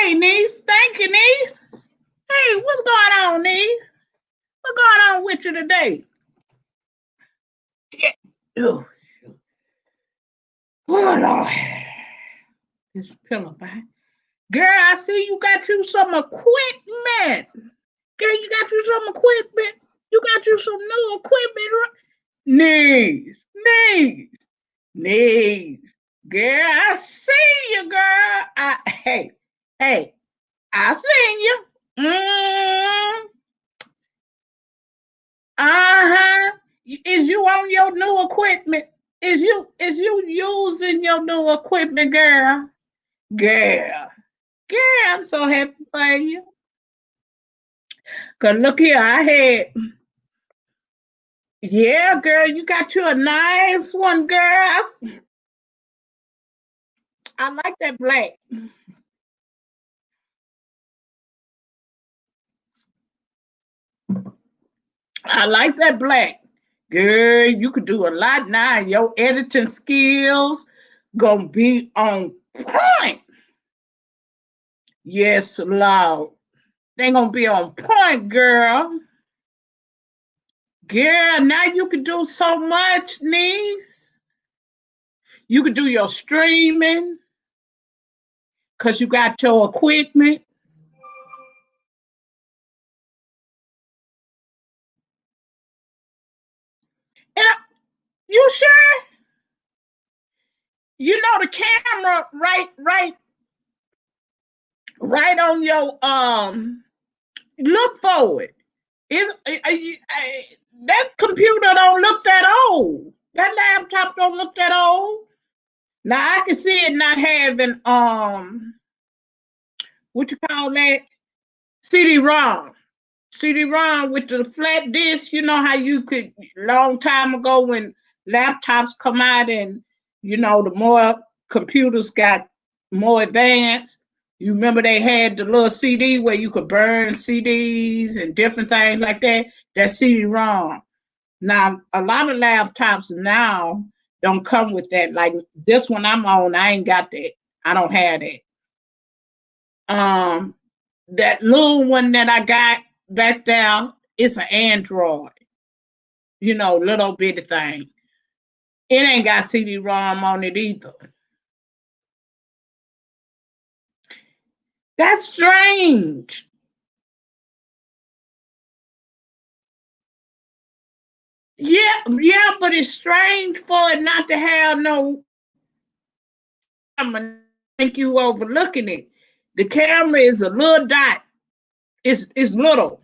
Hey, niece. Thank you, niece. Hey, what's going on, niece? What's going on with you today? Yeah. Oh, oh Lord. This pillow fight. Girl, I see you got you some equipment. Girl, you got you some equipment. You got you some new equipment. Niece, niece, niece. Girl, I see you, girl. Hey, I seen you. Uh-huh. Is you on your new equipment? Is you using your new equipment, girl? Girl. Girl, I'm so happy for you. Cause look here, yeah, girl, you got you a nice one, girl. I like that black. I like that black. Girl, you could do a lot now. Your editing skills gonna be on point. Yes, Lord. They gonna be on point, girl. Girl, now you can do so much, niece. You can do your streaming because you got your equipment. And you sure? You know the camera right on your look for it. Is that computer don't look that old. That laptop don't look that old. Now I can see it not having what you call that? CD-ROM. CD-ROM with the flat disk. You know how you could long time ago when laptops come out and the more computers got more advanced. You remember they had the little CD where you could burn CDs and different things like that. That's CD-ROM. Now a lot of laptops now don't come with that. Like this one I'm on, I ain't got that. I don't have that. Um, that little one that I got back there is an Android, little bitty thing. It ain't got CD-ROM on it either. That's strange. Yeah, but it's strange for it not to have no camera. I think you overlooking it. The camera is a little dot. It's little.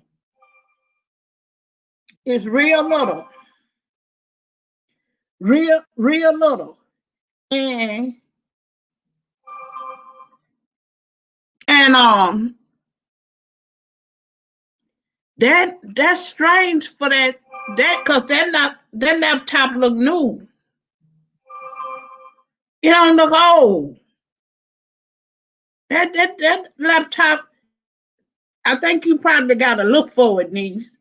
It's real little. Real little. And and that's strange for that because that laptop look new. It don't look old. That laptop, I think you probably gotta look for it, niece.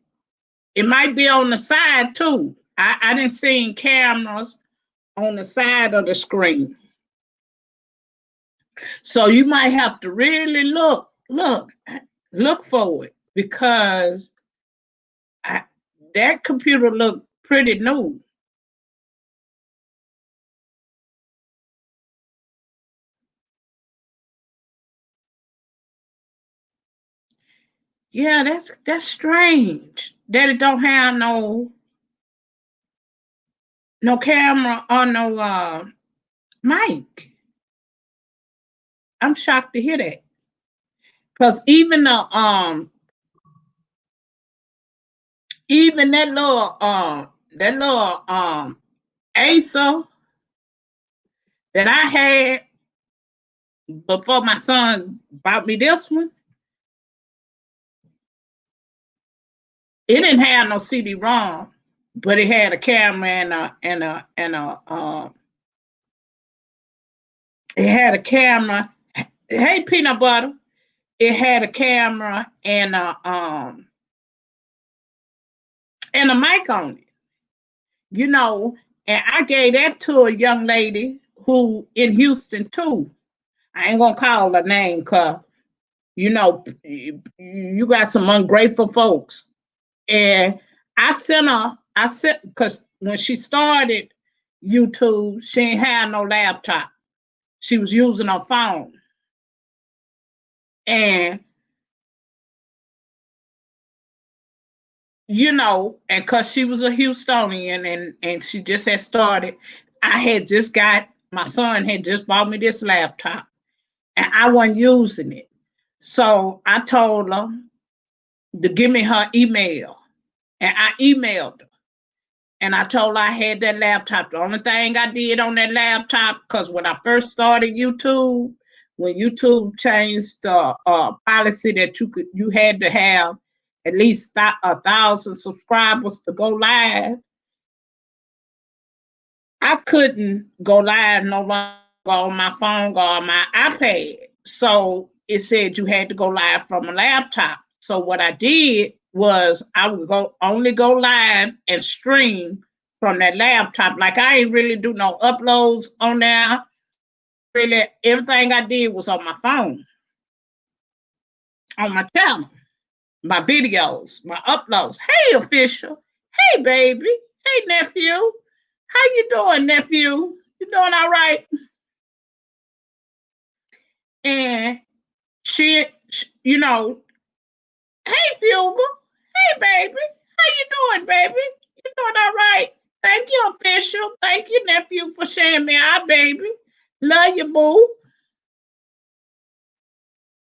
It might be on the side too. I didn't see cameras on the side of the screen. So you might have to really look for it because I, that computer looked pretty new. Yeah, that's strange that it don't have no camera or no mic. I'm shocked to hear that because even that little Acer that I had before my son bought me this one, it didn't have no CD-ROM, but it had a camera and it had a camera. Hey, peanut butter. It had a camera and a mic on it. And I gave that to a young lady who in Houston too. I ain't gonna call her name cause You know, you got some ungrateful folks. And I sent, because when she started YouTube, she ain't had no laptop. She was using her phone. And, and because she was a Houstonian and she just had started, my son had just bought me this laptop and I wasn't using it. So I told her to give me her email. And I emailed her. And I told her I had that laptop. The only thing I did on that laptop, because when I first started YouTube, when YouTube changed the policy that you had to have at least 1,000 subscribers to go live, I couldn't go live no longer on my phone or on my iPad. So it said you had to go live from a laptop. So what I did was I would only go live and stream from that laptop. Like I ain't really do no uploads on there. Really, everything I did was on my phone, on my channel, my videos, my uploads. Hey, official. Hey, baby. Hey, nephew. How you doing, nephew? You doing all right? And she, hey, Fugle. Hey, baby. How you doing, baby? You doing all right? Thank you, official. Thank you, nephew, for sharing me out, baby. Love you, boo.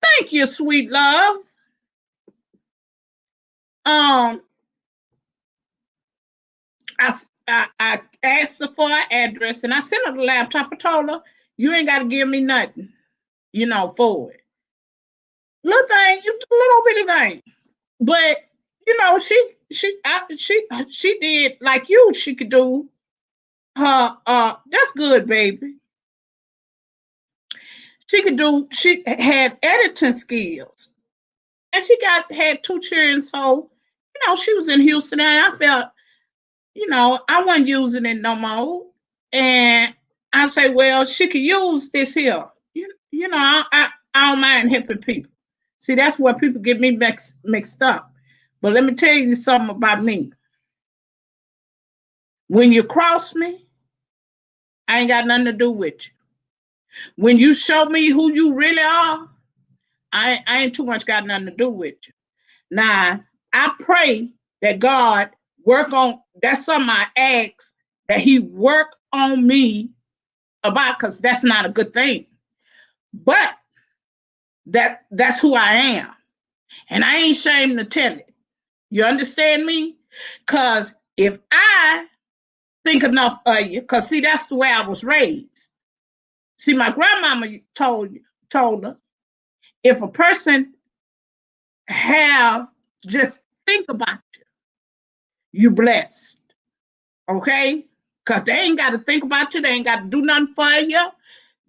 Thank you, sweet love. Um, I asked her for her address and I sent her the laptop. I told her, you ain't got to give me nothing, for it. Little thing, little bitty thing. But, she did like you, she could do her, that's good, baby. She had editing skills and she had 2 children. So, she was in Houston and I felt, I wasn't using it no more. And I say, well, she could use this here. I don't mind helping people. See, that's where people get me mixed up. But let me tell you something about me. When you cross me, I ain't got nothing to do with you. When you show me who you really are, I ain't too much got nothing to do with you. Now, I pray that God that's something I ask, that he work on me about, because that's not a good thing. But that's who I am. And I ain't ashamed to tell it. You understand me? Because if I think enough of you, because see, that's the way I was raised. See, my grandmama told us, if a person just think about you, you blessed. Okay? Because they ain't got to think about you. They ain't got to do nothing for you.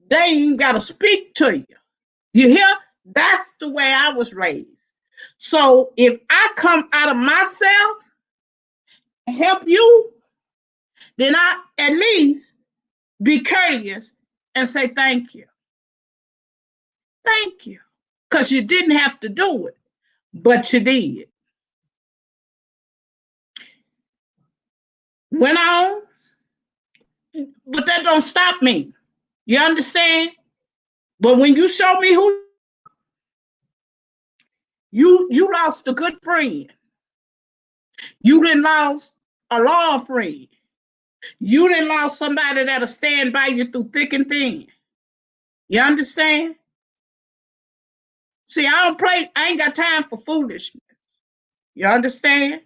They ain't got to speak to you. You hear? That's the way I was raised. So if I come out of myself and help you, then I at least be courteous and say thank you. Thank you. Because you didn't have to do it, but you did. Went on, but that don't stop me. You understand? But when you show me who you lost a good friend. You didn't lost a law friend. You didn't lost somebody that'll stand by you through thick and thin. You understand? See, I ain't got time for foolishness. You understand?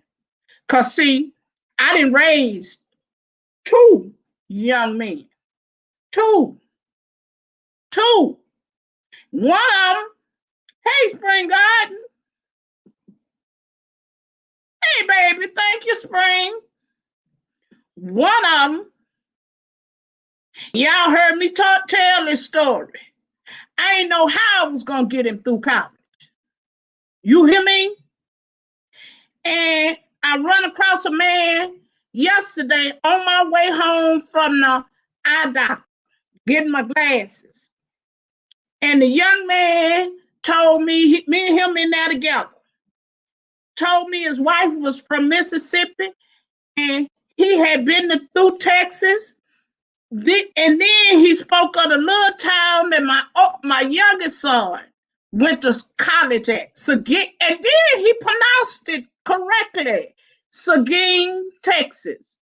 Because, see, I didn't raise 2 young men. 2. 2. One of them, hey, Spring Garden. Hey, baby, thank you, Spring. One of them, y'all heard me tell this story. I ain't know how I was going to get him through college. You hear me? And I run across a man yesterday on my way home from the eye doctor, getting my glasses. And the young man told me, me and him in there together, told me his wife was from Mississippi and he had been through Texas. And then he spoke of the little town that my youngest son went to college at, Seguin, and then he pronounced it correctly, Seguin, Texas.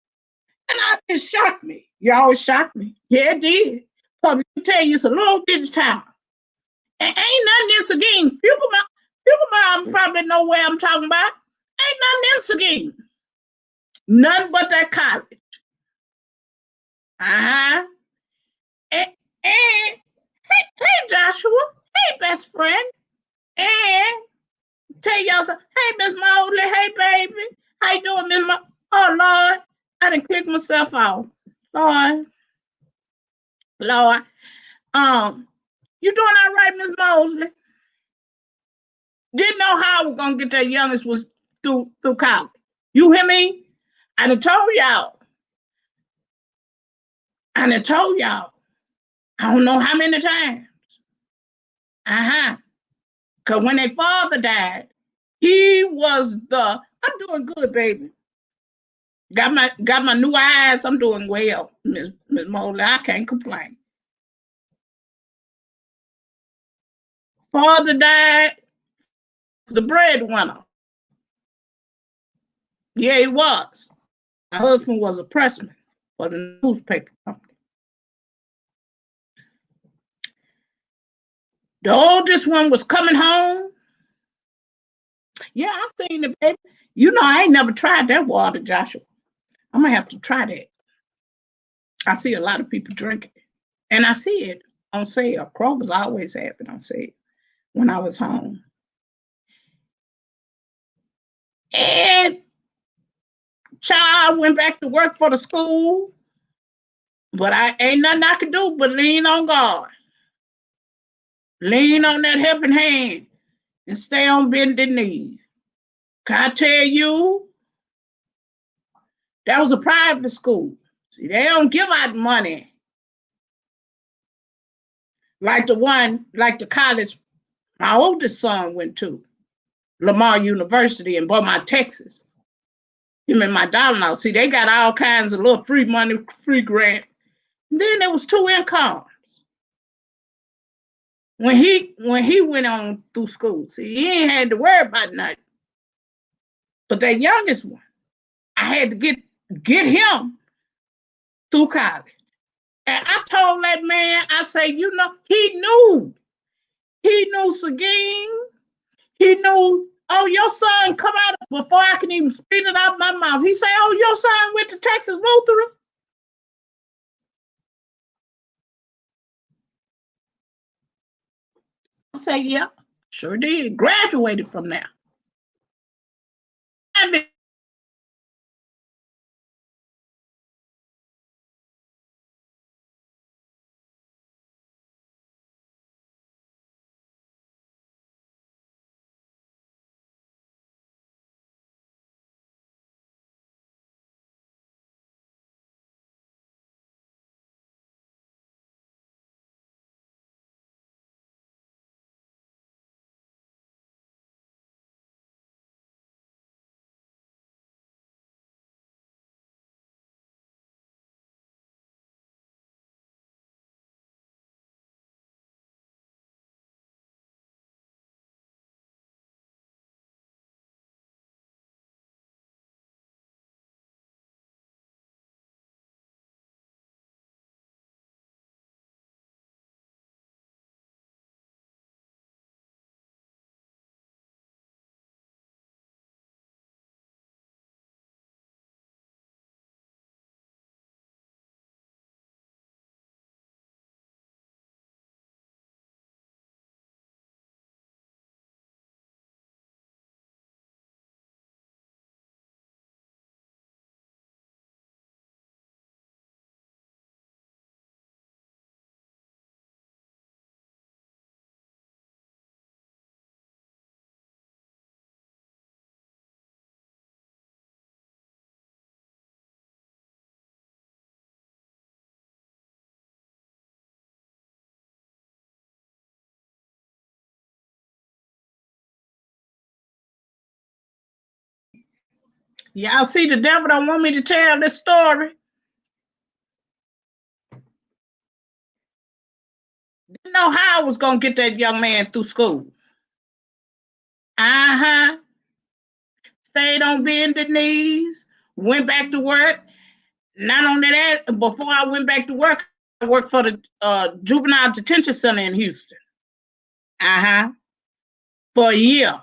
And it shocked me. You always shocked me. Yeah, it did. Because let me tell you, it's a little bitty town. And ain't nothing in Seguin. Fugelma probably know where I'm talking about. Ain't nothing in Seguin. Nothing but that college. Uh-huh. And, hey, Joshua. Hey, best friend. And tell y'all something. Hey, Miss Mosley. Hey, baby. How you doing, Miss Mosley? Oh, Lord. I done clicked myself off. Lord. Lord. You doing all right, Miss Mosley? Didn't know how I was gonna get that youngest was through college. You hear me? I done told y'all. I done told y'all. I don't know how many times. Uh-huh. Because when their father died, he was I'm doing good, baby. Got my new eyes. I'm doing well, Miss Mosley. I can't complain. Father died, the breadwinner. Yeah, he was. My husband was a pressman for the newspaper company. The oldest one was coming home. Yeah, I seen it, baby. You know, I ain't never tried that water, Joshua. I'm gonna have to try that. I see a lot of people drinking it. And I see it on sale. Kroger's always have it on sale when I was home. And child went back to work for the school. But I ain't nothing I could do but lean on God. Lean on that helping hand and stay on bended knee. Can I tell you, that was a private school. See, they don't give out money like the college my oldest son went to, Lamar University in Beaumont, Texas. Him and my daughter-in-law. See, they got all kinds of little free money, free grant. And then there was two incomes. When he went on through school, see, he ain't had to worry about nothing. But that youngest one, I had to get him through college. And I told that man, I say, you know, he knew Seguin. He knew, oh, your son come out before I can even spit it out my mouth. He said, oh, your son went to Texas Lutheran. I said, yeah, sure did. Graduated from there. I Y'all see, the devil don't want me to tell this story. Didn't know how I was going to get that young man through school. Uh-huh. Stayed on bended knees, went back to work. Not only that, before I went back to work, I worked for the juvenile detention center in Houston. Uh-huh. For a year.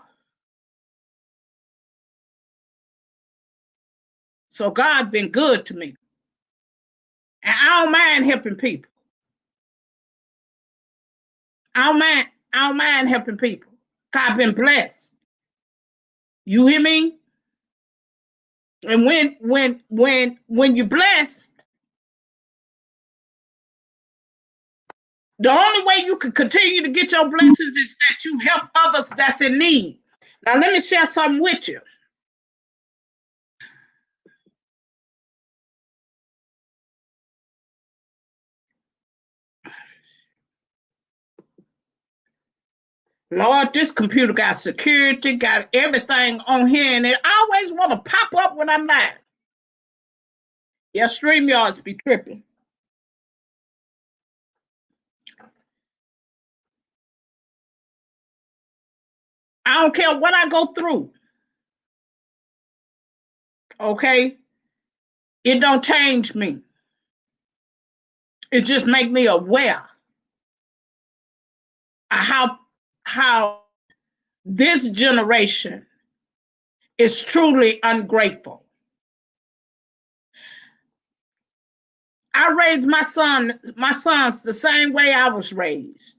So God been good to me. And I don't mind helping people. I don't mind helping people. God been blessed. You hear me? And when you're blessed, the only way you can continue to get your blessings is that you help others that's in need. Now let me share something with you. Lord, this computer got security, got everything on here, and it always want to pop up when I'm not. Yeah, StreamYards be tripping. I don't care what I go through. Okay? It don't change me. It just make me aware of how this generation is truly ungrateful. I raised my sons the same way I was raised.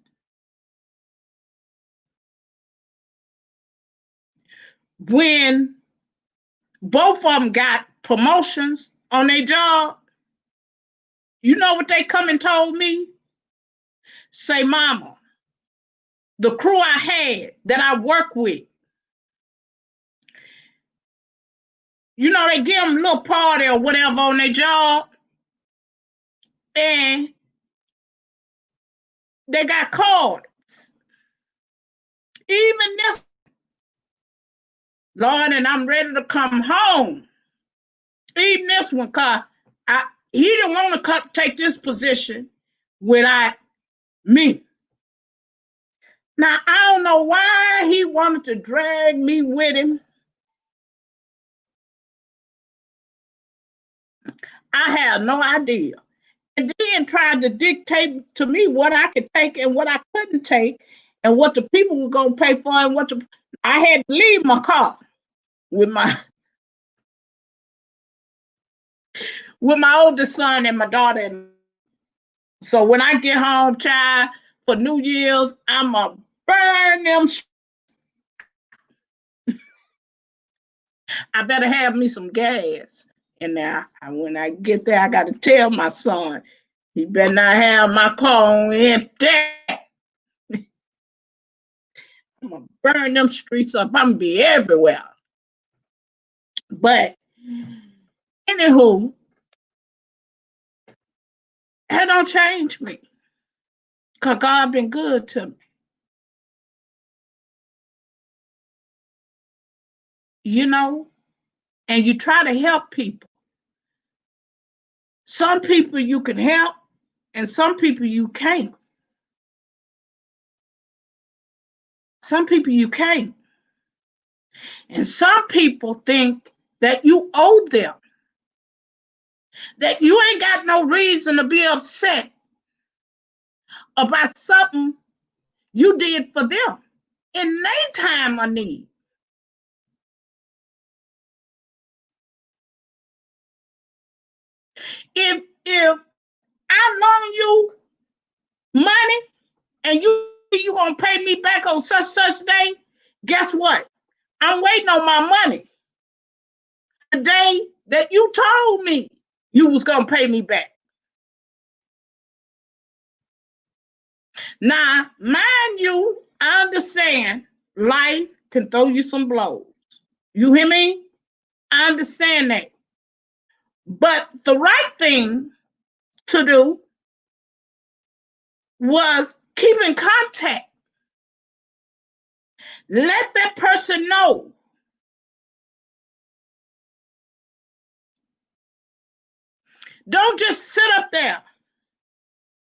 When both of them got promotions on their job, you know what they come and told me? Say, Mama, the crew I had that I work with, you know, they give them a little party or whatever on their job, and they got cards. Even this, Lord, and I'm ready to come home. Even this one, cause he didn't want to take this position without me. Now I don't know why he wanted to drag me with him. I have no idea. And then tried to dictate to me what I could take and what I couldn't take, and what the people were gonna pay for, and I had to leave my car with my oldest son and my daughter. So when I get home, child, for New Year's, I'ma burn them. I better have me some gas. And now, when I get there, I got to tell my son, he better not have my car on empty. I'm going to burn them streets up. I'm going to be everywhere. But, anywho, that don't change me. Because God been good to me. You know? And you try to help people. Some people you can help, and some people you can't. Some people you can't. And some people think that you owe them, that you ain't got no reason to be upset about something you did for them in their time of need. If I loan you money and you gonna pay me back on such day, guess what? I'm waiting on my money the day that you told me you was gonna pay me back. Now, mind you, I understand life can throw you some blows. You hear me? I understand that. But the right thing to do was keep in contact. Let that person know Don't just sit up there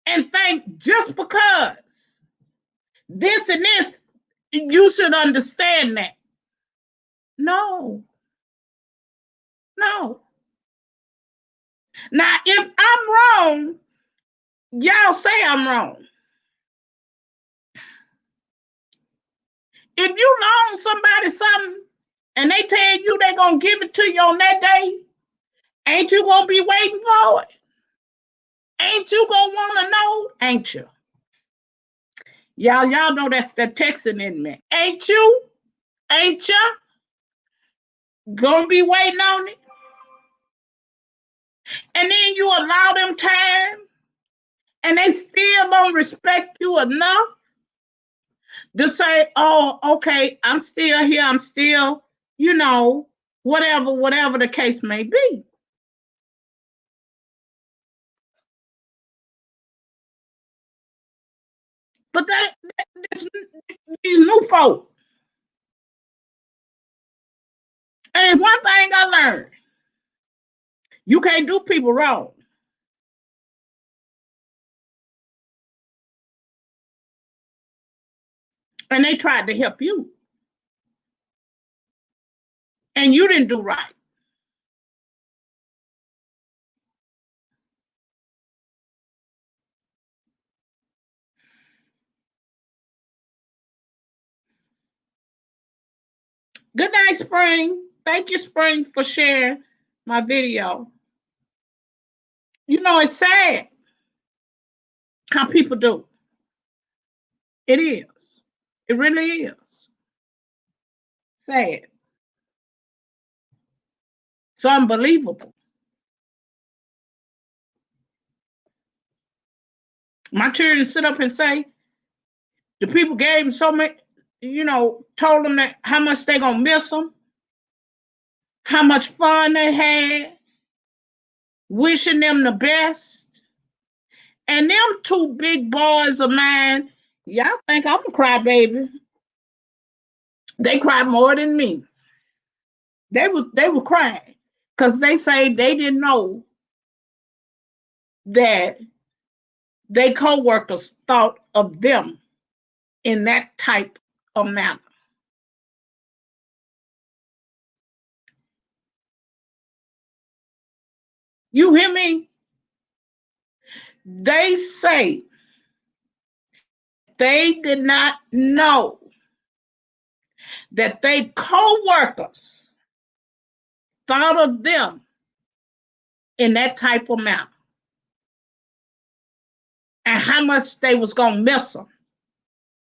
and think just because this and this, you should understand that. No, no. Now, if I'm wrong, y'all say I'm wrong. If you loan somebody something and they tell you they're going to give it to you on that day, ain't you going to be waiting for it? Ain't you going to want to know? Ain't you? Y'all know that's the Texan in me. Ain't you? Ain't you? Gonna be waiting on it? And then you allow them time and they still don't respect you enough to say, oh, okay, I'm still here. I'm still, whatever the case may be. But these new folk, and it's one thing I learned, you can't do people wrong. And they tried to help you. And you didn't do right. Good night, Spring. Thank you, Spring, for sharing my video. It's sad how people do. It is. It really is. Sad. It's unbelievable. My children sit up and say, the people gave them so much, told them that how much they gonna miss them, how much fun they had, wishing them the best. And them two big boys of mine, y'all think I'm a crybaby. They cried more than me. They were crying because they say they didn't know that their co-workers thought of them in that type of manner. You hear me? They say they did not know that their co-workers thought of them in that type of manner, and how much they was going to miss them,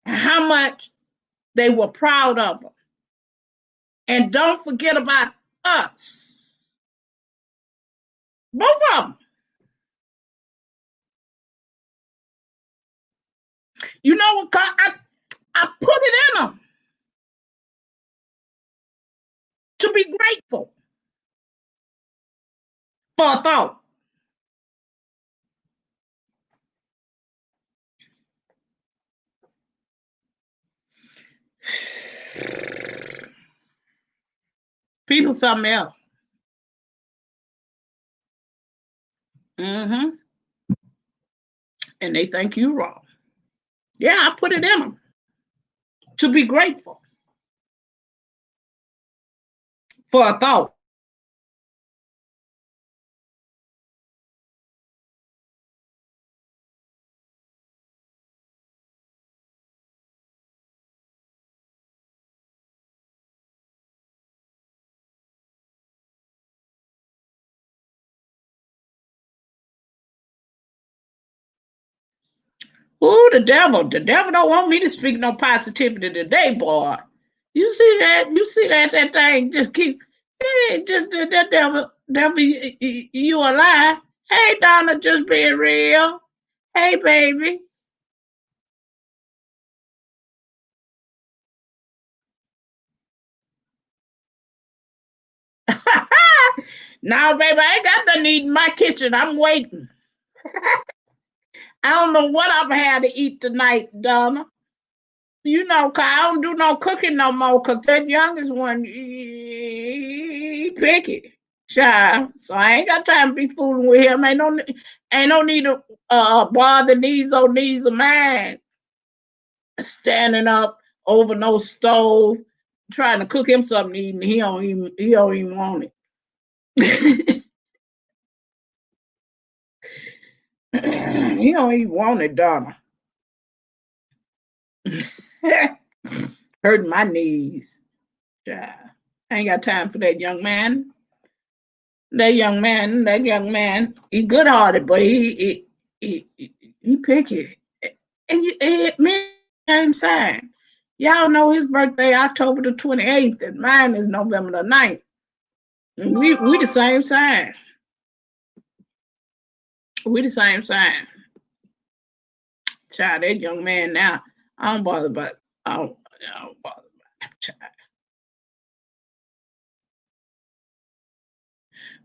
and how much they were proud of them. And don't forget about us. Both of them. You know what? I put it in them to be grateful for a thought. People something else. Mm-hmm. And they think you wrong. Yeah, I put it in them to be grateful for a thought. Oh, the devil don't want me to speak no positivity today, boy. You see that? That thing just keep, hey, just that devil, you a lie. Hey, Donna, just being real. Hey, baby. Now, baby, I ain't got nothing to eat in my kitchen. I'm waiting. I don't know what I'm gonna have to eat tonight, Donna. Cause I don't do no cooking no more. Cause that youngest one, he picky. child. So I ain't got time to be fooling with him. Ain't no need to bother these old knees of mine standing up over no stove trying to cook him something to eat, and he don't even want it. He don't even want it, Donna. Hurting my knees. Child. I ain't got time for that young man. That young man, he good hearted, but he picky. And me same sign. Y'all know his birthday October the 28th, and mine is November the 9th. And we the same sign. We the same sign. Child, that young man now, I don't bother about I don't bother about child.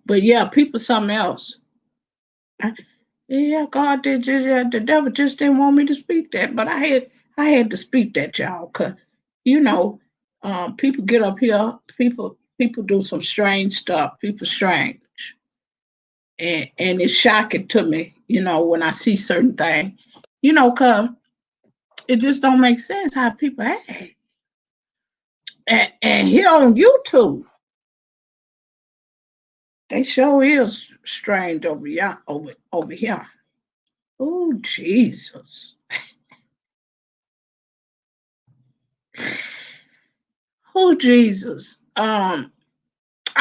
But yeah, people something else. Yeah, God did just the devil just didn't want me to speak that, but I had to speak that, y'all, cause you know, people get up here, people do some strange stuff. People strange, and it's shocking to me, when I see certain things, cause it just don't make sense how people act. And here on YouTube, they sure is strange over here. Oh Jesus. Oh Jesus. I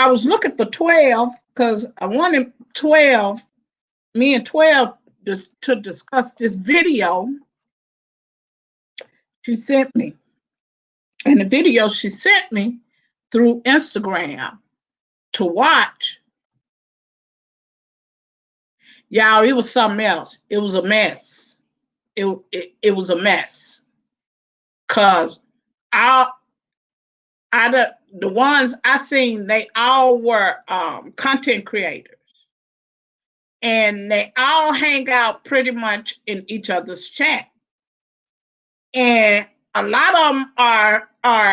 was looking for 12 because I wanted 12, me and 12 to discuss this video she sent me. And the video she sent me through Instagram to watch, y'all, it was something else. It was a mess. It was a mess. Cause the ones I seen, they all were content creators. And they all hang out pretty much in each other's chat. And a lot of them are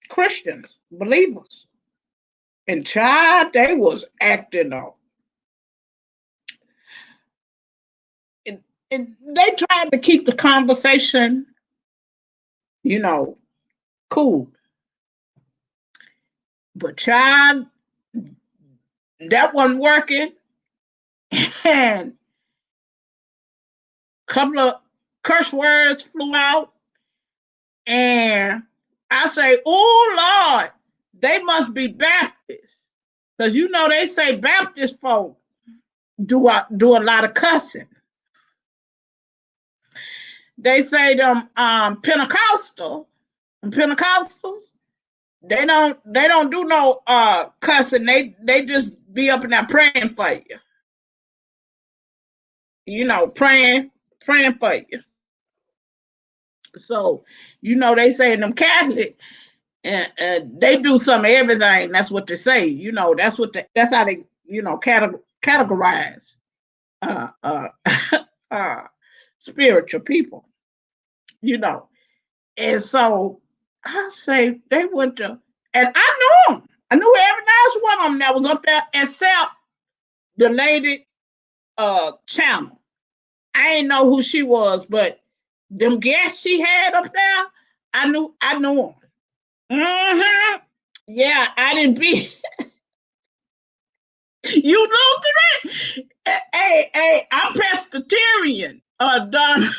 Christians, believers. And child, they was acting up. And they tried to keep the conversation, cool. But child, that wasn't working. And a couple of curse words flew out. And I say, oh Lord, they must be Baptists. Because they say Baptist folk do a lot of cussing. They say them Pentecostals, they don't do no cussing. They just be up in there praying for you. Praying for you. So, they say them Catholic, and they do some of everything. That's what they say. That's how they categorize uh, uh, spiritual people. And so I say they went to, and I knew them. I knew every last one of them that was up there except the lady channel. I didn't know who she was, but them guests she had up there, I knew them. Mm-hmm. Yeah, I didn't be. You know that? Hey, I'm pescatarian, Donna.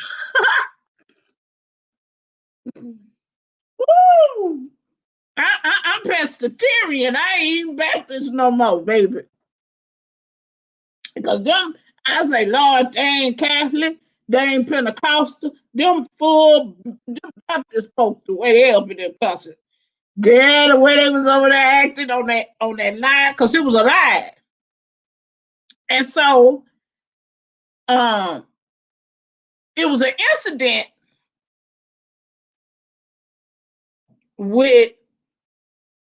Woo! I'm pescatarian. I ain't even Baptist no more, baby. Because I say, Lord, they ain't Catholic, they ain't Pentecostal, them Baptist folk, the way they up in their cussing. Girl, the way they was over there acting on that line, because it was a lie. And so, it was an incident with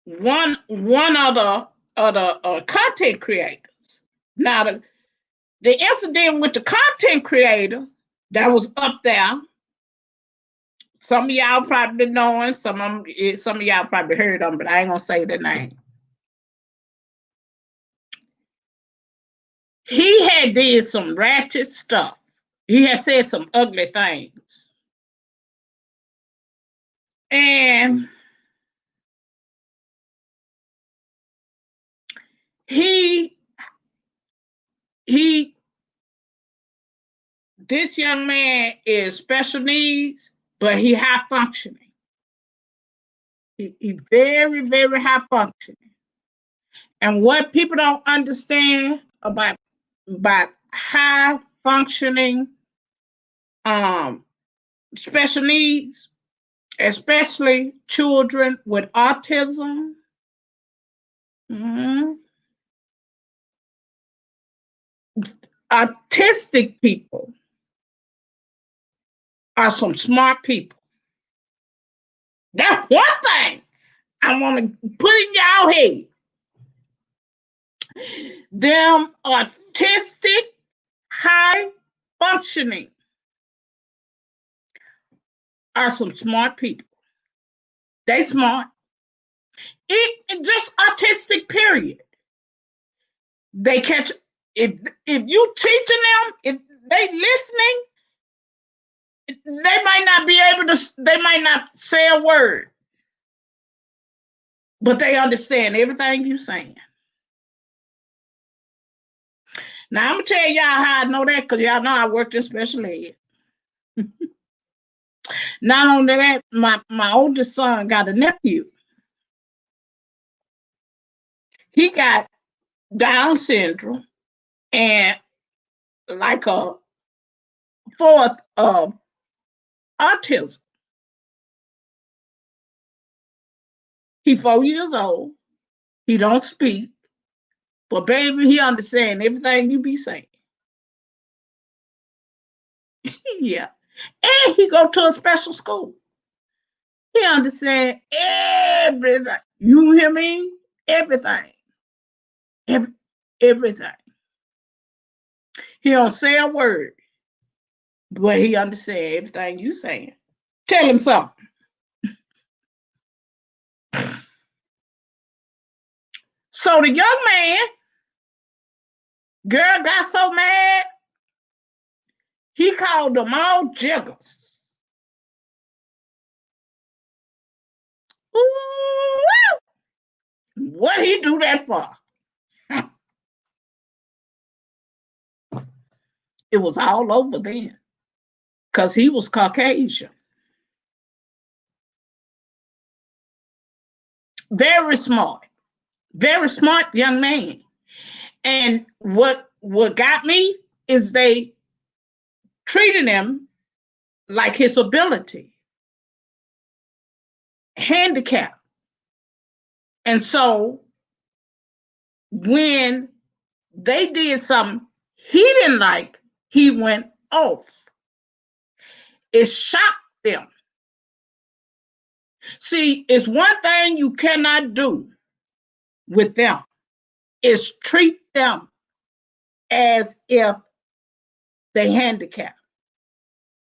one of the content creators. Now, the incident with the content creator that was up there, Some of y'all probably knowing, some of y'all probably heard them, but I ain't gonna say the name. He had did some ratchet stuff. He had said some ugly things. And he this young man is special needs, but he high functioning. He very, very high functioning. And what people don't understand about high functioning special needs, especially children with autism, autistic people are some smart people. That's one thing I want to put in y'all head. Them autistic, high functioning are some smart people. They smart. It just autistic, period. They catch, if you teaching them, if they listening, they might not be able to, they might not say a word, but they understand everything you saying. Now I'm gonna tell y'all how I know that, because y'all know I worked in special ed. Not only that, my oldest son got a nephew. He got Down syndrome and like a fourth of autism. He 4 years old. He don't speak, but baby, he understand everything you be saying. Yeah, and he go to a special school. He understand everything. You hear me? Everything. Everything. He don't say a word, but he understand everything you saying. Tell him something. So the young man, girl got so mad, he called them all jiggers. Ooh, what he do that for? It was all over then, because he was Caucasian. Very smart young man. And what got me is they treated him like his ability, handicap. And so when they did something he didn't like, he went off. It shocked them. See, it's one thing you cannot do with them is treat them as if they handicapped.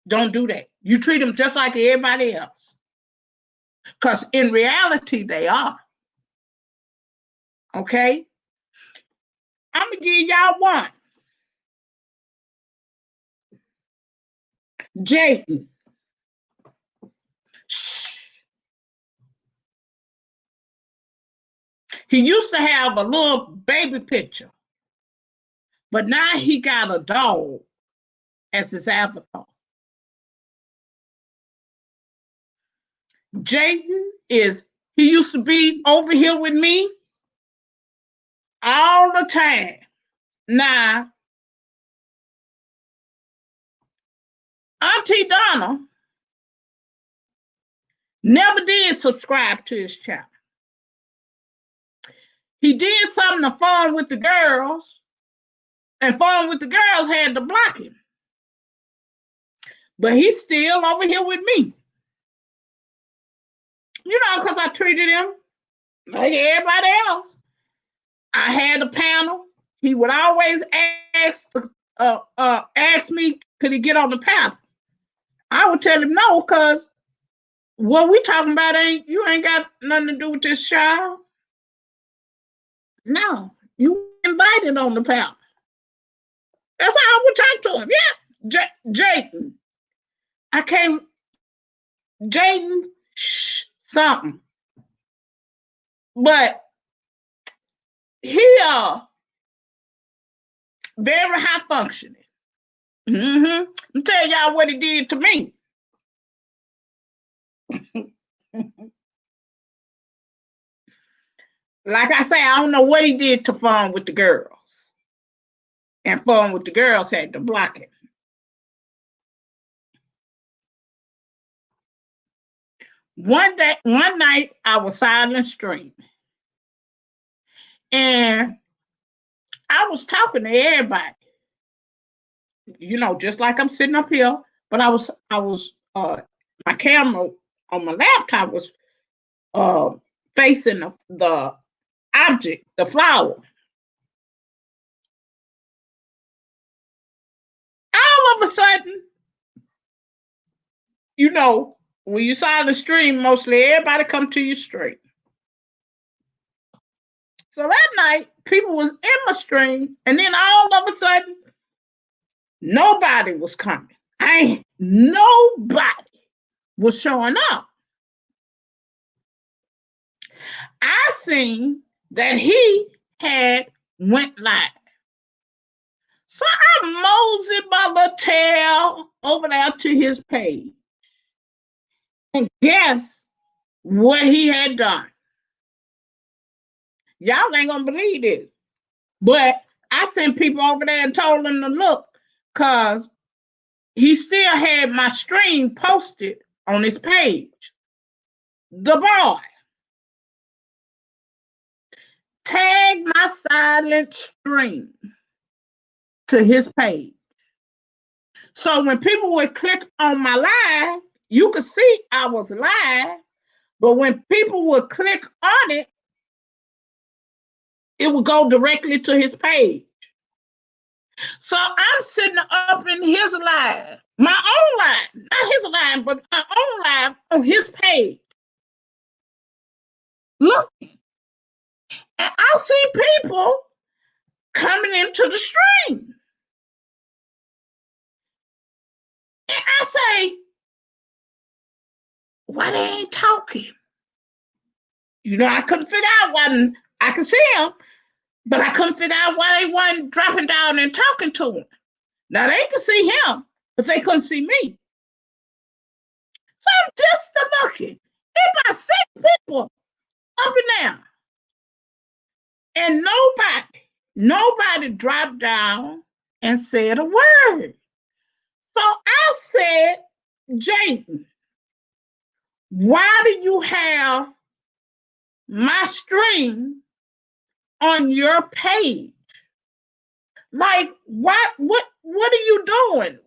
Don't do that. You treat them just like everybody else. Because in reality, they are. Okay? I'm going to give y'all one. Jayden. He used to have a little baby picture, but now he got a dog as his avatar. Jayden he used to be over here with me all the time. Now, Auntie Donna never did subscribe to his channel. He did something to Fun with the Girls, and Fun with the Girls had to block him. But he's still over here with me. You know, because I treated him like everybody else. I had a panel. He would always ask me, could he get on the panel? I would tell him no, because what we talking about you ain't got nothing to do with this child. No, you invited on the panel. That's how I would talk to him. Yeah, Jaden. I can't, Jaden, something. But he very high functioning. I'm tell y'all what he did to me. Like I say, I don't know what he did to Fun with the Girls. And Fun with the Girls had to block him. One night, I was silent streaming. And I was talking to everybody. Just like I'm sitting up here, but I was my camera on my laptop was facing the object, the flower. All of a sudden, when you saw the stream, mostly everybody come to your stream. So that night, people was in my stream, and then all of a sudden, nobody was coming. Nobody was showing up. I seen that he had went live. So I moseyed my little tail over there to his page. And guess what he had done? Y'all ain't gonna believe it. But I sent people over there and told them to look, because he still had my stream posted on his page. The boy tagged my silent stream to his page. So when people would click on my live, you could see I was live, but when people would click on it, it would go directly to his page. So I'm sitting up in his live, my own live, not his live, but my own live on his page. Look, and I see people coming into the stream. And I say, why they ain't talking? I couldn't figure out why. I could see them, but I couldn't figure out why they weren't dropping down and talking to him. Now they could see him, but they couldn't see me. So I'm just looking. If I see people up and down, and nobody dropped down and said a word. So I said, Jaden, why do you have my stream on your page? Like, what are you doing?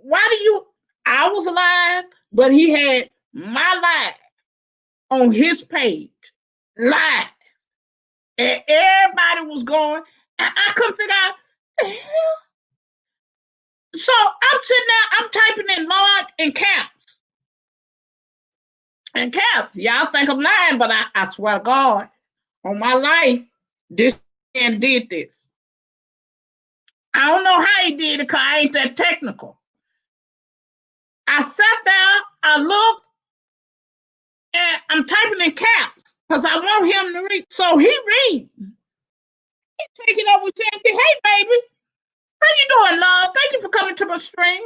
I was live, but he had my live on his page, live. And everybody was going, and I couldn't figure out the hell. So I'm sitting there, I'm typing in Lord in caps. In caps. Y'all think I'm lying, but I swear to God, on my life, this man did this. I don't know how he did it, because I ain't that technical. I sat there, I looked, and I'm typing in caps because I want him to read. So he read. He take it over and say, hey, baby, how you doing, love? Thank you for coming to my stream.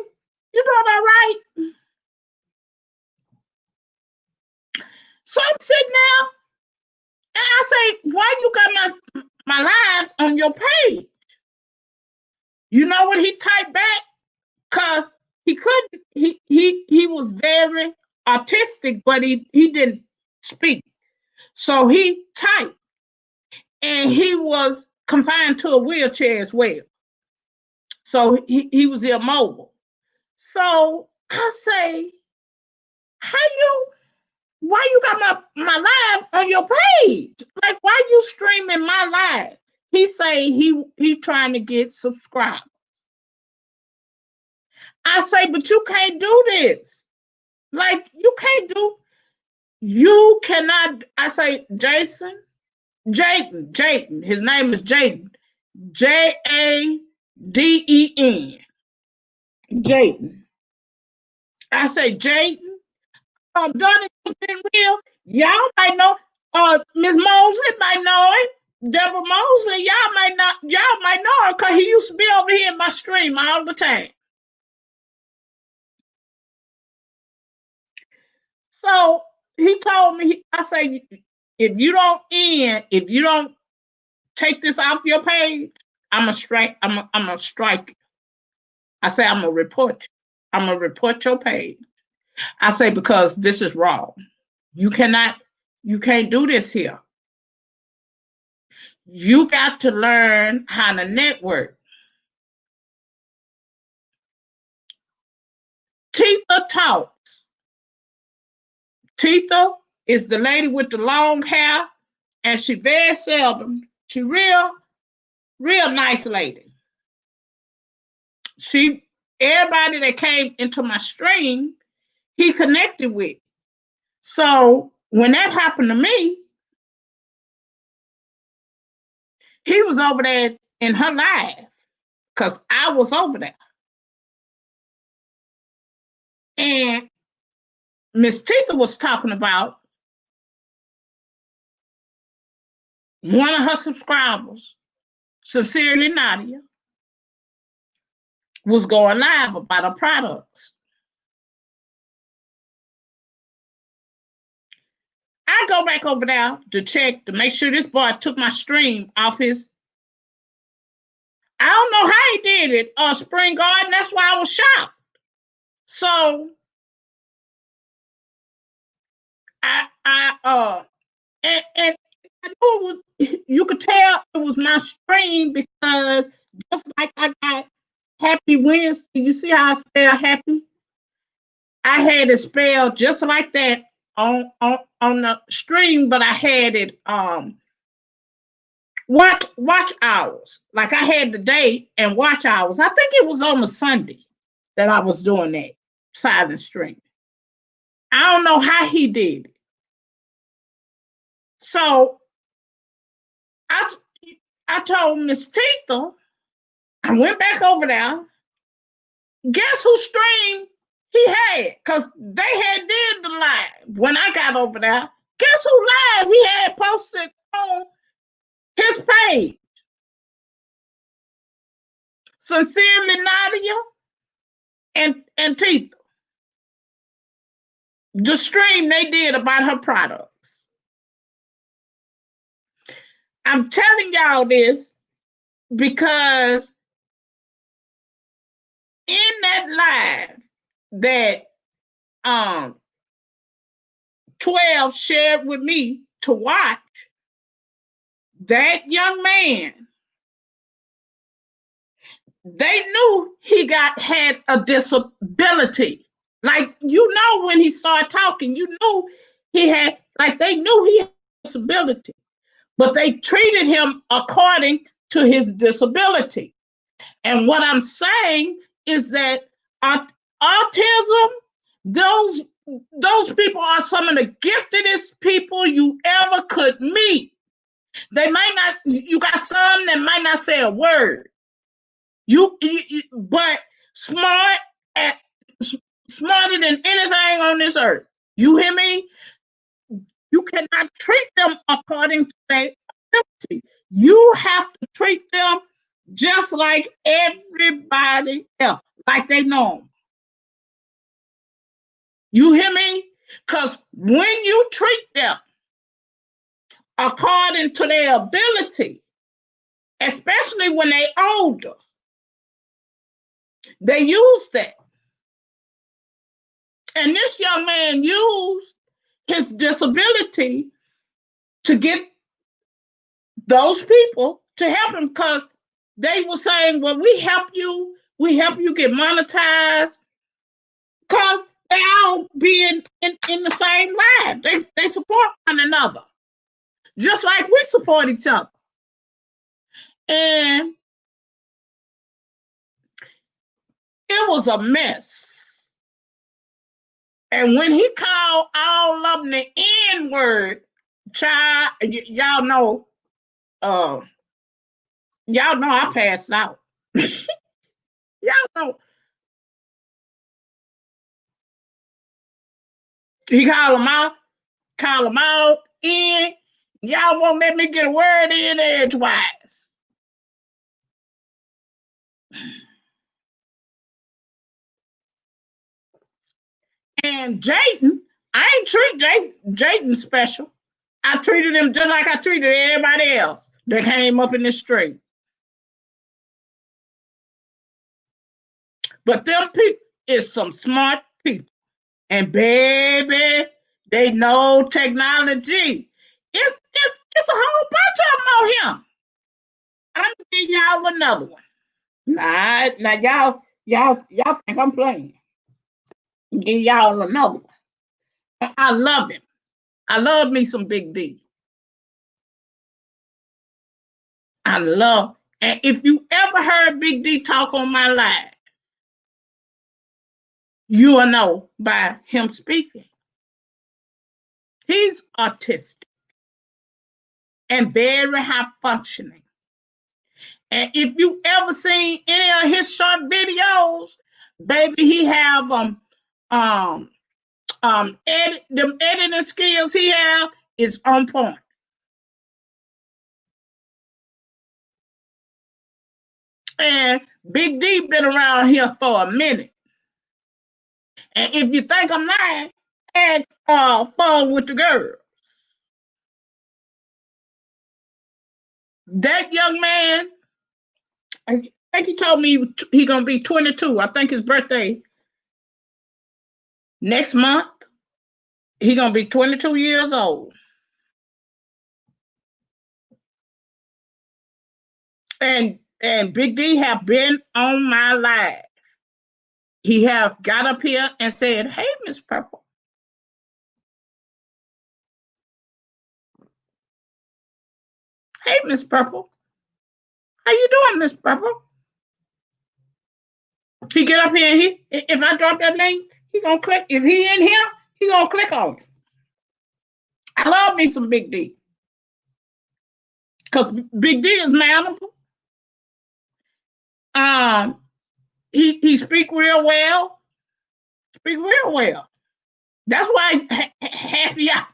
You doing all right? So I'm sitting there, and I say, why you got my live on your page? You know what he typed back? Because he couldn't, he was very autistic, but he didn't speak. So he typed, and he was confined to a wheelchair as well. So he was immobile. So I say, why you got my live on your page? Like, why you streaming my live? He say he trying to get subscribers. I say, but you can't do this. Like, you can't do. You cannot, I say, Jaden. His name is Jaden. Jaden. Jaden. I say, Jaden, Donnie been real. Y'all might know, Miss Mosley might know it. Deborah Mosley, y'all might know her because he used to be over here in my stream all the time. So he told me, I say, if you don't take this off your page, I'm gonna strike. I'm gonna strike you. I say I'm gonna report you. I'm gonna report your page. I say because this is wrong. You cannot. You can't do this here. You got to learn how to network. Tita talks. Tita is the lady with the long hair, and she very seldom. She real nice lady. She everybody that came into my stream, he connected with. So when that happened to me, he was over there in her life because I was over there. And Miss Tita was talking about one of her subscribers, Sincerely Nadia, was going live about her products. I go back over there to check to make sure this boy took my stream off his. I don't know how he did it, Spring Garden. That's why I was shocked. So and I knew it was, you could tell it was my stream because just like I got Happy Wednesday, you see how I spell happy? I had it spelled just like that on the stream, but I had it watch hours. Like I had the day and watch hours. I think it was on a Sunday that I was doing that silent stream. I don't know how he did it. So I I told Miss Tita, I went back over there. Guess who stream he had? Because they had did the live when I got over there. Guess who live he had posted on his page? Sincerely Nadia and Tita. The stream they did about her products. I'm telling y'all this because in that live that 12 shared with me to watch, that young man, they knew he had a disability. Like, you know, when he started talking, you knew he had, like, they knew he had a disability, but they treated him according to his disability. And what I'm saying is that autism, those people are some of the giftedest people you ever could meet. They might not, you got some that might not say a word. But smart, at, smarter than anything on this earth. You hear me? You cannot treat them according to their ability. You have to treat them just like everybody else, like they know them. You hear me? Because when you treat them according to their ability, especially when they're older, they use that. And this young man used his disability to get those people to help him because they were saying, well, we help you get monetized because they all being in the same life. They support one another, just like we support each other. And it was a mess. And when he called all of them the N-word, child, y'all know, uh, I passed out. Y'all know he called them out in. Y'all won't let me get a word in edgewise. And Jayden, I ain't treat Jayden special. I treated him just like I treated everybody else that came up in the street. But them people is some smart people. And baby, they know technology. It's a whole bunch of them on here. I'm gonna give y'all another one. Now y'all think I'm playing. Give y'all another one. I love him. I love me some Big D. And if you ever heard Big D talk on my live, you will know by him speaking. He's autistic and very high functioning. And if you ever seen any of his short videos, baby, he have them editing skills he have is on point. And Big D been around here for a minute. And if you think I'm lying, ask Phone with the Girl. That young man, I think he told me he gonna be 22. I think his birthday next month. He gonna be 22 years old. And Big D have been on my live. He have got up here and said, "Hey, Miss Purple. Hey, Miss Purple. How you doing, Miss Purple?" He get up here and if I drop that link, he gonna click. If he in here, he gonna click on it. I love me some Big D. Because Big D is manageable. He speak real well. Speak real well. That's why half of y'all,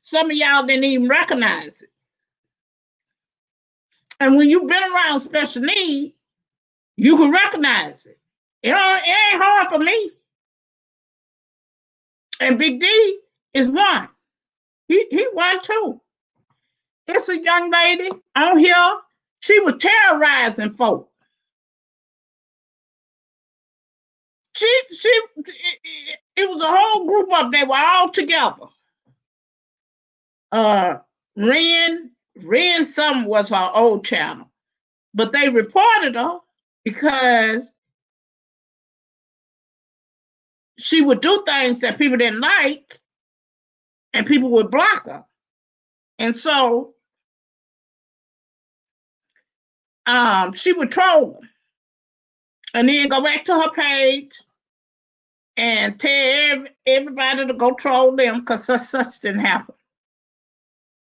some of y'all didn't even recognize it. And when you've been around special needs, you can recognize it. It ain't hard for me. And Big D is one. He one too. It's a young lady on here. She was terrorizing folk. It was a whole group of them. They were all together. Ren something was her old channel, but they reported her because she would do things that people didn't like, and people would block her. And so she would troll them and then go back to her page and tell everybody to go troll them because such didn't happen.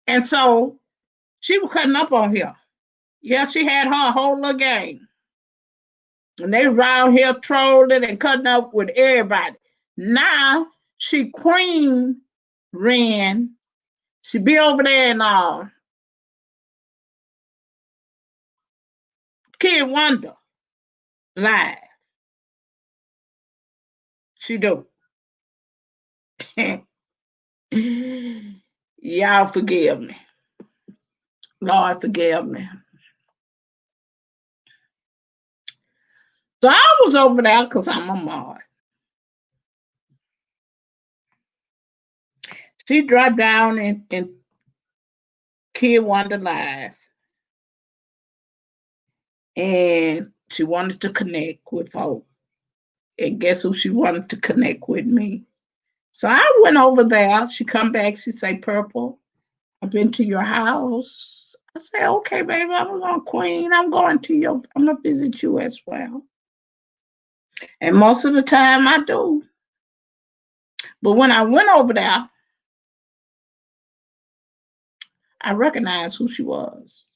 And so she was cutting up on here. Yeah, she had her whole little game. And they around here trolling and cutting up with everybody. Now she Queen Ren. She be over there in Kid Wonder live. She do. Y'all forgive me. Lord forgive me. So I was over there because I'm a mod. She dropped down in Kid Wonder Live. And she wanted to connect with folks. And guess who she wanted to connect with? Me. So I went over there. She come back. She say, "Purple, I've been to your house." I say, "Okay, baby, I'm going, Queen. I'm going to I'm going to visit you as well." And most of the time I do. But when I went over there, I recognized who she was.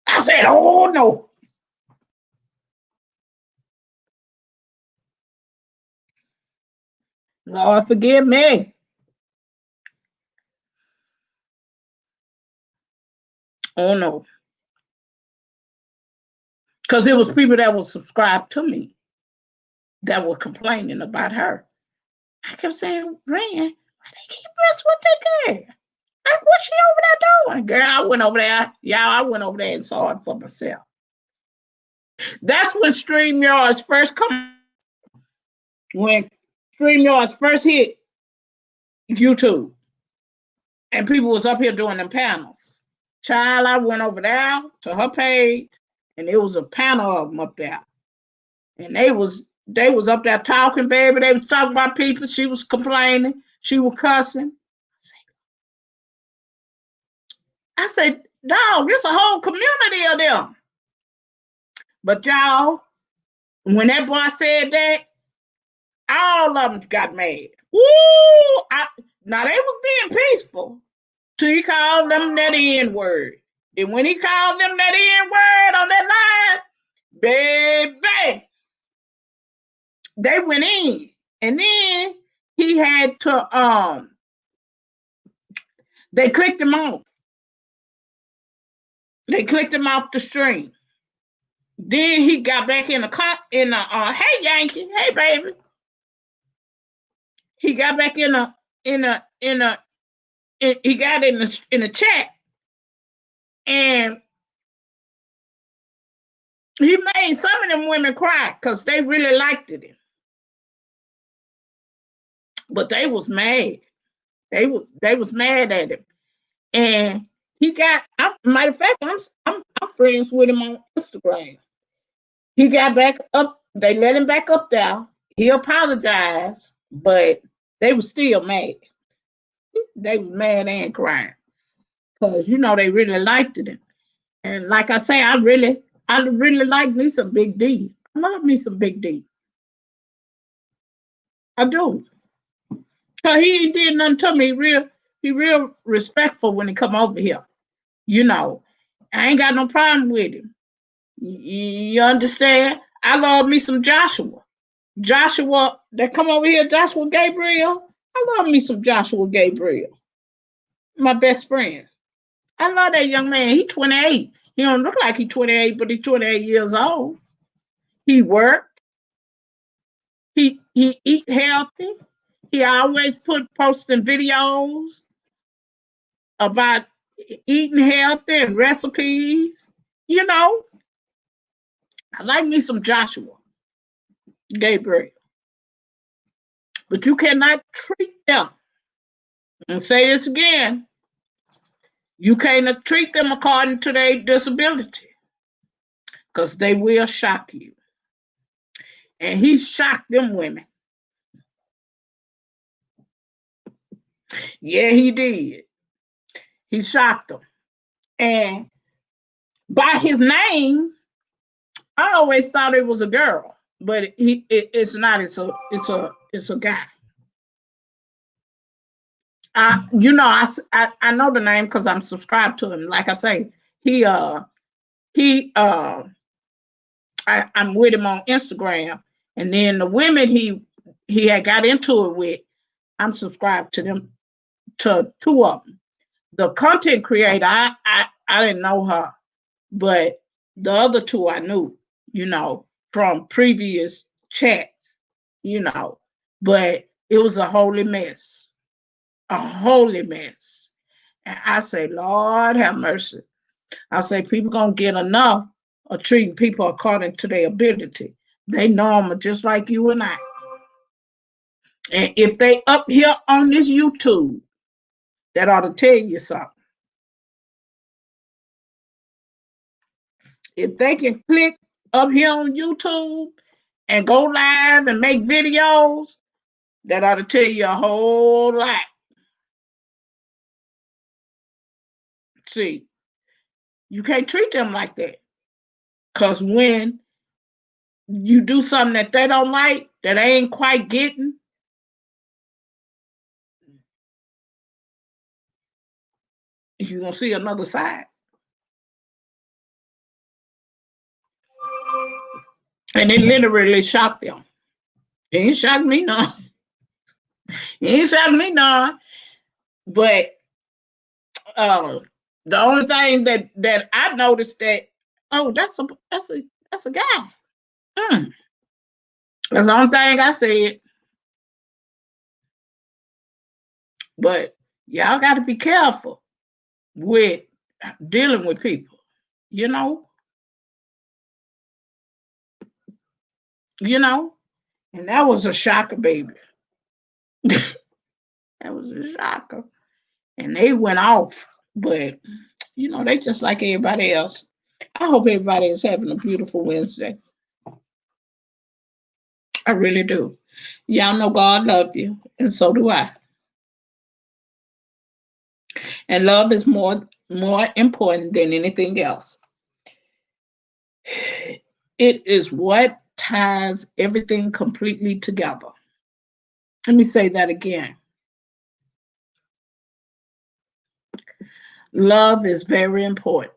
I said, oh no. Lord forgive me. Oh no. Because it was people that were subscribed to me that were complaining about her. I kept saying, Rand, why they keep messing with that girl? Like, what's she over there doing? Girl, I went over there. Y'all, I went over there and saw it for myself. That's when StreamYards first come. When StreamYards first hit YouTube. And people was up here doing them panels. Child, I went over there to her page, and it was a panel of them up there. And they was up there talking, baby. They was talking about people. She was complaining. She was cussing. I said, dog, it's a whole community of them. But y'all, when that boy said that, all of them got mad. Woo! Now they was being peaceful till he called them that N-word. And when he called them that N-word on that line, baby, they went in. And then he had to they clicked him off. They clicked him off the stream. Then he got back in the hey Yankee, hey baby. He got back he got in the chat, and he made some of them women cry because they really liked him. But they was mad. They was mad at him. And he got, matter of fact, I'm friends with him on Instagram. He got back up, they let him back up there. He apologized, but they were still mad. They was mad and crying. Because they really liked him. And like I say, I really like me some Big D. I love me some Big D. I do. Cause he ain't did nothing to me. He real respectful when he come over here. I ain't got no problem with him. You understand? I love me some Joshua. Joshua that come over here, Joshua Gabriel. I love me some Joshua Gabriel. My best friend. I love that young man. He 28. He don't look like he 28, but he 28 years old. He worked. He eat healthy. He always posting videos about eating healthy and recipes. I like me some Joshua Gabriel. But you cannot treat them. And say this again. You cannot treat them according to their disability. Because they will shock you. And he shocked them women. Yeah, he did. He shocked them. And by his name, I always thought it was a girl, but it's not. It's a guy. I know the name because I'm subscribed to him. Like I say, I'm with him on Instagram, and then the women he had got into it with, I'm subscribed to them, to two of them. The content creator, I didn't know her, but the other two I knew, from previous chats, but it was a holy mess. A holy mess. And I say, Lord have mercy. I say, people gonna get enough of treating people according to their ability. They normal, just like you and I. And if they up here on this YouTube, that ought to tell you something. If they can click up here on YouTube and go live and make videos, that ought to tell you a whole lot. See, you can't treat them like that. Because when you do something that they don't like, that they ain't quite getting, you're gonna see another side. And it literally shocked them. It ain't shocked me none. It ain't shocked me none. But uh, the only thing that I noticed that, oh, that's a guy. Mm. That's the only thing I said. But y'all got to be careful with dealing with people. You know, you know, and that was a shocker, baby. That was a shocker, and they went off. But they just like everybody else. I hope everybody is having a beautiful Wednesday. I really do. Y'all know God love you, and so do I. And love is more important than anything else. It is what ties everything completely together. Let me say that again. Love is very important.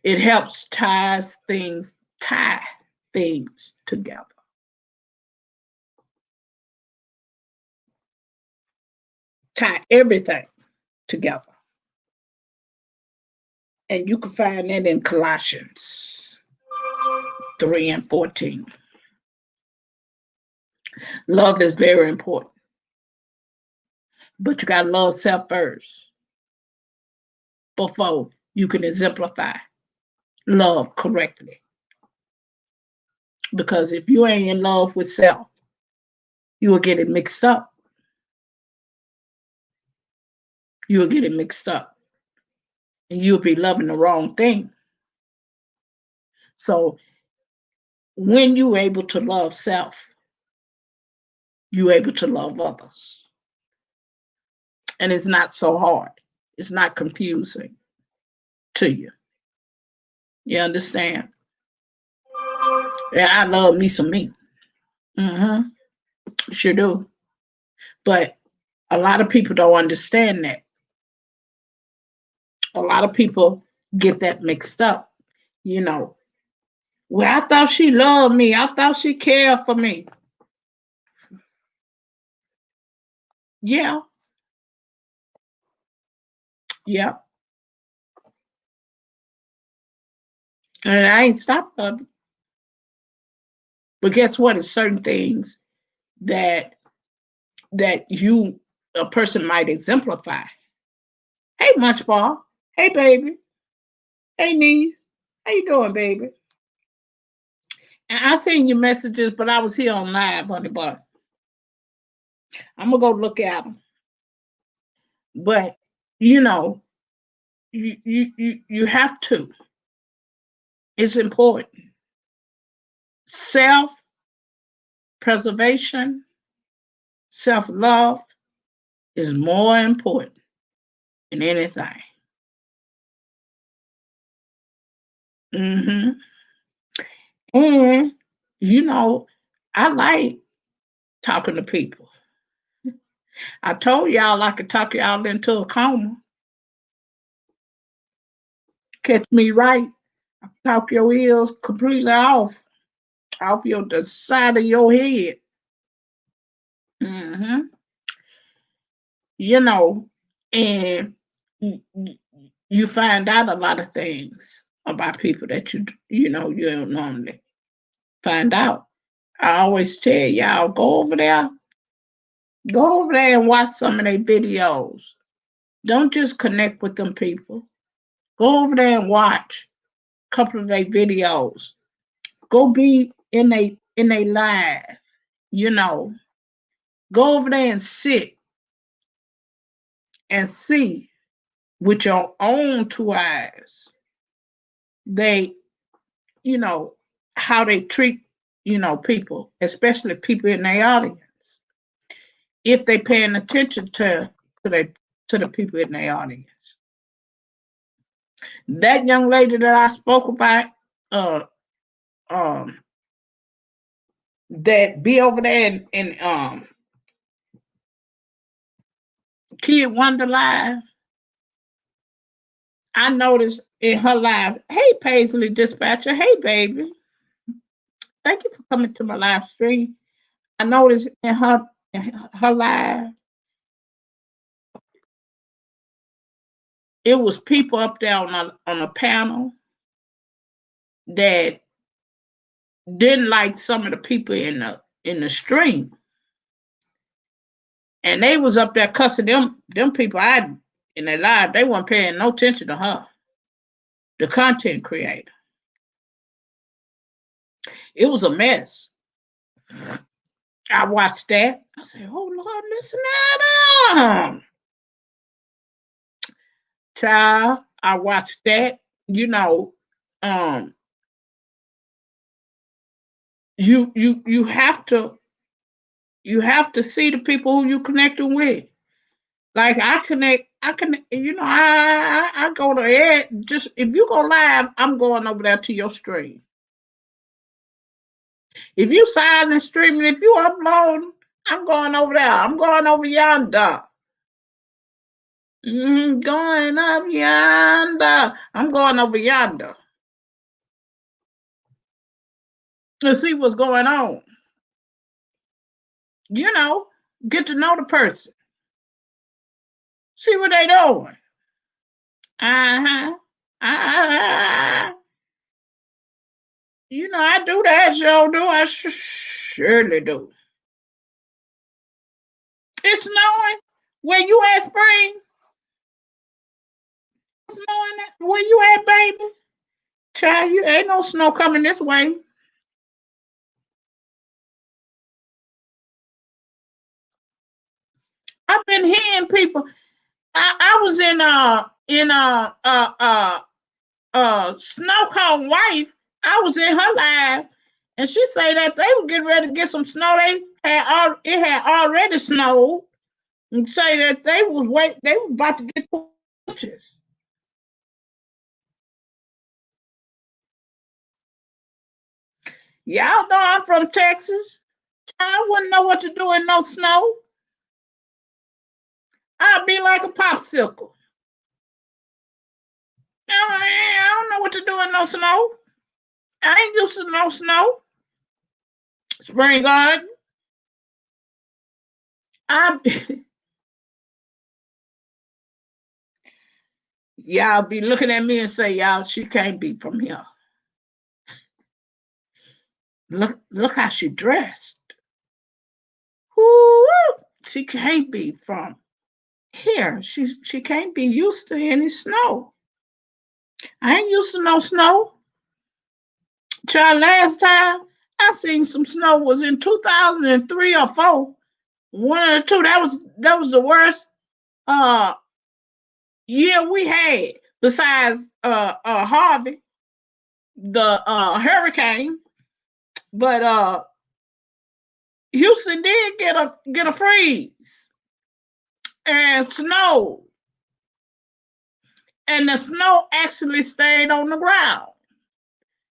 It helps tie things together. Tie everything together. And you can find that in Colossians 3 and 14. Love is very important. But you got to love self first before you can exemplify love correctly. Because if you ain't in love with self, you will get it mixed up. You will get it mixed up. And you'll be loving the wrong thing. So when you're able to love self, you're able to love others. And it's not so hard. It's not confusing to you. You understand? Yeah, I love me some me. Mm-hmm. Sure do. But a lot of people don't understand that. A lot of people get that mixed up. You know, well, I thought she loved me. I thought she cared for me. Yeah, yeah. And I ain't stopped loving. But guess what? It's certain things that you a person might exemplify. Hey, Munchball. Hey, baby. Hey, niece. How you doing, baby? And I seen your messages, but I was here on live, honey bun. I'm gonna go look at them. But you know, you have to. It's important. Self preservation, self love is more important than anything. Hmm. And I like talking to people. I told y'all I could talk y'all into a coma. Catch me right. Talk your ears completely off the side of your head. Hmm. You know, and you find out a lot of things about people that you don't normally find out. I always tell y'all, go over there and watch some of their videos. Don't just connect with them people. Go over there and watch a couple of their videos. Go be in a live, you know. Go over there and sit and see with your own two eyes. They, you know, how they treat, people, especially people in their audience. If they paying attention the to the people in their audience. That young lady that I spoke about, uh um that be over there in Kid Wonder Live. I noticed in her live, hey Paisley Dispatcher, hey baby, thank you for coming to my live stream. I noticed in her live, it was people up there on a panel that didn't like some of the people in the stream, and they was up there cussing them people out in their live. They weren't paying no attention to her, the content creator. It was a mess. I watched that. I said, "Oh Lord, listen at them, child." I watched that. You know, um, you have to see the people who you connecting with. Like I connect, I can, I go to it. Just if you go live, I'm going over there to your stream. If you silent streaming, if you upload, I'm going over there. I'm going over yonder. Going up yonder. I'm going over yonder to see what's going on. You know, get to know the person. See what they doing. Uh-huh. Uh-huh. I do that, sure do. I surely do. It's snowing. Where you at, Spring? It's snowing. Where you at, baby? Child, you ain't no snow coming this way. I've been hearing people. I was in Snow Cone wife. I was in her live, and she said that they were getting ready to get some snow. It had already snowed, and say that they were about to get 2 inches. Y'all know I'm from Texas. I wouldn't know what to do in no snow. I'd be like a popsicle. I don't know what to do in no snow. I ain't used to no snow. Spring garden. I Y'all be looking at me and say, y'all, she can't be from here. Look how she dressed. Woo! She can't be from here. She can't be used to any snow. I ain't used to no snow. Child, last time I seen some snow was in 2003 or 4. One or two. That was the worst uh year we had besides Harvey, the hurricane. But Houston did get a freeze and snow. And the snow actually stayed on the ground.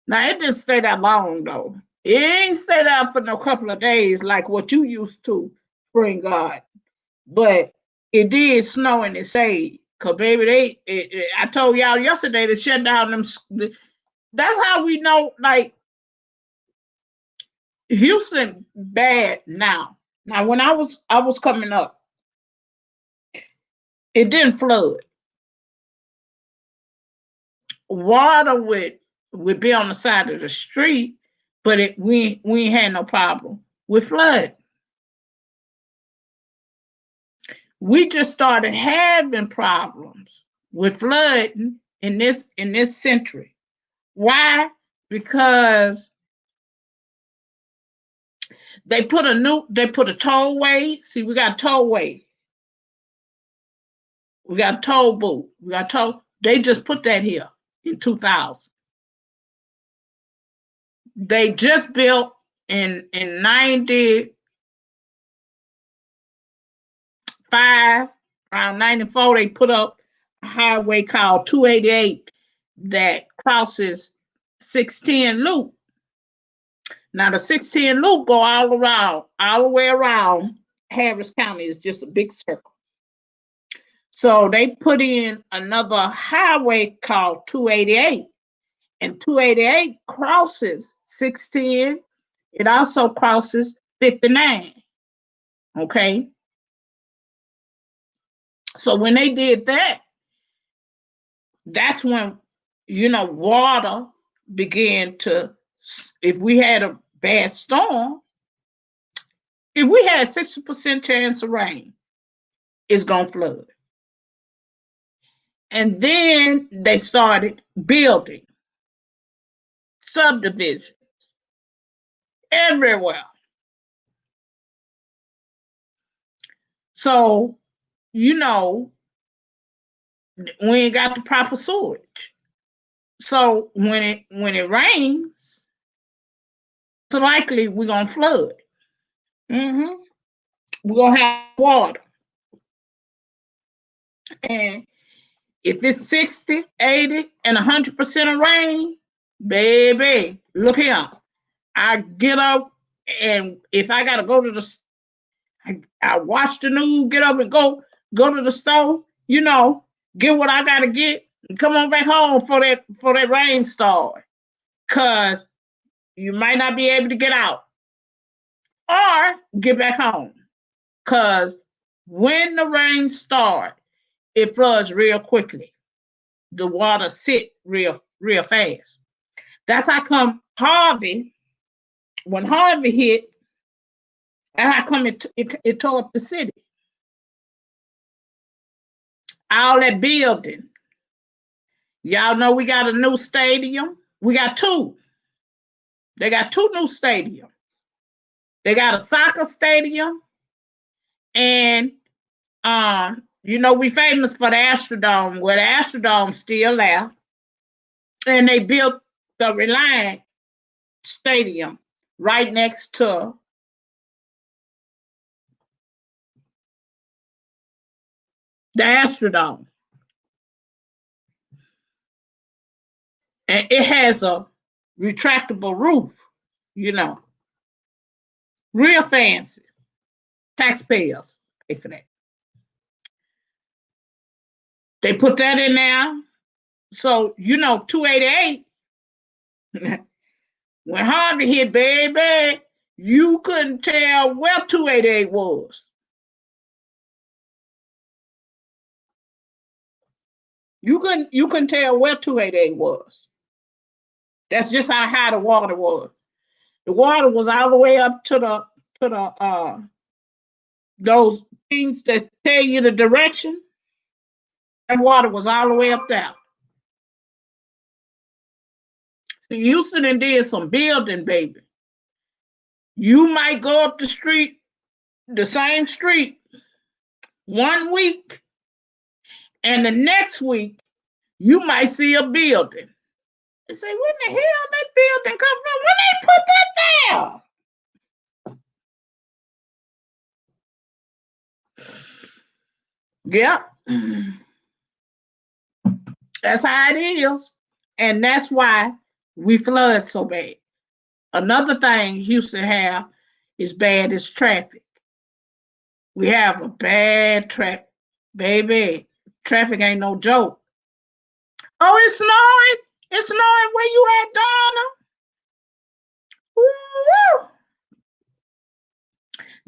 Now it didn't stay that long though. It ain't stayed out for no couple of days like what you used to, Spring God. But it did snow and it stayed. Cause baby, I told y'all yesterday to shut down them. That's how we know. Like Houston, bad now. Now when I was coming up, it didn't flood. Water would be on the side of the street, but we ain't had no problem with flood. We just started having problems with flooding in this century. Why? Because they put a tollway. See, we got a tollway. We got a toll booth. We got toll. They just put that here in 2000. They just built in 95, around 94, they put up a highway called 288 that crosses 610 loop. Now the 610 loop go all the way around Harris County. Is just a big circle. So they put in another highway called 288, and 288 crosses 610. It also crosses 59. Okay. So when they did that, that's when, water began to, if we had a bad storm, if we had 60% chance of rain, it's going to flood. And then they started building subdivisions everywhere. So, we ain't got the proper sewage. So when it rains, it's likely we're gonna flood. We're gonna have water. And if it's 60, 80, and 100% of rain, baby, look here. I get up, and if I gotta go to I watch the news, get up and go to the store, get what I gotta get, and come on back home for that rain start. Cause you might not be able to get out or get back home. Cause when the rain starts, it floods real quickly. The water sit real fast. That's how come when Harvey hit, and how come it tore up the city. All that building. Y'all know we got a new stadium. We got two. They got two new stadiums. They got a soccer stadium, and we famous for the Astrodome, where the Astrodome still there. And they built the Reliant Stadium right next to the Astrodome. And it has a retractable roof, real fancy. Taxpayers pay for that. They put that in there. So, 288, when Harvey hit, baby, you couldn't tell where 288 was. You couldn't tell where 288 was. That's just how high the water was. The water was all the way up to the those things that tell you the direction. That water was all the way up there. So Houston and did some building, baby. You might go up the street, the same street, 1 week, and the next week you might see a building. They say, where the hell that building come from? When they put that there? Yep. That's how it is. And that's why we flood so bad. Another thing Houston have is bad is traffic. We have a bad traffic. Baby, traffic ain't no joke. Oh, it's snowing. It's snowing where you at, Donna? Woo!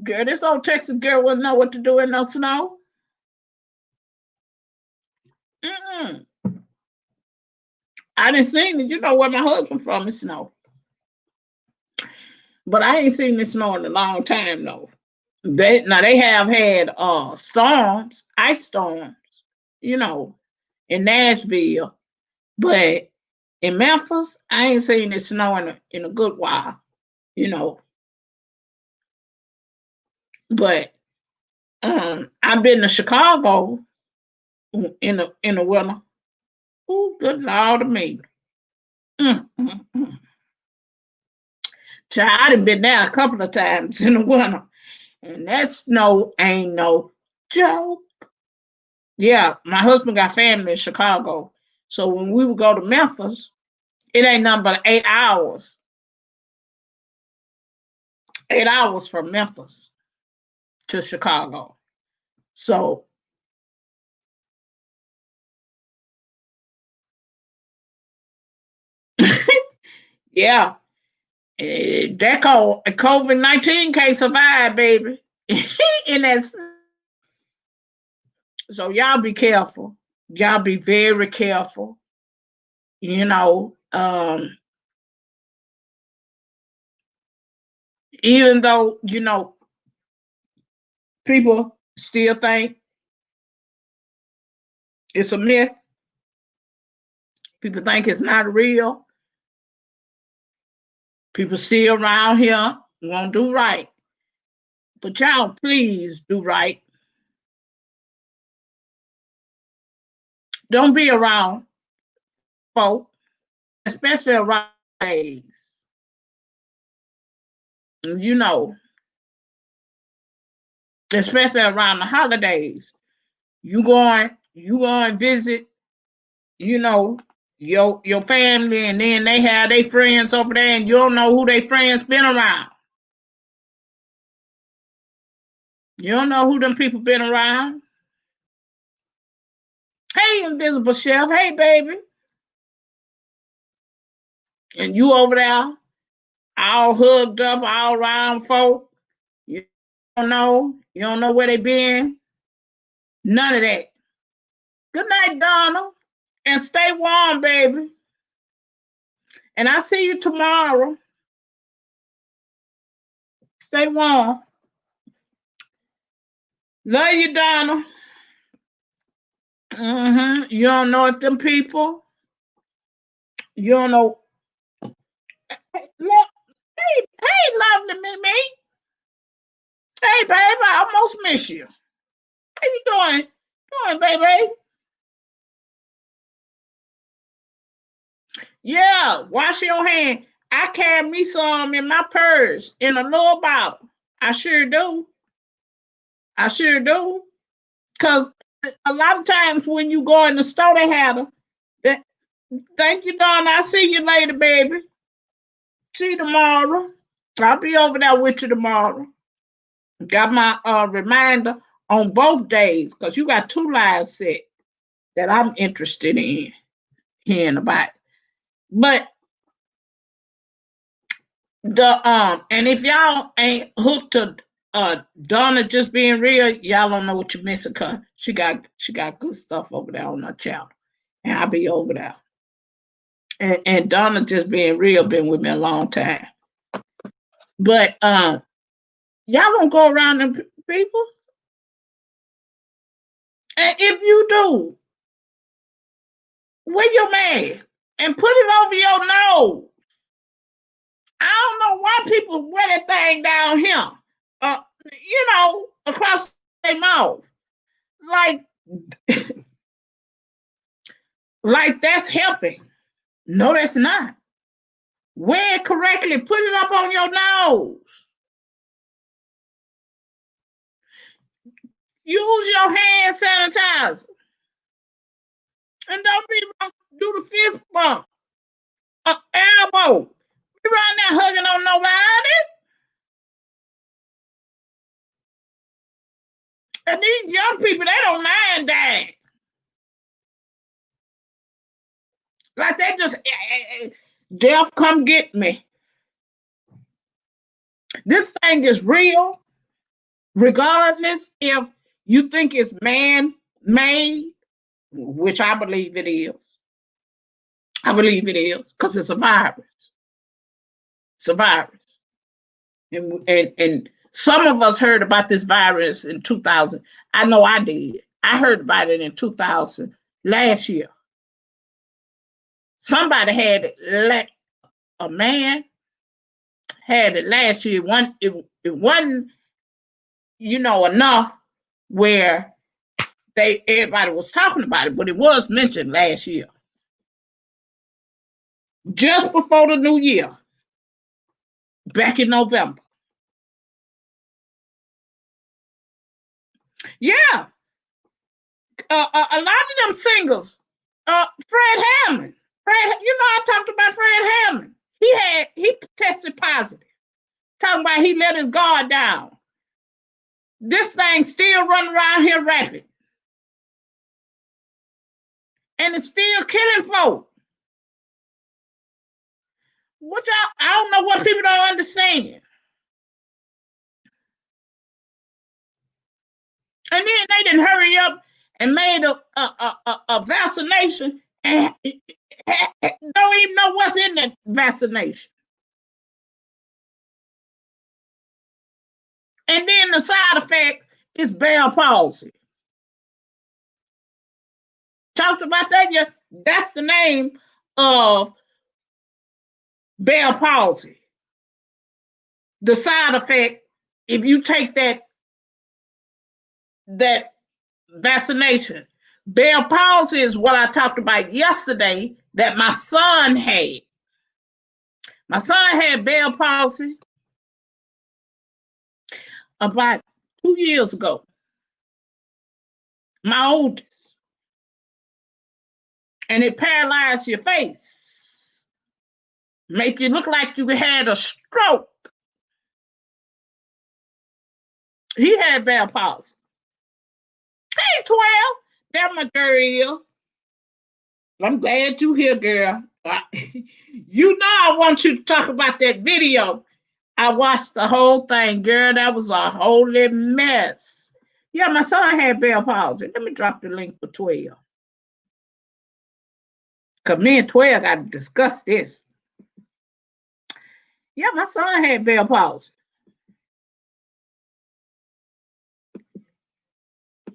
Girl, this old Texas girl wouldn't know what to do in no snow. I didn't see it. Where my husband from, it snow. But I ain't seen it snow in a long time, though. They have had storms, ice storms, in Nashville. But in Memphis, I ain't seen it snow in a good while, But I've been to Chicago in the winter. Oh, good Lord of me. Child, I done been there a couple of times in the winter. And that snow ain't no joke. Yeah, my husband got family in Chicago. So when we would go to Memphis, It ain't nothing but 8 hours. 8 hours from Memphis to Chicago. So yeah, that COVID-19 can't survive, baby. And that's so y'all be careful. Y'all be very careful. You know, even though, people still think it's a myth, people think it's not real, people still around here won't do right. But y'all, please do right. Don't be around folk, especially around days. You know, especially around the holidays. You going visit, you know, your family, and then they have their friends over there, and you don't know who their friends been around. You don't know who them people been around. Hey, invisible chef. Hey, baby. And you over there, all hugged up, all around folk. You don't know. You don't know where they been. None of that. Good night, Donna. And stay warm, baby. And I'll see you tomorrow. Stay warm. Love you, Donna. You don't know if them people, you don't know. Hey, look, hey, lovely Mimi. Hey, babe, I almost miss you. How you doing, baby? Yeah, wash your hand. I carry me some in my purse in a little bottle. I sure do. I sure do. Cause a lot of times when you go in the store, they have them. Thank you, Donna. I'll see you later, baby. See you tomorrow. I'll be over there with you tomorrow. Got my reminder on both days because you got two lives set that I'm interested in hearing about. But and if y'all ain't hooked to Donna just being real, y'all don't know what you're missing because she got good stuff over there on her channel. And I'll be over there. And Donna just being real been with me a long time. But y'all don't go around them people. And if you do, wear your mask and put it over your nose. I don't know why people wear that thing down here. Across their mouth. Like like that's helping. No, that's not. Wear it correctly. Put it up on your nose. Use your hand sanitizer. And don't be wrong, do the fist bump. Elbow. Be around there hugging on nobody. And these young people, they don't mind that. Like they just, death come get me. This thing is real, regardless if you think it's man-made, which I believe it is. I believe it is because it's a virus. It's a virus. And some of us heard about this virus in 2000. I know I did. I heard about it in 2000 last year. Somebody had it, a man had it last year. It wasn't, enough where everybody was talking about it, but it was mentioned last year. Just before the new year, back in November. Yeah. A lot of them singles, Fred Hammond. Fred, you know, I talked about Fred Hammond. He tested positive. Talking about he let his guard down. This thing still running around here rapid. And it's still killing folk. What y'all, I don't know what people don't understand. And then they didn't hurry up and made a vaccination and don't even know what's in the vaccination. And then the side effect is Bell palsy. Talked about that, yeah. That's the name of Bell palsy. The side effect, if you take that vaccination. Bell palsy is what I talked about yesterday that my son had. My son had Bell palsy about 2 years ago. My oldest. And it paralyzed your face. Make you look like you had a stroke. He had Bell palsy. Hey, 12. That's my girl. I'm glad you here, girl. You know I want you to talk about that video. I watched the whole thing, girl. That was a holy mess. Yeah, my son had Bell palsy. Let me drop the link for 12. Because me and 12 got to discuss this. Yeah, my son had Bell palsy.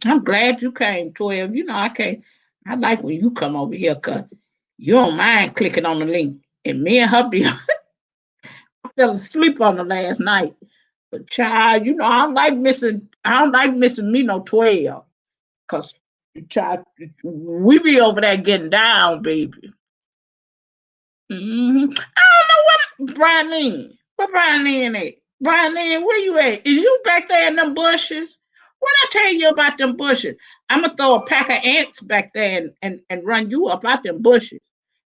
I'm glad you came, 12. You know, I like when you come over here because you don't mind clicking on the link. And me and her be, I fell asleep on the last night. But child, you know, I don't like missing me no 12. Because child, we be over there getting down, baby. I don't know what Brian Lynn. Where Brian Lynn at? Brian Lynn, where you at? Is you back there in them bushes? What I tell you about them bushes? I'm gonna throw a pack of ants back there and run you up out them bushes.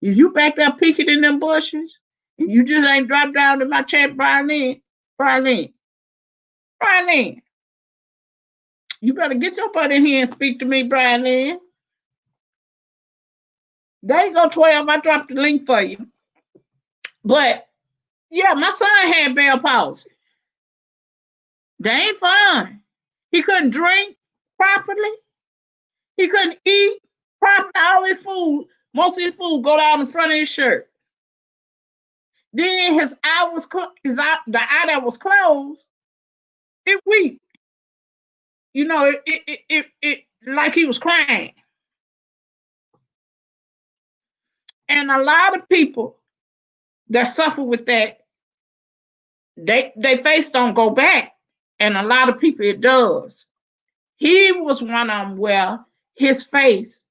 Is you back there peeking in them bushes? And you just ain't dropped down in my chat, Brian Lynn? Brian Lynn. Brian Lynn. You better get your butt in here and speak to me, Brian Lynn. There you go, 12. I dropped the link for you. But yeah, my son had Bell palsy. They ain't fun. He couldn't drink properly. He couldn't eat properly. All his food, most of his food, go down the front of his shirt. Then his eye was the eye that was closed. It weak. You know, it like he was crying. And a lot of people that suffer with that, they face don't go back. And a lot of people it does. He was one of them where his face,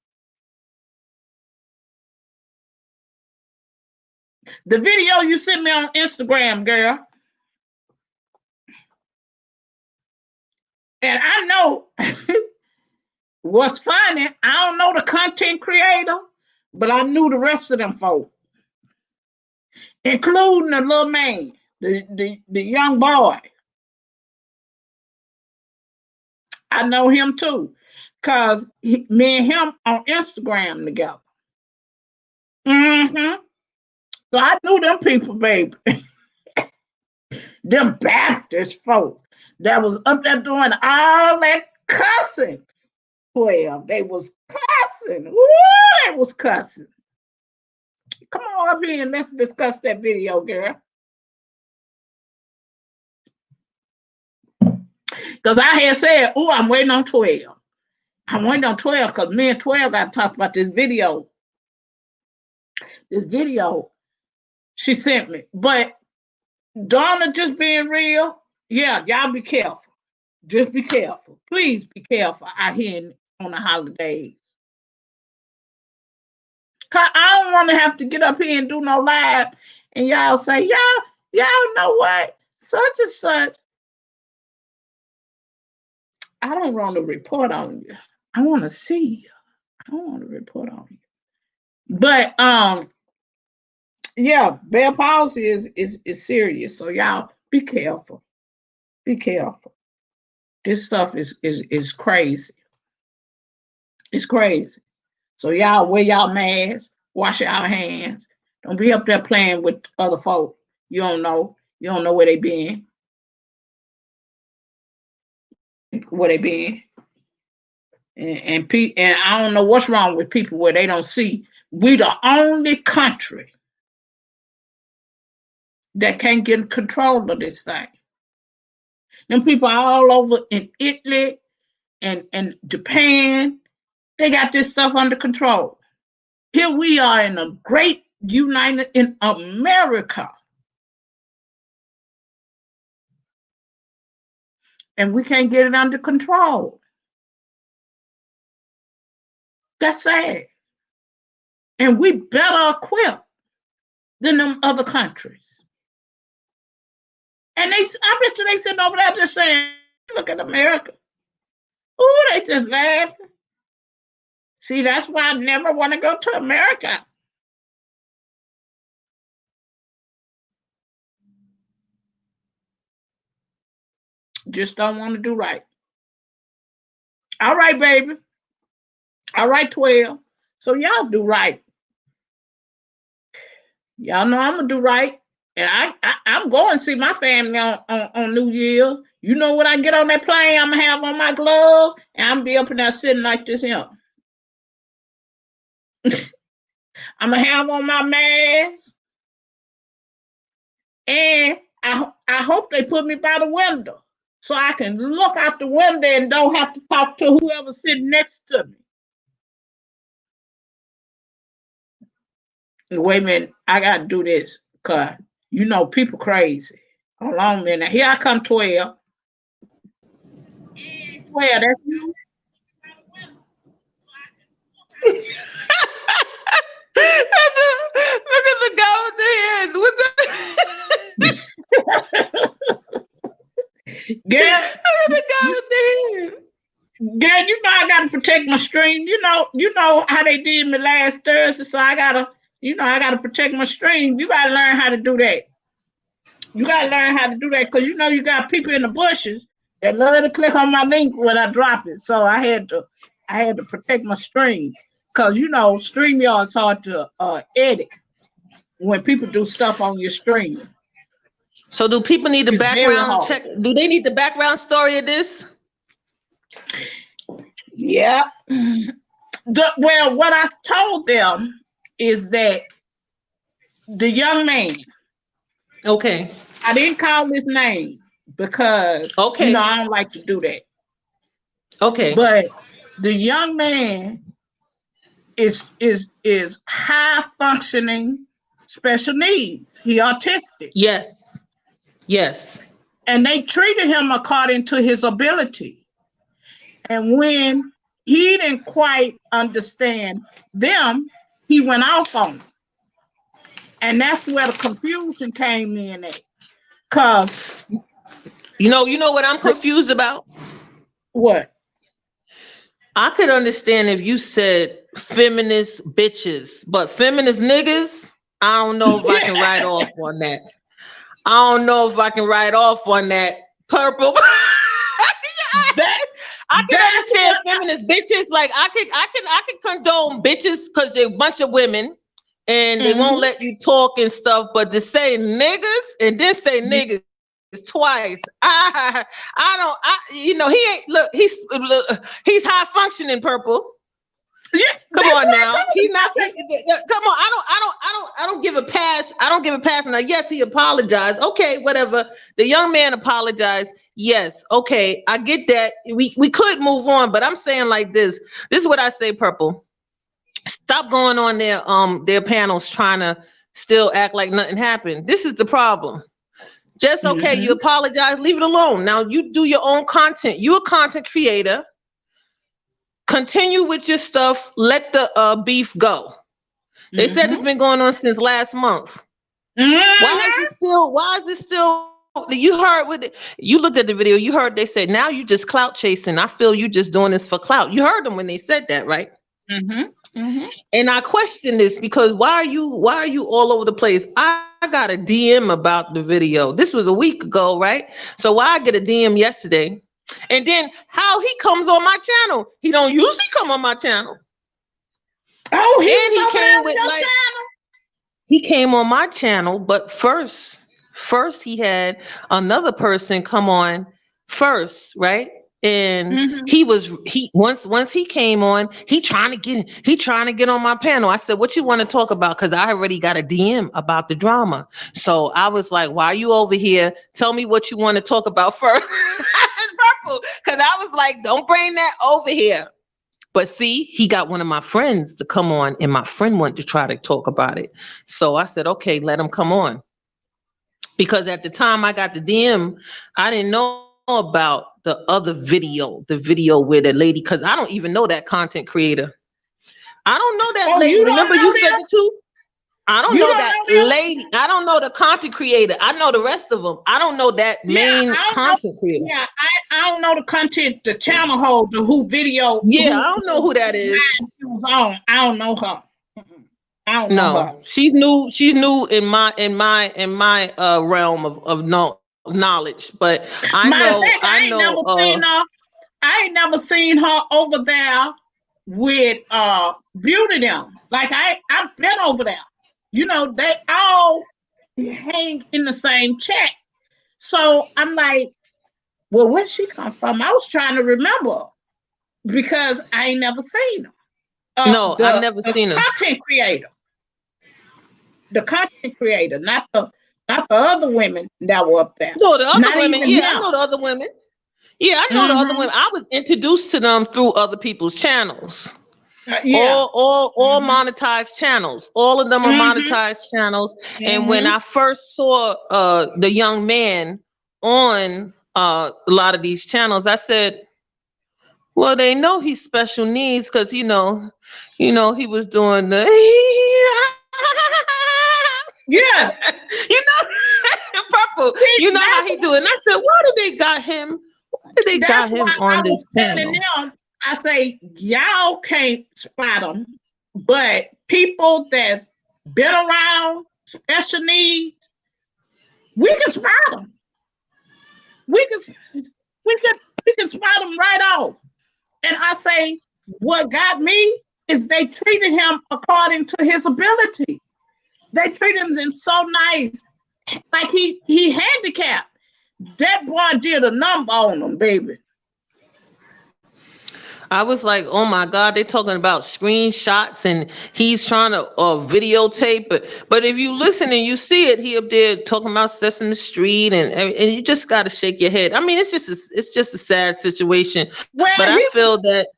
the video you sent me on Instagram, girl, and I know what's funny, I don't know the content creator, but I knew the rest of them folk, including the little man, the young boy. I know him too, because me and him on Instagram together. So I knew them people, baby. Them Baptist folks that was up there doing all that cussing. Well, they was cussing. Ooh, they was cussing. Come on up here and let's discuss that video, girl. Because I had said, oh, I'm waiting on 12. I'm waiting on 12 because me and 12 got to talk about this video. This video she sent me. But Donna just being real, yeah, y'all be careful. Just be careful. Please be careful out here on the holidays. Cause I don't want to have to get up here and do no live and y'all say, y'all know what? Such and such. I don't want to report on you. I want to see you. I don't want to report on you. But Yeah, Bell palsy is serious. So y'all be careful. Be careful. This stuff is crazy. It's crazy. So y'all wear y'all masks, wash y'all hands. Don't be up there playing with other folk. You don't know. You don't know where they been. Where they been. And I don't know what's wrong with people where they don't see. We the only country that can't get control of this thing. Them people all over in Italy and Japan, they got this stuff under control. Here we are in a great united in America. And we can't get it under control. That's sad. And we better equipped than them other countries. And I bet you they sitting over there just saying, look at America. Ooh, they just laughing. See, that's why I never want to go to America. Just don't want to do right. All right, baby. All right, 12. So y'all do right. Y'all know I'm going to do right. And I'm going to see my family on New Year's. You know when I get on that plane, I'm going to have on my gloves and I'm going to be up in there sitting like this here. I'm going to have on my mask. And I hope they put me by the window so I can look out the window and don't have to talk to whoever's sitting next to me. Wait a minute, I got to do this because, you know, people crazy. Hold on a minute. Here I come, 12. 12, that's you. Look at the guy with the hand. With the Girl, look at the guy with the hand. Girl, you know I gotta protect my stream. You know how they did me last Thursday, so I gotta protect my stream. You gotta learn how to do that. You gotta learn how to do that because you got people in the bushes that love to click on my link when I drop it. So I had to protect my stream because StreamYard is hard to edit when people do stuff on your stream. So do people need the It's very background hard. check? Do they need the background story of this? Yeah. Well, what I told them is that the young man, Okay. I didn't call his name because Okay. I don't like to do that. Okay. But the young man is high functioning special needs. He autistic. Yes. Yes. And they treated him according to his ability. And when he didn't quite understand them, he went off on them. And that's where the confusion came in at. Cause you know what I'm confused about? What? I could understand if you said feminist bitches, but feminist niggas, I don't know if I can write off on that. I don't know if I can write off on that. Purple. I can understand feminist bitches. Like I could condone bitches because they're a bunch of women and they won't let you talk and stuff. But to say niggas and then say niggas twice, I don't. He ain't look. He's high functioning, Purple. Yeah, come on now. He's not. Come on. I don't give a pass. I don't give a pass. Now, yes, he apologized. Okay, whatever. The young man apologized. Yes. Okay, I get that. We could move on, but I'm saying like this. This is what I say, Purple. Stop going on their panels trying to still act like nothing happened. This is the problem. Just okay. You apologize. Leave it alone. Now you do your own content. You're a content creator. Continue with your stuff. Let the beef go. They said it's been going on since last month. Why is it still? You heard with it. You looked at the video. You heard they said now you just clout chasing. I feel you just doing this for clout. You heard them when they said that, right? And I question this because why are you all over the place? I got a DM about the video. This was a week ago, right? So why I get a DM yesterday? And then how he comes on my channel. He don't usually come on my channel. Oh, And he was came over with your like channel? he came on my channel, but first he had another person come on first, right? And Mm-hmm. he once he came on, he trying to get on my panel. I said, "What you want to talk about?" Because I already got a DM about the drama. So I was like, "Why are you over here? Tell me what you want to talk about first." Purple, because I was like, "Don't bring that over here." But see, he got one of my friends to come on, and my friend wanted to try to talk about it. So I said, "Okay, let him come on." Because at the time I got the DM, I didn't know about the other video, the video where the lady, because I don't even know that content creator. I don't know that Oh, lady. you don't Remember know you said them? it too? I don't You know don't that know them? lady. I don't know the content creator. I know the rest of them. I don't know that Yeah, main I don't know. content creator. Yeah, I don't know the content, the channel holder who video Yeah, I who don't know who that is. live she was on. I don't know her. Mm-mm. I don't know her. No, she's new. She's new in my realm of knowledge. But Matter of fact, I know I ain't never seen her over there with Beauty them. Like I've been over there. You know, they all hang in the same chat. So I'm like, well, where she come from? I was trying to remember because I ain't never seen her. no, I've never The seen her. content creator, not the other women that were up there. No, the other Not women, even yeah, I him. know the other women. Yeah, I know the other Mm-hmm. women. I was introduced to them through other people's channels. Yeah. All Mm-hmm. monetized channels. All of them are Mm-hmm. monetized channels. And when Mm-hmm. I first saw the young man on a lot of these channels, I said, well, they know he's special needs because he was doing the Yeah. purple. See, You know how he do it. And I said, why did they got him? Why did they got that's why him I on this was telling channel? them, I say, y'all can't spot them, but people that's been around special needs, we can spot them. We can, we can, we can spot them right off. And I say, what got me is they treated him according to his ability. They treated him so nice, like he handicapped. That boy did a number on him, baby. I was like, oh my God, they're talking about screenshots and he's trying to videotape. But if you listen and you see it, he up there talking about Sesame Street and you just got to shake your head. I mean, it's just a sad situation. But Well, I feel that.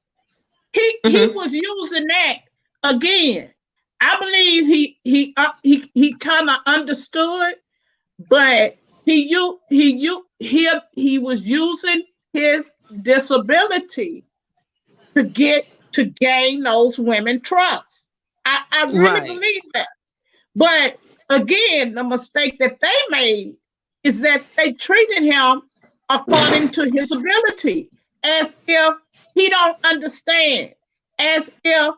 he Mhm. was using that again. I believe he kind of understood, but he was using his disability to gain those women trust. I really Right. believe that. But again, the mistake that they made is that they treated him according to his ability, as if he don't understand, as if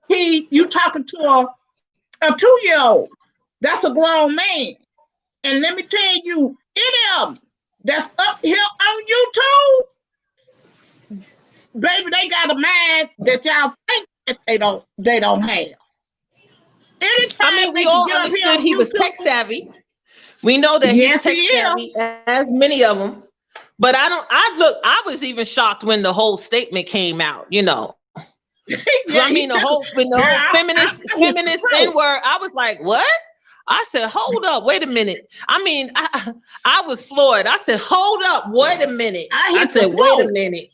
you talking to a 2-year-old. That's a grown man. And let me tell you, any of them that's up here on YouTube, baby, they got a mind that y'all think that they don't have. I mean, Anytime we they can all get up here understood on he was tech YouTube, savvy. We know that he's yes, he tech is. savvy, as many of them. But I was even shocked when the whole statement came out. So I Yeah, mean he took. when the Girl, whole I hit the feminist floor. N-word, I was like, what? I said, hold up, wait a minute. I mean, I was floored. I said, hold up, wait a minute. I I hit the said, wait a floor. minute.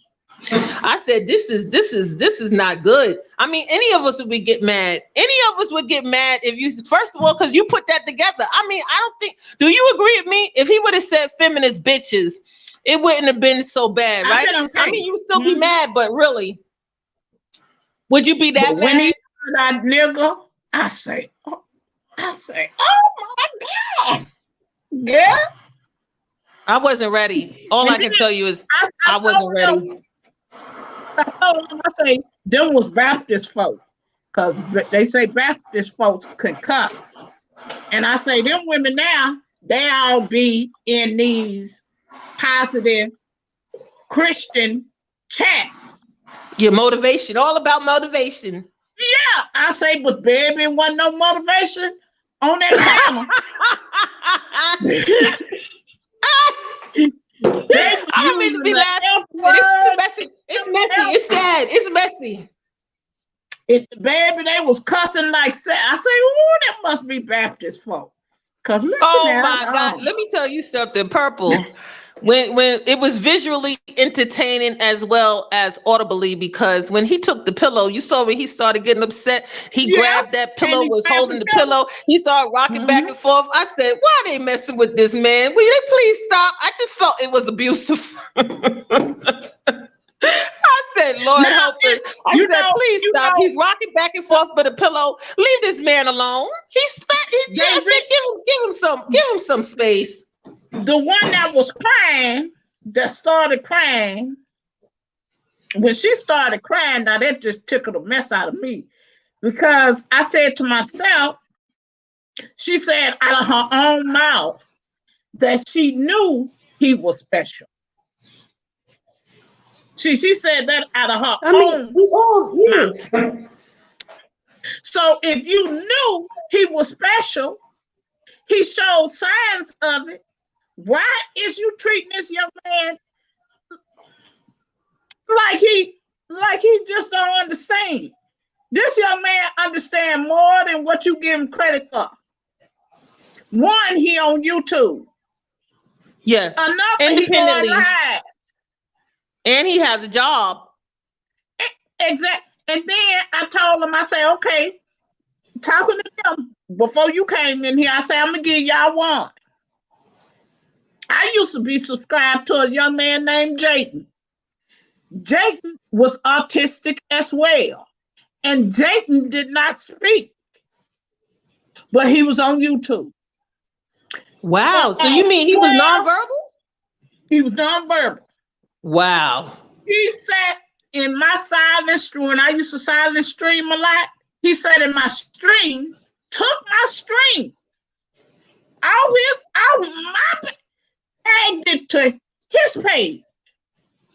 I said, this is not good. I mean, any of us would get mad. Any of us would get mad if you, first of all, because you put that together. I mean, I don't think, do you agree with me? If he would have said feminist bitches, it wouldn't have been so bad, I right? said, I okay. mean, you would still be Mhm. mad, but really, would you be But that when he mad? heard that nigga, oh my God. Yeah. I wasn't ready. All And I then can tell you is I I wasn't ready. told him, I say, them was Baptist folk. because they say Baptist folks can cuss. And I say, them women now, they all be in these positive Christian chats. Your motivation, all about motivation. Yeah, I say, but baby, wasn't no motivation on that panel. I don't mean to be laughing, but it's messy. It's messy. It's sad. It's messy. Baby, they was cussing like I say, oh, that must be Baptist folk. Cause listen, my God, let me tell you something, Purple. when it was visually entertaining as well as audibly, because when he took the pillow, you saw when he started getting upset, he grabbed that pillow, was holding the pillow, he started rocking back and forth. I said, why are they messing with this man? Will they please stop? I just felt it was abusive. I said, Lord help him. I said, please stop. He's rocking back and forth with a pillow. Leave this man alone. I said, give him some space. The one that was crying, that started crying, when she started crying, now that just tickled the mess out of me. Because I said to myself, she said out of her own mouth that she knew he was special. She said that out of her own mouth. So if you knew he was special, he showed signs of it. Why is you treating this young man like he just don't understand? This young man understand more than what you give him credit for. One, he on YouTube. Yes. Another, he going live. And he has a job. Exactly. And then I told him, I said, okay, talking to them before you came in here, I said, I'm gonna give y'all one. I used to be subscribed to a young man named Jayden. Jayden was autistic as well. And Jayden did not speak, but he was on YouTube. Wow. So you mean he was nonverbal? He was nonverbal. Wow. He sat in my silent stream, and I used to silent stream a lot. He sat in my stream, took my stream, tagged it to his page.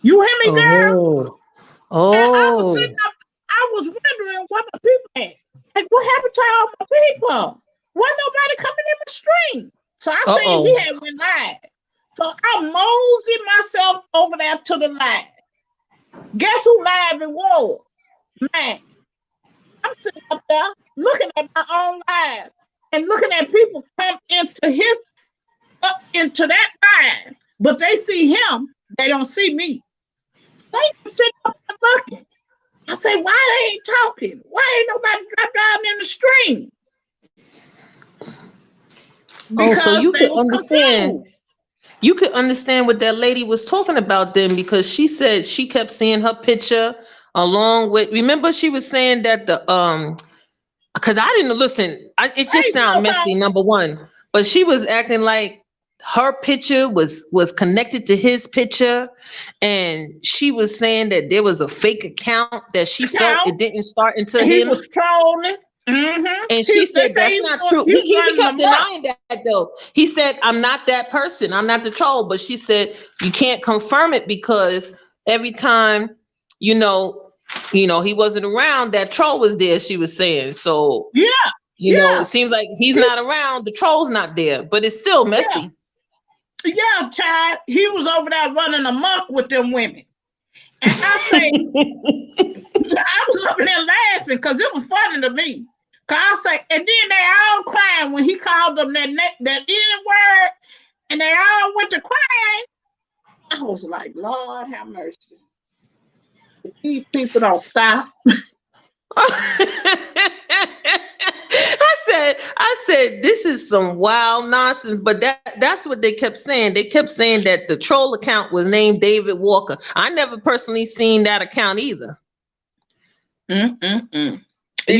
You hear me, girl? Oh. And I was sitting up, I was wondering what my people had. Like, what happened to all my people? Wasn't nobody coming in my stream. So I said he had went live. So I moseyed myself over there to the live. Guess who live it was? Man, I'm sitting up there looking at my own live and looking at people come into that live, but they see him, they don't see me. So they sit up and looking. I say, why they ain't talking? Why ain't nobody drop down in the stream? Because so you could understand. Confused. You could understand what that lady was talking about then, because she said she kept seeing her picture along with. Remember, she was saying that because I didn't listen. It just sounded messy. Number one, but she was acting like her picture was connected to his picture, and she was saying that there was a fake account that she felt it didn't start until he was trolling. Mm-hmm. And she said that's not true. He kept denying that though. He said, I'm not that person. I'm not the troll. But she said you can't confirm it because every time, he wasn't around, that troll was there, she was saying. So it seems like he's not around, the troll's not there, but it's still messy. Yeah, child. He was over there running amok with them women. And I say, I was up there laughing because it was funny to me. Cause I say, and then they all crying when he called them that N-word, and they all went to crying. I was like, Lord have mercy. If these people don't stop. I said, this is some wild nonsense, but that's what they kept saying. They kept saying that the troll account was named David Walker. I never personally seen that account either. They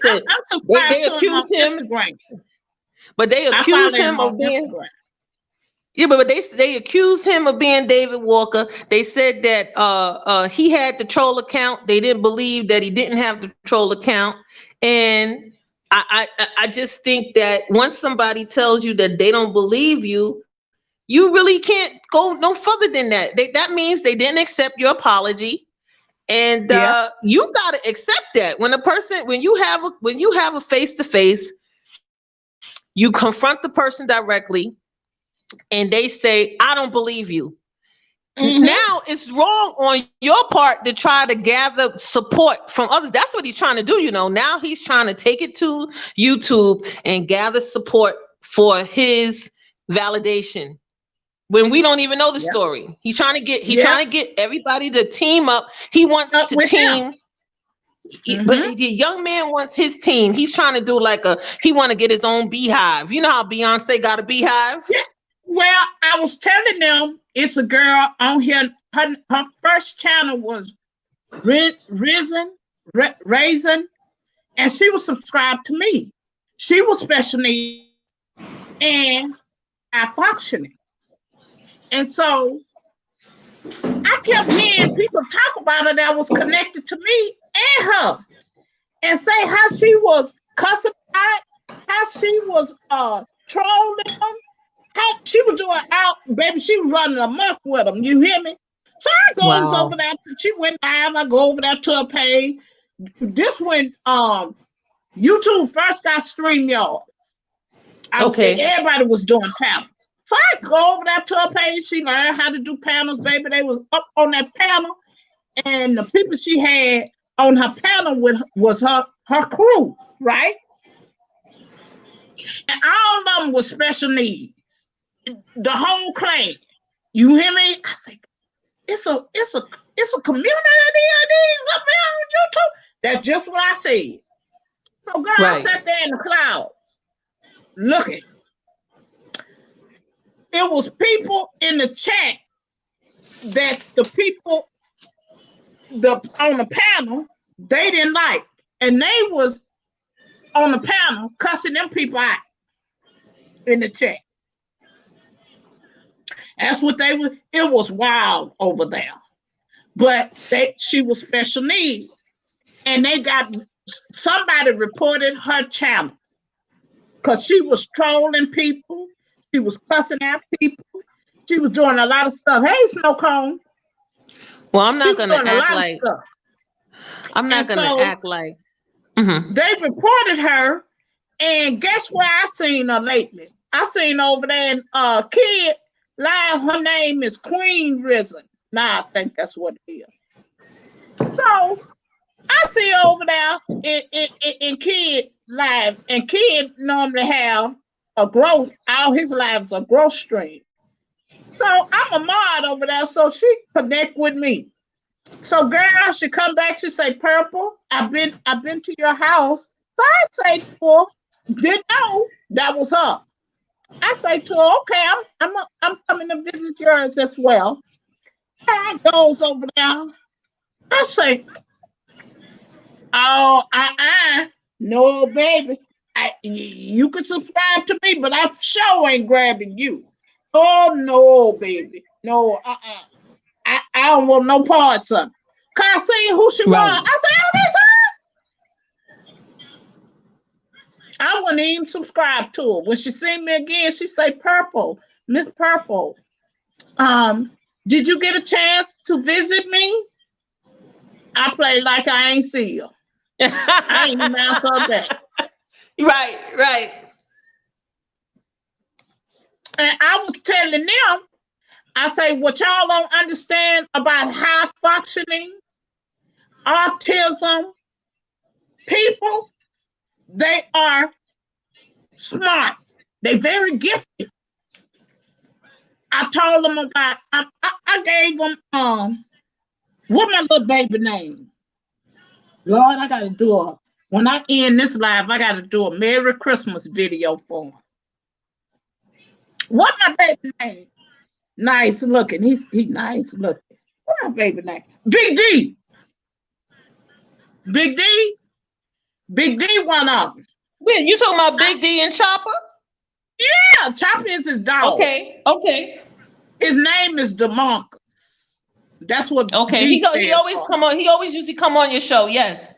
said they accused him, but they accused him of being. Yeah, but they accused him of being David Walker. They said that he had the troll account. They didn't believe that he didn't have the troll account. And I just think that once somebody tells you that they don't believe you, you really can't go no further than that. That means they didn't accept your apology. And Yeah. you gotta accept that when you have a face to face, you confront the person directly, and they say, "I don't believe you." Mm-hmm. Now it's wrong on your part to try to gather support from others. That's what he's trying to do. Now he's trying to take it to YouTube and gather support for his validation, when we don't even know the Yeah. story. He's trying to Yeah. get everybody to team up. He wants to With team, him. but Mm-hmm. the young man wants his team. He's trying to do he want to get his own beehive. You know how Beyonce got a beehive? Yeah. Well, I was telling them it's a girl on here. Her first channel was Raisin, and she was subscribed to me. She was special needs and functioning. And so I kept hearing people talk about her that was connected to me and her, and say how she was cussing out, how she was trolling them, how she was doing out, baby, she was running amok with them. You hear me? So I goes Wow. over there. She went live. I go over there to her page. This when YouTube first got StreamYard. Okay. Everybody was doing panels. So I go over there to her page. She learned how to do panels, baby. They was up on that panel, and the people she had on her panel was her crew, right? And all of them was special needs. The whole clan. You hear me? I say, it's a community of these up here on YouTube. That's just what I said. So girl, I sat there in the clouds looking. It was people in the chat that the people on the panel they didn't like, and they was on the panel cussing them people out in the chat. That's what they were. It was wild over there. But she was special needs, and somebody reported her channel because she was trolling people, she was cussing out people, she was doing a lot of stuff. Hey, Snow Cone. Well, I'm not gonna act like. Mm-hmm. They reported her, and guess where I seen her lately? I seen over there in Kid Live. Her name is Queen Risen. Now I think that's what it is. So I see over there in Kid Live, and Kid normally have a growth. All his lives are growth stream. So I'm a mod over there, so she connect with me. So girl, she come back. She say, "Purple, I've been to your house." So I say to her, "Didn't know that was her." I say to her, "Okay, I'm coming to visit yours as well." I goes over there. I say, "Oh, no, baby. You can subscribe to me, but I sure ain't grabbing you." Oh no, baby, no, I don't want no parts of it. Cause I see who she was. I said, "Oh, that's her." I wouldn't even subscribe to her. When she seen me again, she say, "Purple, Miss Purple, did you get a chance to visit me?" I play like I ain't see her. I ain't even answer her back. Right. And I was telling them, I say, what y'all don't understand about high functioning, autism people, they are smart. They very gifted. I told them about, I gave them, what my little baby name? Lord, I got to do when I end this live, I got to do a Merry Christmas video for him. What my baby name? Nice looking. He nice looking. What my baby name? Big D. Big D. Big D, one of them. Wait, you talking about Big D and Chopper? Yeah, Chopper is his dog. Okay. His name is DeMarcus. That's what. Okay, he always come on. He always usually come on your show. Yes.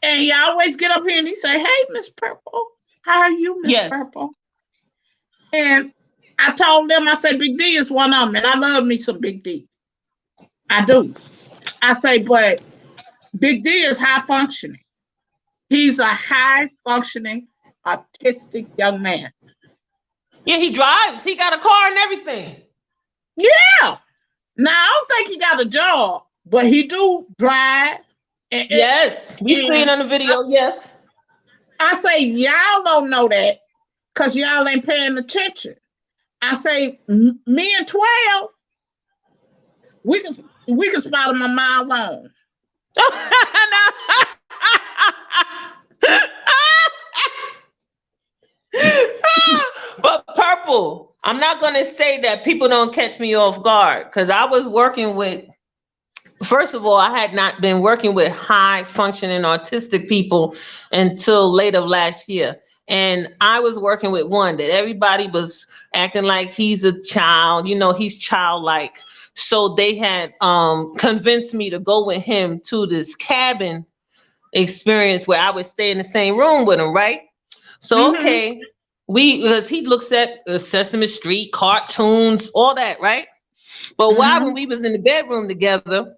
And he always get up here and he say, "Hey, Miss Purple, how are you, Miss Yes. Purple?" And I told them, I said, Big D is one of them, and I love me some Big D. I do. I say, but Big D is high functioning. He's a high functioning, autistic young man. Yeah, he drives. He got a car and everything. Yeah. Now I don't think he got a job, but he do drive. Yes, we seen on the video. Yes. I say y'all don't know that because y'all ain't paying attention. I say me and 12, we can spot him a mile long. But Purple, I'm not gonna say that people don't catch me off guard because I was working with. First of all, I had not been working with high functioning autistic people until late of last year. And I was working with one that everybody was acting like he's a child, he's childlike. So they had convinced me to go with him to this cabin experience where I would stay in the same room with him, right? So, okay, because he looks at Sesame Street, cartoons, all that, right? But why when we was in the bedroom together,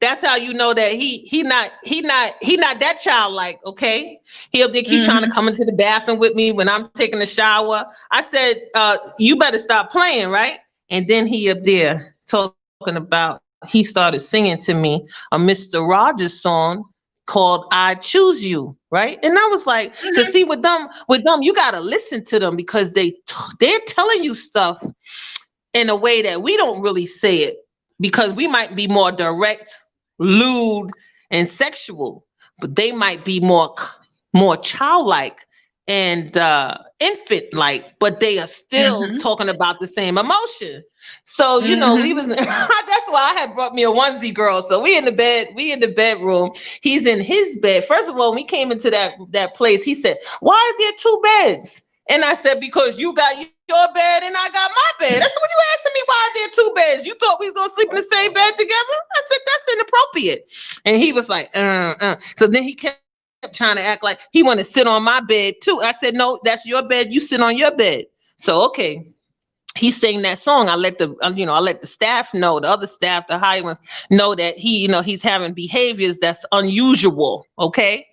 that's how you know that he not that childlike, okay? He up there keep trying to come into the bathroom with me when I'm taking a shower. I said, you better stop playing, right? And then he up there talking about, he started singing to me a Mr. Rogers song called I Choose You, right? And I was like, so see with them, you gotta listen to them because they're telling you stuff in a way that we don't really say it because we might be more direct, lewd, and sexual, but they might be more childlike and infant-like, but they are still talking about the same emotion. So, we was, that's why I had brought me a onesie, girl. So we in the bedroom. He's in his bed. First of all, when we came into that place, he said, "Why are there two beds?" And I said, "Because you got your bed and I got my bed." I said, "What you asking me why are there two beds? You thought we was gonna sleep in the same bed together?" I said, "That's inappropriate." And he was like, So then he kept trying to act like he wanted to sit on my bed too. I said, "No, that's your bed. You sit on your bed." So, okay. He sang that song. I let the staff know, the other staff, the high ones know that he's having behaviors that's unusual. Okay.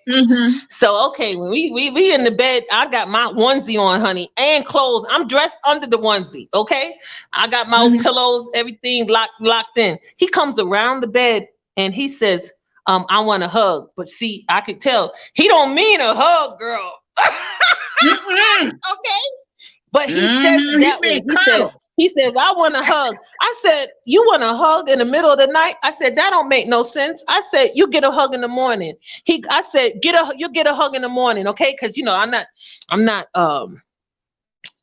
So, okay, when we in the bed, I got my onesie on, honey, and clothes. I'm dressed under the onesie. Okay. I got my pillows, everything locked in. He comes around the bed and he says, "I want a hug." But see, I could tell he don't mean a hug, girl. Okay. But he says it that way. He says, "I want a hug." I said, "You want a hug in the middle of the night?" I said, "That don't make no sense." I said, "You get a hug in the morning." I said, you get a hug in the morning, okay? Because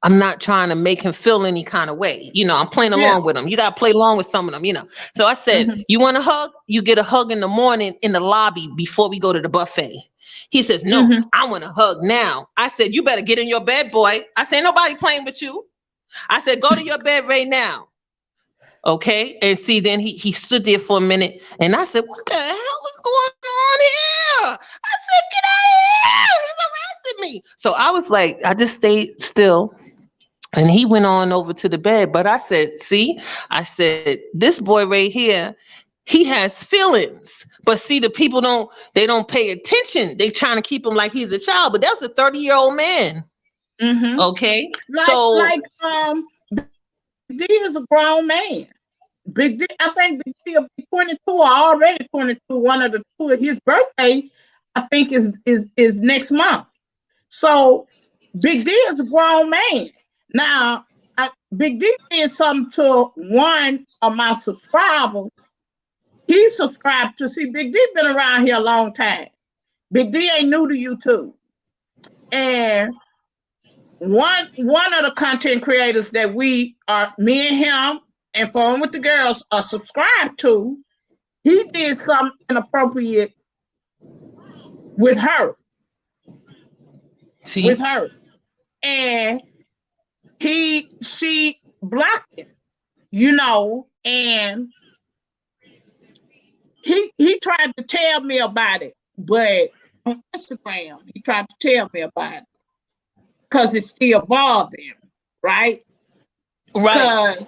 I'm not trying to make him feel any kind of way. I'm playing along with him. You gotta play along with some of them, So I said, "You want a hug? You get a hug in the morning in the lobby before we go to the buffet." He says, "No, I want a hug now." I said, "You better get in your bed, boy." I said, "Ain't nobody playing with you." I said, "Go to your bed right now." Okay. And see, then he stood there for a minute and I said, "What the hell is going on here?" I said, "Get out of here. He's harassing me." So I was like, I just stayed still. And he went on over to the bed. But I said, I said, this boy right here, he has feelings. But see, the people don't pay attention. They trying to keep him like he's a child. But that's a 30-year-old man. Okay. D is a grown man. Big D, I think Big D will be 22 or already 22. One of the two. His birthday, I think, is next month. So Big D is a grown man. Now, Big D did something to one of my subscribers. He subscribed to Big D been around here a long time. Big D ain't new to YouTube. And one of the content creators that me and him and Phone with the Girls are subscribed to, he did something inappropriate with her. See? With her. And she blocked him, and he tried to tell me about it. but on Instagram, he tried to tell me about it because it still bothered him, right? Right. Because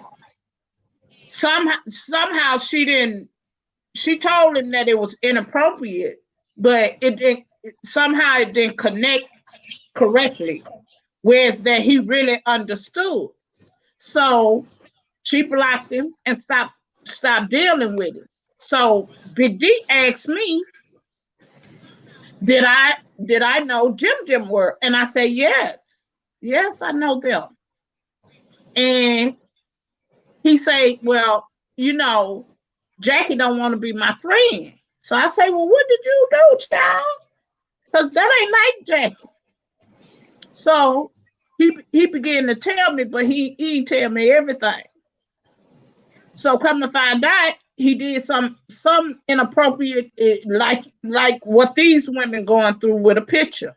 somehow she told him that it was inappropriate, but it didn't, somehow it didn't connect correctly, whereas that he really understood. So she blocked him and stopped dealing with it. So Big D asked me, did I know Jim work? And I said, yes. Yes, I know them. And he said, well, Jackie don't want to be my friend. So I say, well, what did you do, child? Because that ain't like Jackie. So he began to tell me, but he didn't tell me everything. So come to find out, he did some inappropriate, like what these women going through with a picture.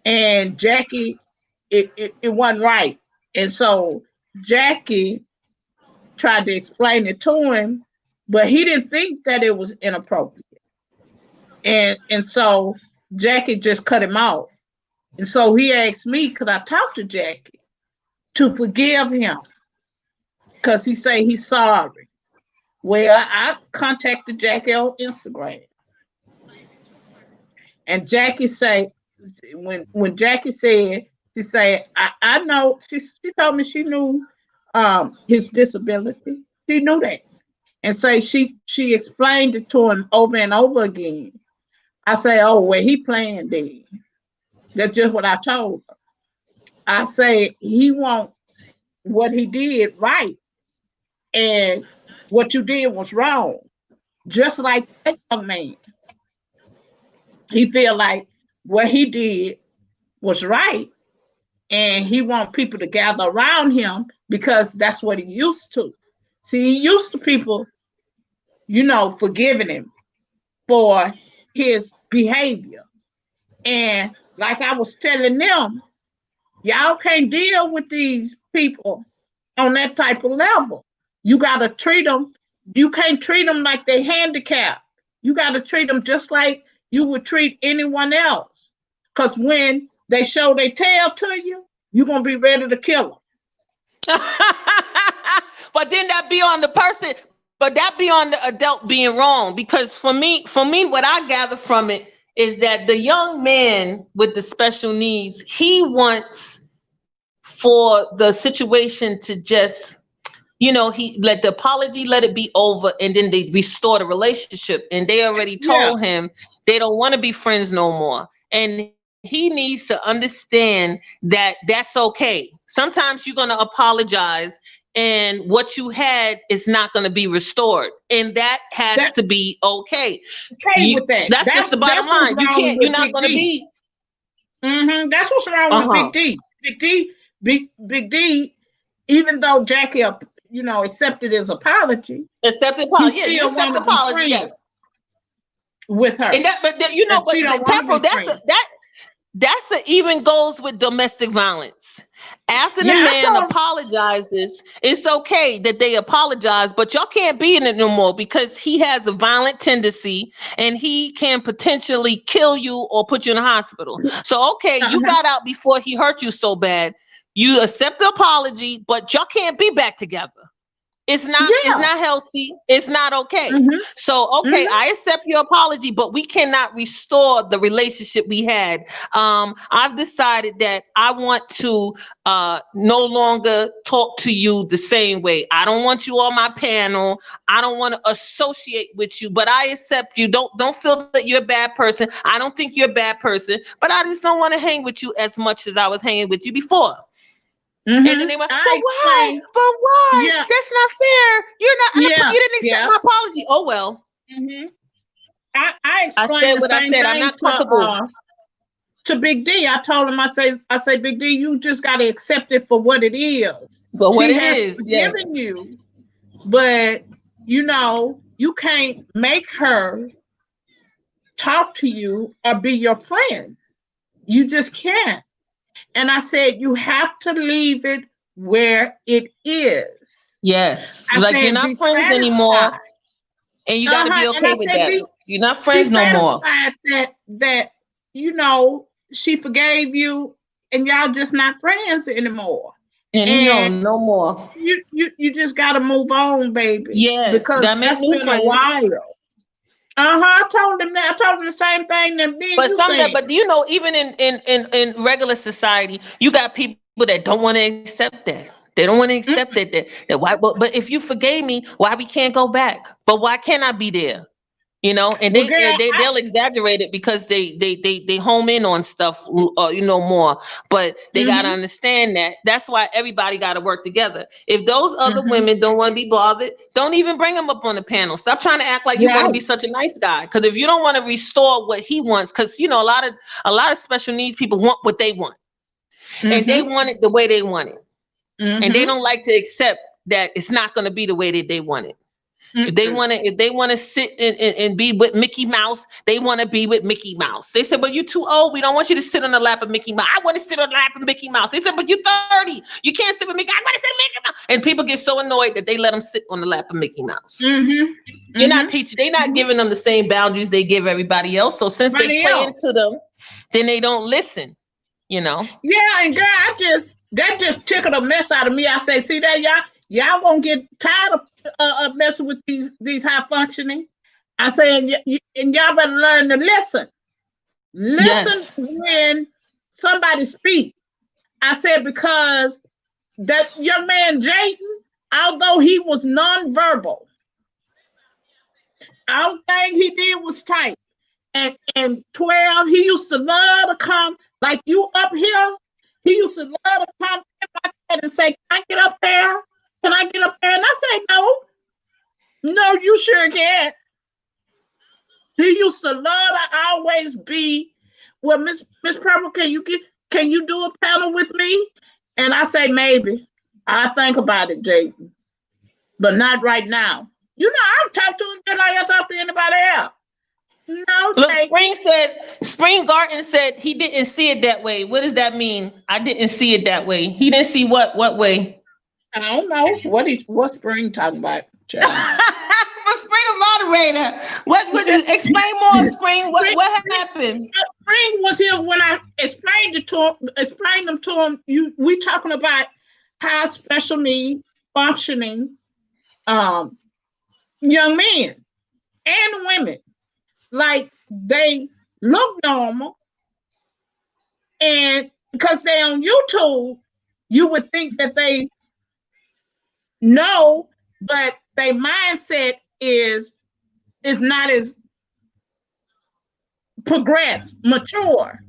And Jackie, it wasn't right. And so Jackie tried to explain it to him, but he didn't think that it was inappropriate. And so Jackie just cut him off. And so he asked me, could I talk to Jackie to forgive him? Because he say he's sorry. Well, I contacted Jackie on Instagram. And Jackie say, when Jackie said, she said, I know, she told me she knew his disability. She knew that. And so she explained it to him over and over again. I say, oh, well, he playing then. That's just what I told her. I say, he want what he did right. And what you did was wrong. Just like that young man. He feel like what he did was right. And he want people to gather around him because that's what he used to. See, he used to people, forgiving him for his behavior. And like I was telling them, y'all can't deal with these people on that type of level. You got to treat them. You can't treat them like they handicapped. You got to treat them just like you would treat anyone else. Because when they show their tail to you, you're going to be ready to kill them. But then that be on the person, but that be on the adult being wrong. Because for me, what I gather from it is that the young man with the special needs, he wants for the situation to just, he let the apology, let it be over, and then they restore the relationship. And they already told him they don't want to be friends no more. And he needs to understand that that's okay. Sometimes you're going to apologize and what you had is not going to be restored. And that has to be okay. With that. That's just the bottom line. You're not going to be. Mm-hmm. That's what's wrong with Big D. Big D, even though Jackie, accepted his apology. Accepted apology. Yeah, you accept apology. Yes. With her. And but Pepper, that's even goes with domestic violence. After the man apologizes, it's okay that they apologize, but y'all can't be in it no more because he has a violent tendency and he can potentially kill you or put you in the hospital. So, okay, you got out before he hurt you so bad. You accept the apology, but y'all can't be back together. It's not healthy. It's not okay. Mm-hmm. So, okay, I accept your apology, but we cannot restore the relationship we had. I've decided that I want to no longer talk to you the same way. I don't want you on my panel. I don't want to associate with you, but I accept you. Don't feel that you're a bad person. I don't think you're a bad person, but I just don't want to hang with you as much as I was hanging with you before. Mm-hmm. And then they went, but why? Yeah. That's not fair. You didn't accept my apology. Oh, well. Mm-hmm. I said what I said. I'm not comfortable. To Big D, I told him, I say, Big D, you just got to accept it for what it is. She has forgiven you, but, you can't make her talk to you or be your friend. You just can't. And I said, you have to leave it where it is. Yes. You're not friends anymore. And you got to be okay with that. You're not Be friends no more. satisfied that you know she forgave you, and y'all just not friends anymore. And And no more. you just got to move on, baby, Yes, because gotta make that's new been a friends. while. I told him that. I told him the same thing that me and But you said. but you know, even in regular society, you got people that don't want to accept that. They don't want to accept that why. But if you forgave me, why we can't go back? But why can't I be there? You know, and Well, girl, they'll exaggerate it because they home in on stuff, more. But they got to mm-hmm, understand that that's why everybody got to work together. If those other mm-hmm, women don't want to be bothered, don't even bring them up on the panel. Stop trying to act like you want to right. be such a nice guy. Because if you don't want to restore what he wants, because you know a lot of special needs people want what they want, and they Mm-hmm, want it the way they want it, and they mm-hmm, don't like to accept that it's not going to be the way that they want it. mm-hmm. If they want to sit and be with Mickey Mouse, they want to be with Mickey Mouse. They said, but you're too old. We don't want you to sit on the lap of Mickey Mouse. I want to sit on the lap of Mickey Mouse. They said, but you're 30. You can't sit with Mickey. I want to sit with Mickey Mouse. And people get so annoyed that they let them sit on the lap of Mickey Mouse. Mm-hmm. You're not Mm-hmm. teaching. They're not giving them the same boundaries they give everybody else. So since they Somebody play else. into them, then they don't listen. You know. Yeah, and girl, that just tickled a mess out of me. I say, see that y'all won't get tired of messing with these high functioning. I say, and y'all better learn to listen. Listen Yes. when somebody speaks. I said because that young man Jayden, although he was nonverbal, all thing he did was type. And 12, he used to love to come like you up here. He used to love to come in my head and say, "Can I get up there? Can I get up there?" And I say, no, you sure can't. He used to love to always be, well, Miss Purple, can you do a panel with me? And I say, maybe. I think about it, Jaden, but not right now. You know, I'll talk to him just like I talk to anybody else. No, Look, Jaden. Spring Garden said he didn't see it that way. What does that mean? I didn't see it that way. He didn't see what way? I don't know what's Spring talking about, child. Spring a moderator. What explain more, Spring. What happened? Spring was here when I explained them to him. We talking about high special needs functioning young men and women. Like they look normal, and because they on YouTube, you would think that they know, but their mindset is not as progressed, mature.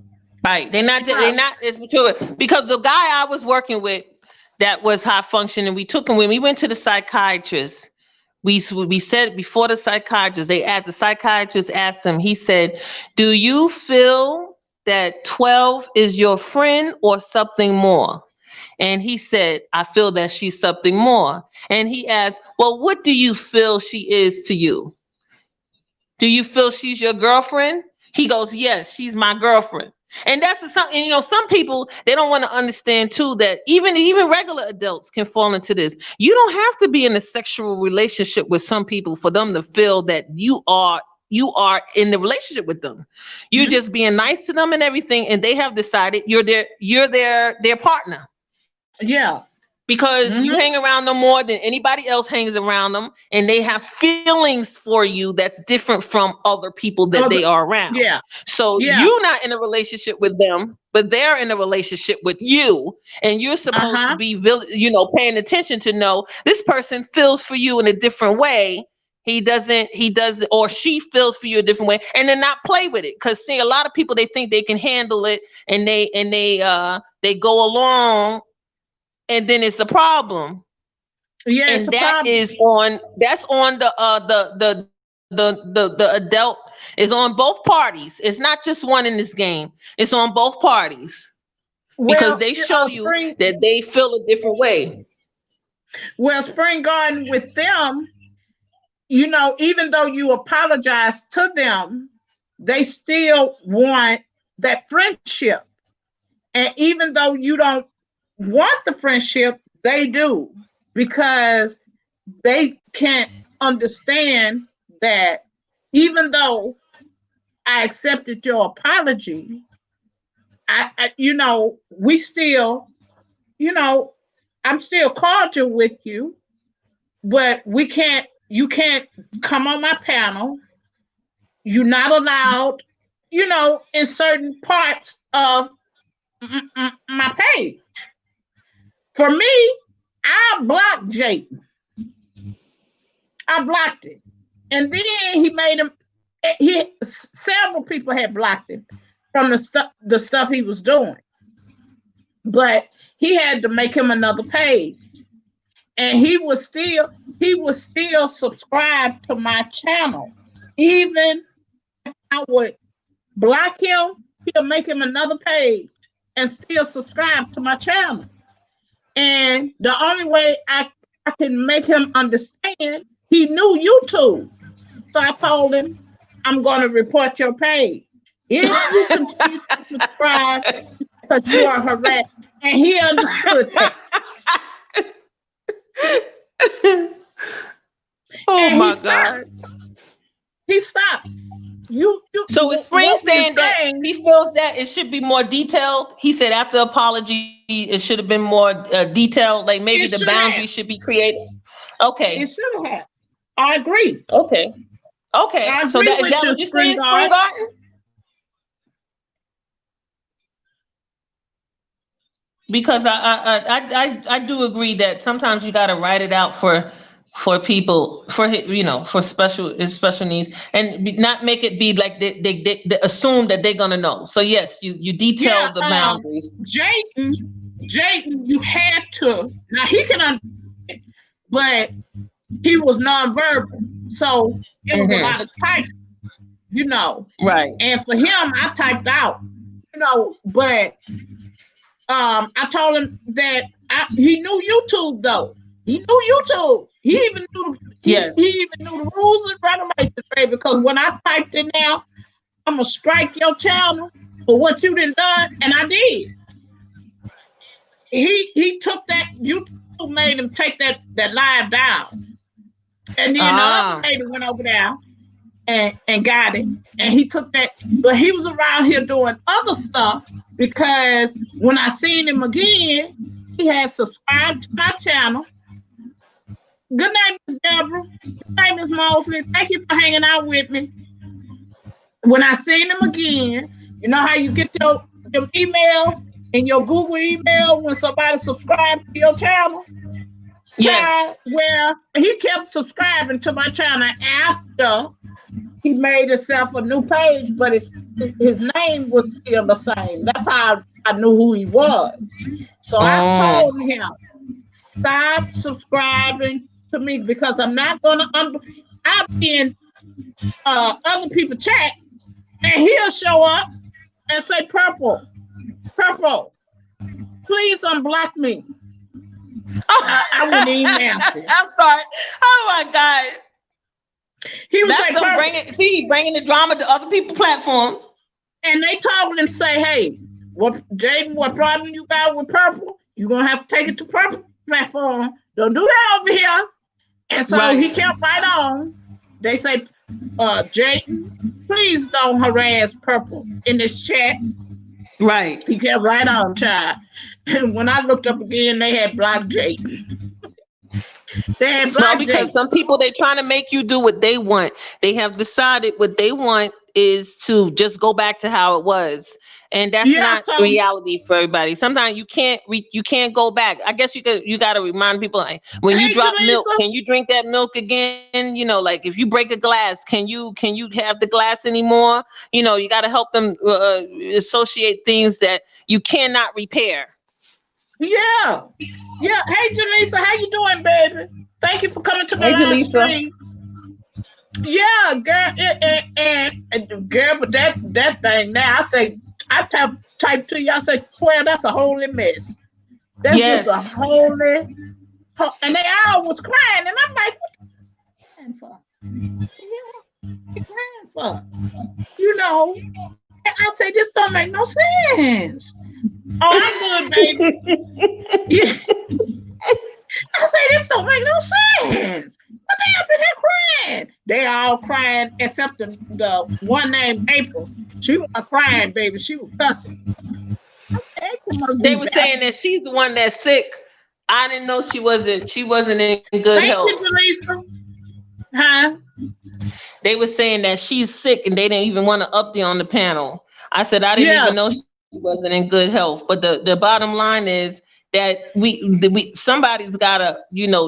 Right. They're Yeah. not as mature. Because the guy I was working with that was high functioning, we took him when we went to the psychiatrist. We said before the psychiatrist, the psychiatrist asked him, he said, do you feel that 12 is your friend or something more? And he said, I feel that she's something more. And he asked, well, what do you feel she is to you? Do you feel she's your girlfriend? He goes, yes, she's my girlfriend. And that's something, you know, some people, they don't want to understand too, that even regular adults can fall into this. You don't have to be in a sexual relationship with some people for them to feel that you are in the relationship with them. You're Mm-hmm. just being nice to them and everything, and they have decided you're their partner. Yeah. Because you Mm-hmm. hang around them more than anybody else hangs around them, and they have feelings for you that's different from other people that they are around. Yeah. So Yeah. you're not in a relationship with them, but they're in a relationship with you, and you're supposed to be, paying attention to know this person feels for you in a different way. He doesn't, or she feels for you a different way, and then not play with it. Because see, a lot of people, they think they can handle it, and they go along, and then it's a problem. Yeah, it's And a problem. that's on the adult, is on both parties. It's not just one in this game. It's on both parties, because Well, they show you that they feel a different way. Spring Garden with them, even though you apologize to them, they still want that friendship. And even though you don't want the friendship, they do, because they can't understand that, even though I accepted your apology, we still, I'm still cordial with you, but you can't come on my panel. You're not allowed, in certain parts of my page. For me, I blocked Jayden. I blocked it. And then he made him, several people had blocked him from the stuff he was doing. But he had to make him another page. And he was still subscribed to my channel. Even if I would block him, he'll make him another page and still subscribe to my channel. And the only way I can make him understand, he knew YouTube. So I told him, I'm going to report your page. If you continue to subscribe, because you are harassed. And he understood that. Oh my God. He stopped. So is Spring saying that he feels that it should be more detailed? He said after apology, it should have been more detailed, like maybe the boundaries should be created. Okay. It should have. I agree. Okay. So is that what you're saying, Spring Garden? Because I do agree that sometimes you got to write it out for people, for special needs, and not make it be like they assume that they're gonna know. So yes, you detail the boundaries. Jayden, you had to. Now he can understand, but he was nonverbal, so it was a lot of typing, Right. And for him, I typed out, but I told him that he knew YouTube though. He knew YouTube. He even knew the rules and regulations, baby. Because when I typed it now, I'm gonna strike your channel for what you done, and I did. He took that. YouTube made him take that live down, and then the other lady went over there and got it, and he took that. But he was around here doing other stuff because when I seen him again, he had subscribed to my channel. Good night, Miss Deborah. Good night, Miss Mosley. Thank you for hanging out with me. When I seen him again, you know how you get your emails in your Google email when somebody subscribes to your channel? Yes. Well, he kept subscribing to my channel after he made himself a new page, but his name was still the same. That's how I knew who he was. So I told him, stop subscribing to me because I'm not going to. I've been other people's chats, and he'll show up and say, Purple, please unblock me. I wouldn't even answer. I'm sorry. Oh my God. He was like, bringing the drama to other people's platforms. And they told him, say, hey, Jayden, what problem you got with Purple? You're going to have to take it to Purple platform. Don't do that over here. And so he kept right on. They say, Jayden, please don't harass Purple in this chat. Right. He kept right on, child. And when I looked up again, they had blocked Jayden. Because some people, they're trying to make you do what they want. They have decided what they want is to just go back to how it was. And that's not reality for everybody. Sometimes you can't go back. I guess you got to remind people, like, when you drop milk, can you drink that milk again? Like if you break a glass, can you have the glass anymore? You got to help them associate things that you cannot repair. Yeah. Hey, Jaleesa, how you doing, baby? Thank you for coming to my live stream. Yeah, girl, but that thing now, I type to you, I say, well, that's a holy mess. That was a holy, and they all was crying, and I'm like, what are you crying for? Yeah, you crying for? And I say, this don't make no sense. Oh, I'm good, baby. Yeah. I say, this don't make no sense. What the hell been that crying. They all crying except the one named April. She wasn't crying, baby. She was cussing. April must They be were back. saying that she's the one that's sick. I didn't know she wasn't. She wasn't in good Thank health. you, Jaleesa. Huh? They were saying that she's sick, and they didn't even want to up there on the panel. I said I didn't Yeah, even know she wasn't in good health. But the bottom line is that we somebody's gotta,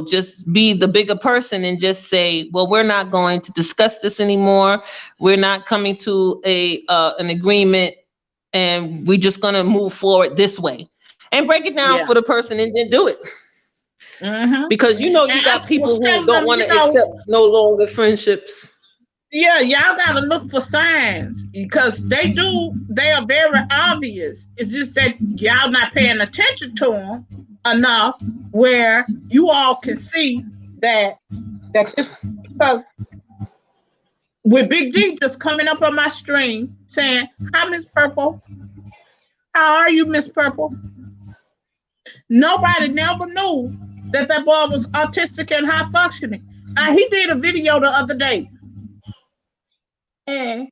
just be the bigger person and just say, well, we're not going to discuss this anymore. We're not coming to an agreement, and we're just gonna move forward this way and break it down yeah. for the person and then do it. Mm-hmm. Because you And I got people was who telling don't them, want to accept no longer friendships. yeah, y'all gotta look for signs because they are very obvious. It's just that y'all not paying attention to them enough where you all can see that this because with Big D just coming up on my stream saying, "Hi, Miss Purple. How are you, Miss Purple?" Nobody never knew that boy was autistic and high functioning. Now he did a video the other day, and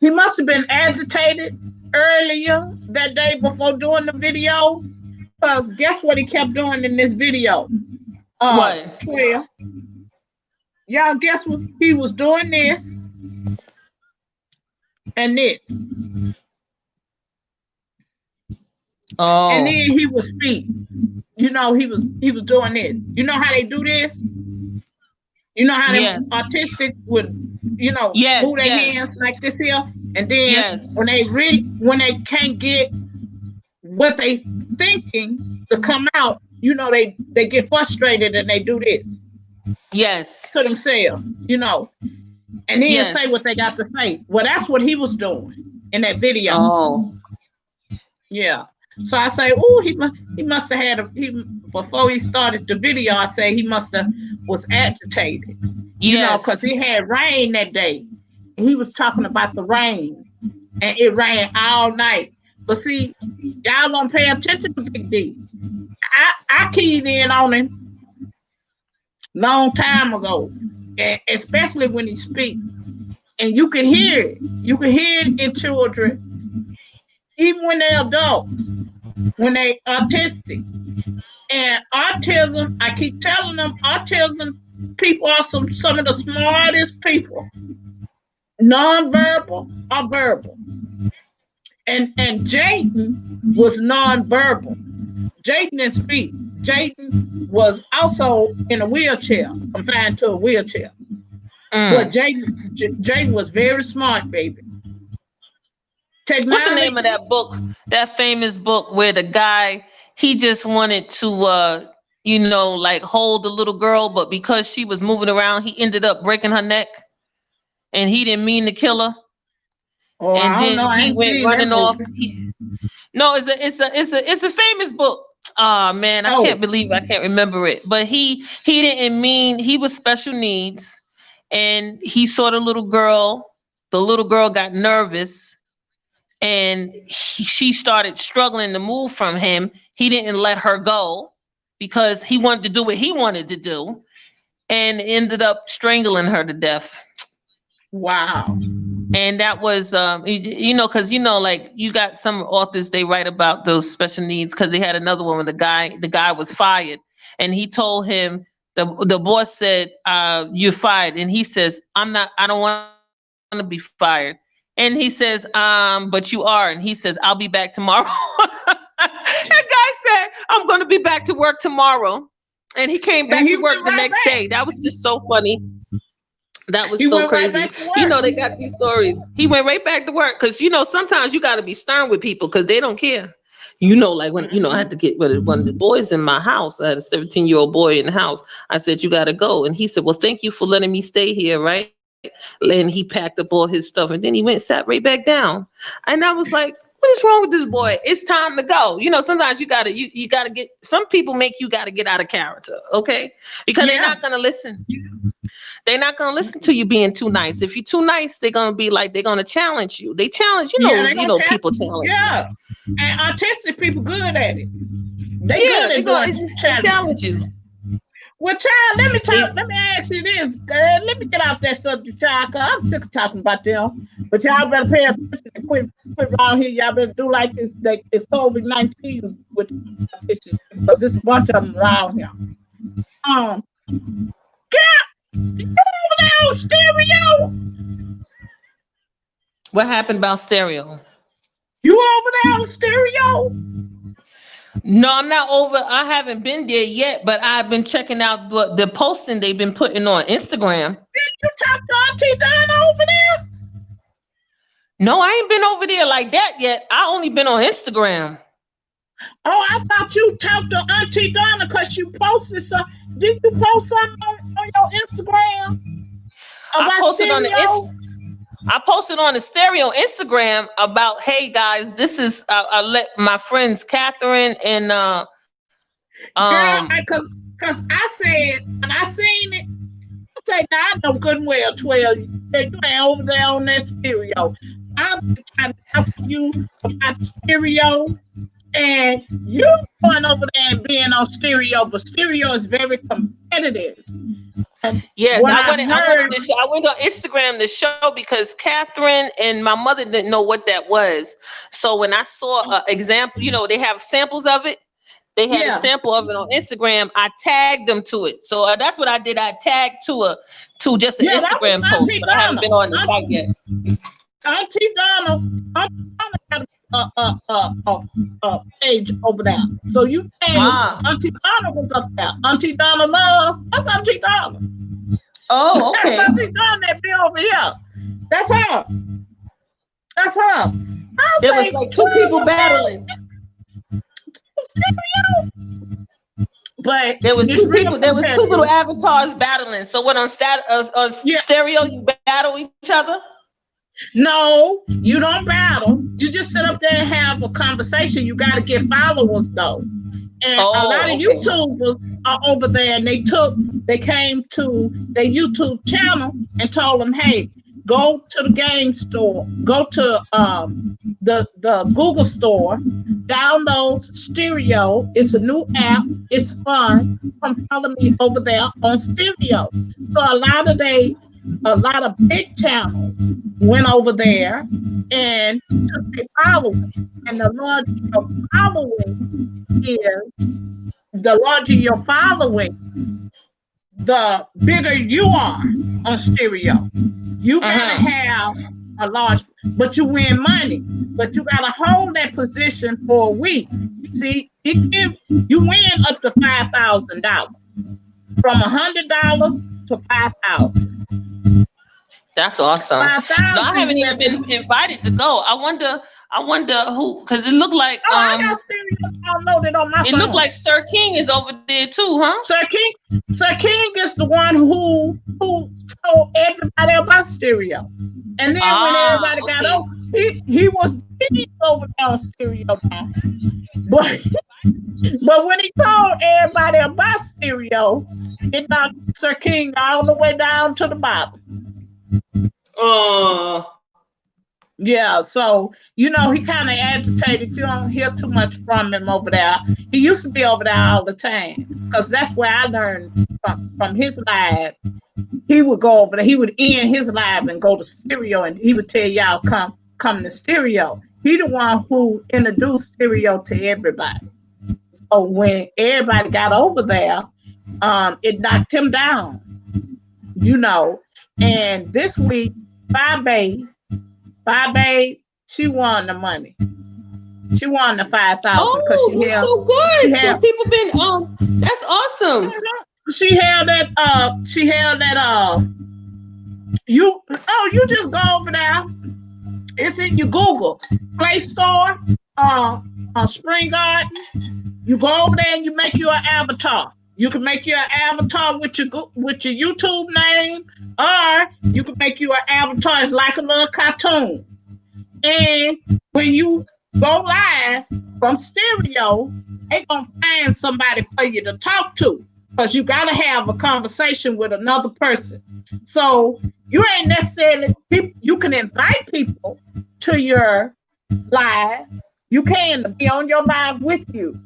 he must have been agitated earlier that day before doing the video. Because guess what he kept doing in this video? What? 12. Y'all guess what? He was doing this and this. And then Oh, he was speaking. He was doing this. You know how they do this? You know how them yes, autistic would, yes, move their yes, hands like this here, and then yes, when they can't get what they thinking to come out, they get frustrated and they do this yes, to themselves, and then say yes. what they got to say. Well, that's what he was doing in that video. Oh, Yeah. So I say, oh, he must have had he before he started the video. I say he must have was agitated, because yes. he had rain that day. And he was talking about the rain, and it rained all night. But see, y'all don't pay attention to Big D. I keyed in on him long time ago, and especially when he speaks, and you can hear it. You can hear it in children, even when they're adults, when they autistic. And autism, I keep telling them, autism people are some of the smartest people, non-verbal or verbal. And Jaden was non-verbal. Jaden didn't speak. Jaden was also in a wheelchair, confined to a wheelchair. But Mm. Jaden was very smart, baby. What's the name of Technology. that book? That famous book where the guy he just wanted to like hold the little girl, but because she was moving around, he ended up breaking her neck, and he didn't mean to kill her. Oh, And I don't then know. I he ain't went seen that running off. movie. No, it's a famous book. Oh man, I Oh, can't believe I can't remember it. But he didn't mean he was special needs, and he saw the little girl. The little girl got nervous, and she started struggling to move from him. He didn't let her go because he wanted to do what he wanted to do, and ended up strangling her to death. wow. And that was because like you got some authors, they write about those special needs, because they had another one where the guy was fired, and he told him, the boss said, you're fired, and he says, I don't want to be fired. And he says, but you are. And he says, I'll be back tomorrow. That guy said, I'm going to be back to work tomorrow, and he came And back he to went work the right next back. day. That was just so funny. That was He so went right crazy. back to work. They got these stories. He went right back to work because, sometimes you got to be stern with people because they don't care. Like when, I had to get rid of one of the boys in my house. I had a 17-year-old boy in the house. I said, you got to go. And he said, well, thank you for letting me stay here, right? And he packed up all his stuff, and then he went and sat right back down. And I was like, what is wrong with this boy? It's time to go. Sometimes you gotta get, some people make you gotta get out of character, okay? Because they're Yeah. not gonna listen. They're not gonna listen to you being too nice. If you're too nice, they're gonna be like, they're gonna challenge you. They challenge, Yeah, they gonna people challenge you. Yeah. And autistic people good at it. They Yeah, good at doing they challenges. challenge you. Well, child, let me talk. Let me ask you this. Let me get off that subject, child, because I'm sick of talking about them. But y'all better pay attention and quit around here. Y'all better do like this, like the COVID-19 with politicians, because there's a bunch of them around here. Girl, you over there on stereo? What happened about stereo? You over there on stereo? No, I'm not over. I haven't been there yet, but I've been checking out the posting they've been putting on Instagram. Did you talk to Auntie Donna over there? No, I ain't been over there like that yet. I only been on Instagram. Oh, I thought you talked to Auntie Donna because you posted some. Did you post something on your Instagram about stereo? I posted on the stereo Instagram about, hey guys, this is I let my friends Catherine and girl, cause I said when I seen it, I said, now I know good and well 12 you ain't over there on that stereo. I've been trying to talk to you about stereo, and you going over there and being on stereo, but stereo is very competitive. And yes, I went on Instagram to show because Catherine and my mother didn't know what that was. So when I saw an example, they have samples of it. They had a sample of it on Instagram. I tagged them to it. So that's what I did. I tagged to just an Instagram post, but I haven't been on the site yet. Auntie Donna got a page over there. So you say Auntie Donna was up there. Auntie Donna Love. That's Auntie Donna. Oh, okay. That's Auntie Donna that be over here. That's her. That's her. There was like two people battling. But there was two people. There was two little avatars battling. So what on stereo you battle each other? No, you don't battle. You just sit up there and have a conversation. You got to get followers though. And a lot of YouTubers are over there, and they came to their YouTube channel and told them, hey, go to the game store, go to the Google store, download stereo. It's a new app. It's fun. Come follow me over there on stereo. So a lot of big channels went over there and took their following. And the larger your following, the bigger you are on stereo. You gotta have a large, but you win money. But you gotta hold that position for a week. See, you win up to $5,000, from $100 to $5,000. That's awesome. No, I haven't even been invited to go. I wonder who, because it looked like I got stereo downloaded on my phone. It looked like Sir King is over there too, huh? Sir King is the one who told everybody about stereo. And then when everybody got over, he was over there on stereo now. But when he told everybody about stereo, it knocked Sir King all the way down to the bottom. Yeah, so he kind of agitated. You don't hear too much from him over there. He used to be over there all the time, because that's where I learned from his live. He would go over there. He would end his live and go to stereo, and he would tell y'all come to stereo. He the one who introduced stereo to everybody. So when everybody got over there, it knocked him down. And this week, Bye Babe, she won the money. She won the $5,000 because she held. So good. So people been that's awesome. She held that. You just go over there. It's in your Google Play Store, Spring Garden. You go over there and you make your avatar. You can make your avatar with your YouTube name, or you can make your avatar as like a little cartoon. And when you go live from stereo, they gonna find somebody for you to talk to, because you gotta have a conversation with another person. So you ain't necessarily you can invite people to your live. You can be on your live with you.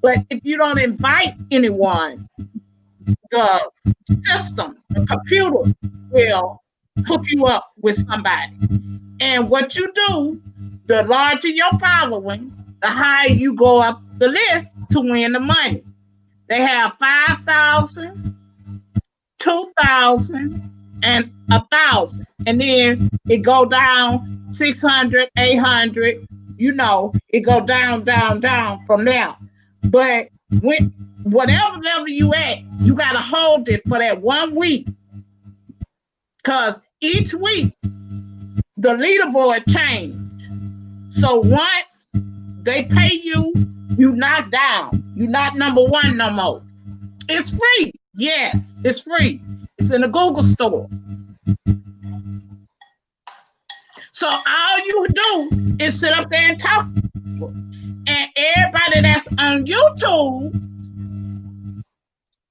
But if you don't invite anyone, the system, the computer will hook you up with somebody. And what you do, the larger your following, the higher you go up the list to win the money. They have 5,000, 2,000, and 1,000. And then it go down 600, 800, it go down, down, down from there. But when whatever level you at, you gotta hold it for that 1 week. Cause each week the leaderboard change. So once they pay you, you knock down. You're not number one no more. It's free. Yes, it's free. It's in the Google store. So all you do is sit up there and talk. And everybody that's on YouTube,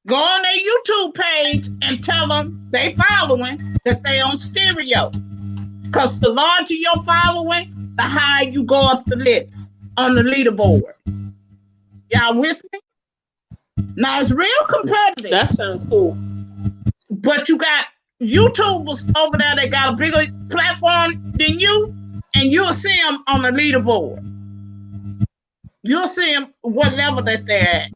go on their YouTube page and tell them they following that they on stereo. Because the larger your following, the higher you go up the list on the leaderboard. Y'all with me? Now it's real competitive. That sounds cool. But you got YouTubers over there that got a bigger platform than you, and you'll see them on the leaderboard. You'll see them what level that they're at.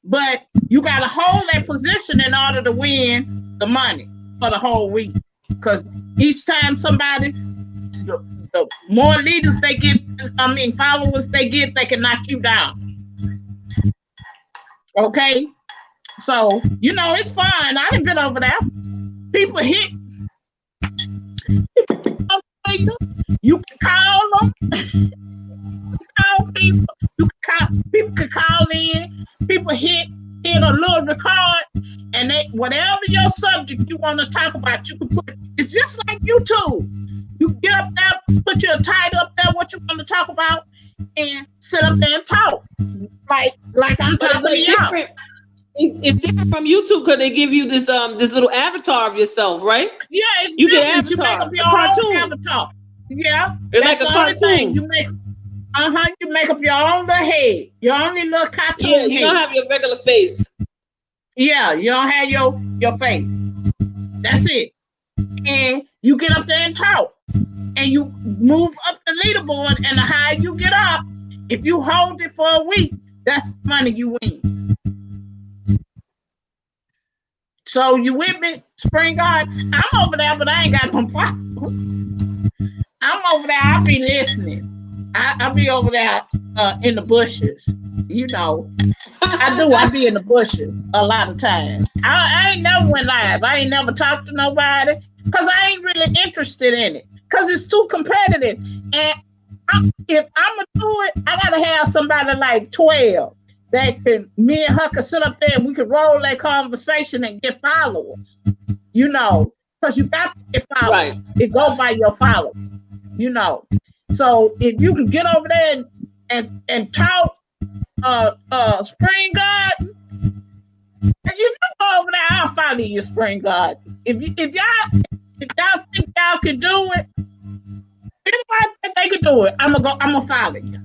But you got to hold that position in order to win the money for the whole week. Because each time somebody, the more leaders they get, followers they get, they can knock you down. Okay? So, it's fun. I done been over there. People hit. You can call them. Call people. People can call in. People hit a little record, and whatever your subject you want to talk about, you can put. It's just like YouTube. You get up there, put your title up there, what you want to talk about, and sit up there and talk. Like I'm talking to y'all. It's different from YouTube because they give you this little avatar of yourself, right? Yeah, it's you different. Get avatar, you make up your own avatar. Yeah, it's that's like the only thing you make. You make up your own little head, your only little cartoon head. You don't have your regular face. Yeah, you don't have your face. That's it. And you get up there and talk, and you move up the leaderboard. And the higher you get up, if you hold it for a week, that's the money you win. So you with me, Spring Garden? I'm over there, but I ain't got no problem. I'm over there. I be listening. I be over there in the bushes. I do. I be in the bushes a lot of times. I ain't never went live. I ain't never talked to nobody because I ain't really interested in it because it's too competitive. And if I'm going to do it, I got to have somebody like 12 that me and her could sit up there and we could roll that conversation and get followers, because you got to get followers. Right. It go by your followers, So if you can get over there and talk Spring Garden, if you go over there, I'll follow you, Spring Garden. If y'all think y'all can do it, anybody think they can do it, I'm gonna follow you.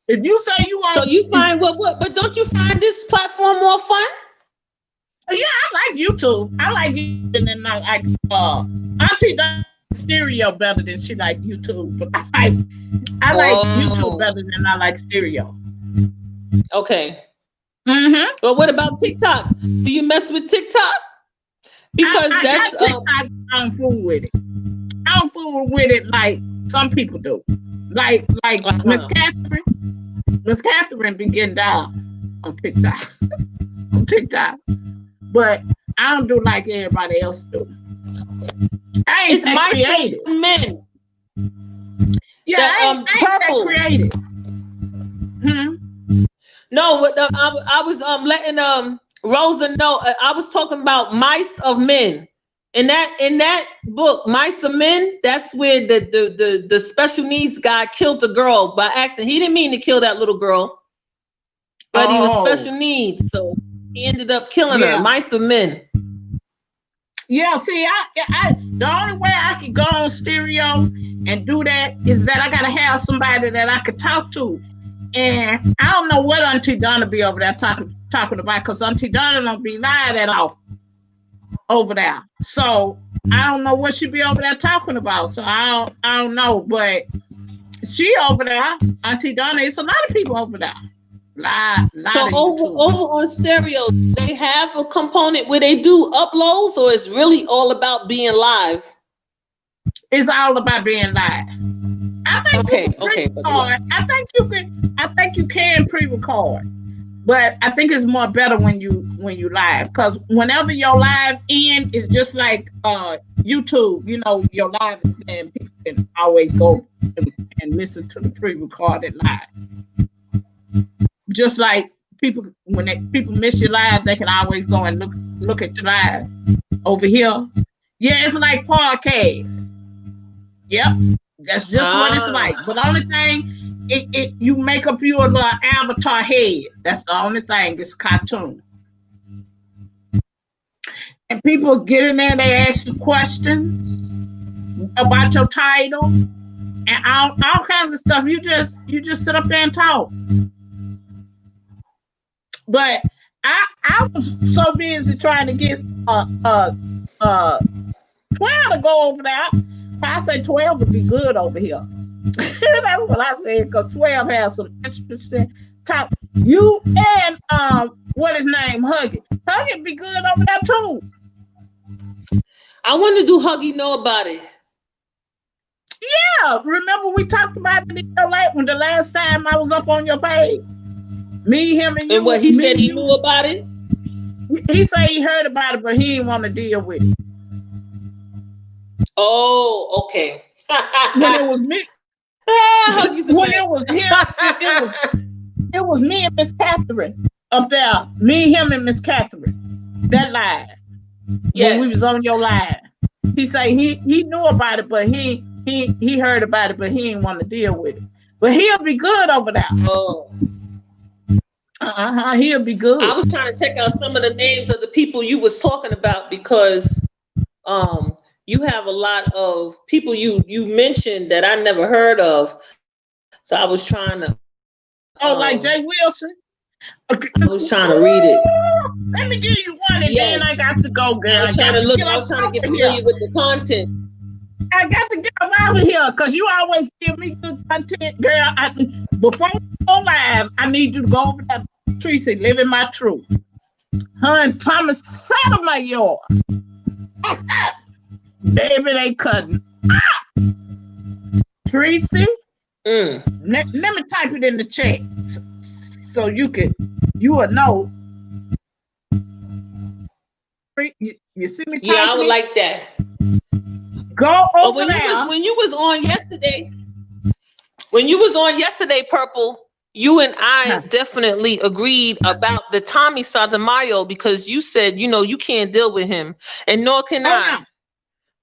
If you say you want, so you find what? But don't you find this platform more fun? Yeah, I like YouTube. I like it, and I like Auntie Donna stereo better than she like YouTube. But I like YouTube better than I like stereo. Okay. Mm-hmm. But what about TikTok? Do you mess with TikTok? Because I that's TikTok. I don't fool with it. I don't fool with it like some people do. Like Miss Catherine. Miss Catherine been getting down on TikTok. But I don't do like everybody else do. I ain't that creative. Men. Yeah, I ain't that creative. No, I was letting Rosa know. I was talking about Mice of Men. In that book, Mice of Men, that's where the special needs guy killed the girl by accident. He didn't mean to kill that little girl, but he was special needs, so he ended up killing her. Mice of Men. Yeah, see, I the only way I could go on stereo and do that is that I gotta have somebody that I could talk to. And I don't know what Auntie Donna be over there talking talking about, because Auntie Donna don't be lying that often over there. So I don't know what she be over there talking about. So I don't know, but she over there, Auntie Donna. It's a lot of people over there. So over on stereo, they have a component where they do uploads, or it's really all about being live? It's all about being live. I think I think you can pre-record, but I think it's more better when you live, because whenever your live end is just like YouTube, you know, your live is there, people can always go and listen to the pre-recorded live. Just like people, when people miss your live, they can always go and look at your live over here. Yeah, it's like podcasts. Yep, that's just what it's like. But the only thing, you make up your little avatar head. That's the only thing. It's cartoon. And people get in there, they ask you questions about your title and all kinds of stuff. You just sit up there and talk. But I was so busy trying to get 12 to go over there. I said 12 would be good over here. That's what I said, because 12 has some interesting talk. You and what his name, Huggy. Huggy be good over there too. I wonder, do Huggy know about it? Yeah, remember we talked about it when the last time I was up on your page. Me, him, and you. And what he said, he knew about it? He said he heard about it, but he didn't want to deal with it. Oh, okay. When it was me, when it was him, it was me and Miss Catherine up there. Me, him, and Miss Catherine. That live. Yes. When we was on your live. He said he knew about it, but he heard about it, but he didn't want to deal with it. But he'll be good over there. Oh. He'll be good. I was trying to check out some of the names of the people you was talking about, because you have a lot of people you mentioned that I never heard of. So I was trying to like Jay Wilson. I was trying to read it. Let me give you one, and then I got to go, girl. I was trying to get familiar with the content. I got to get up out of here, because you always give me good content, girl. Before we go live, I need you to go over there, Tracy, living my truth. Her and Thomas Sotomayor. Baby, they cutting. Tracy, let me type it in the chat so you will know. You see me? Yeah, I would like that. Go over there. When you was on yesterday, Purple, you and I definitely agreed about the Tommy Sotomayor, because you said, you can't deal with him, and nor can I.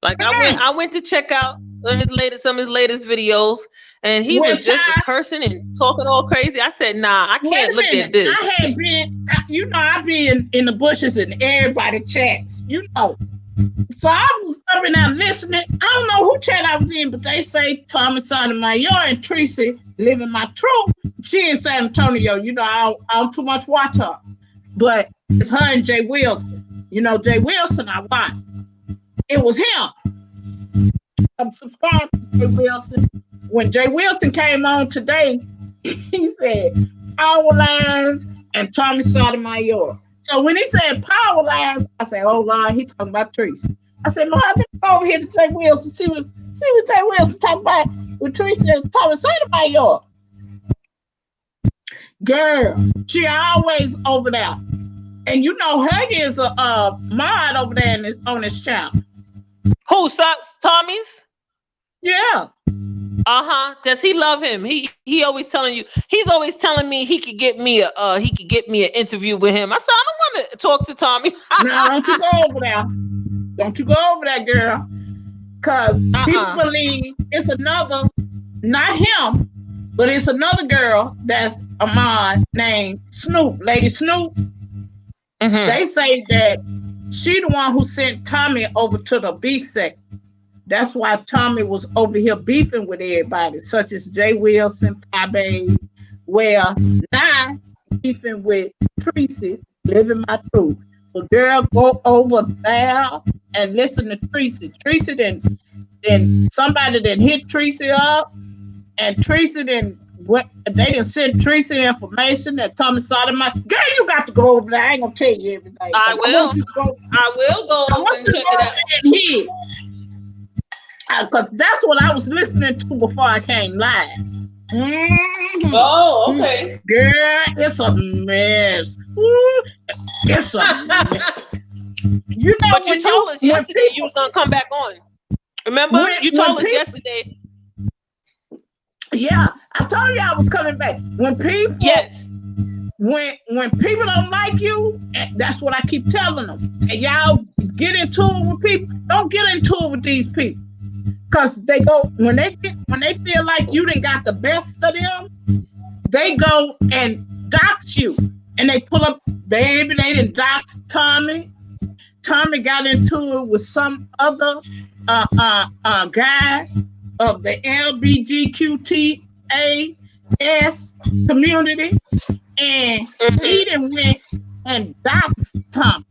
Like I went to check out some of his latest videos, and he was just a cursing and talking all crazy. I said, nah, I can't look at this. I had been, I be in the bushes and everybody chats, So I was up and out listening. I don't know who chat I was in, but they say Thomas Sotomayor and Tracy living my truth. She in San Antonio. I don't too much watch her, but it's her and Jay Wilson. Jay Wilson I watch. It was him. I'm subscribed to Jay Wilson. When Jay Wilson came on today, he said power lines and Tommy Sotomayor. So when he said power lines, I said, oh Lord, he talking about Tracy. I said, Lord, let's go over here to Jay Wilson, see what Jay Wilson talking about with Tracy and Tommy Sotomayor. Girl, she always over there. And Huggy is a mod over there on his channel. Who, Tommy's? Yeah. Cause he love him. He always telling you. He's always telling me he could get me an interview with him. I said, I don't want to talk to Tommy. No, don't you go over there. Don't you go over there, girl. Cause people believe it's another, not him, but it's another girl that's a mod named Snoop, Lady Snoop. Mm-hmm. They say that she the one who sent Tommy over to the beef section. That's why Tommy was over here beefing with everybody, such as Jay Wilson, Paisley, where now beefing with Tracy living my truth. But girl, go over there and listen to Tracy. Tracy then somebody then hit Tracy up, and Tracy then they didn't send Tracy the information that Tommy saw them. Girl, you got to go over there. I ain't gonna tell you everything. I will. I will go over and check it out. Because that's what I was listening to before I came live. Mm-hmm. Oh, okay. Girl, it's a mess. Ooh, it's a mess. You know, but you told us yesterday you was gonna come back on. Remember, you told us yesterday. Yeah, I told you I was coming back. When people, when people don't like you, that's what I keep telling them. And y'all get into it with people. Don't get into it with these people, cause they go when they feel like you done got the best of them, they go and dox you, and they pull up. Baby, they didn't dox Tommy. Tommy got into it with some other guy of the LGBTQTAS community, and he done went and doxed Tommy.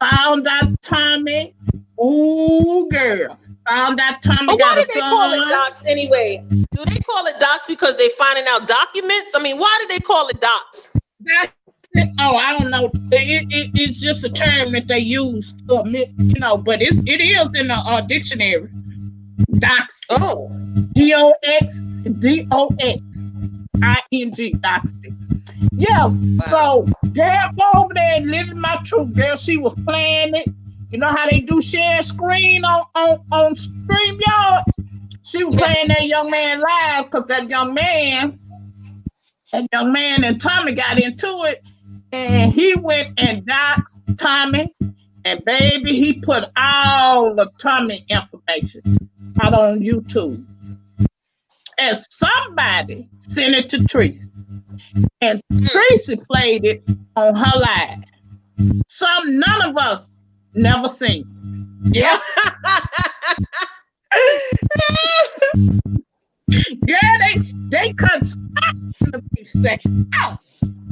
Found out Tommy. Ooh, girl. Found out Tommy. But why did they call it dox anyway? Do they call it dox because they finding out documents? I mean, why did they call it dox? Oh, I don't know. It's just a term that they use to admit, but it is in the dictionary. Dox. Oh. DOXING. Doxed. Yeah. Wow. So girl, go over there and living my truth. Girl, she was playing it. You know how they do share screen on StreamYard? She was playing that young man live because that young man and Tommy got into it, and he went and doxed Tommy, and baby, he put all the Tommy information out on YouTube. And somebody sent it to Tracy, and Tracy played it on her live. None of us never seen. Yeah. Girl, they cut spots in the beef sector out.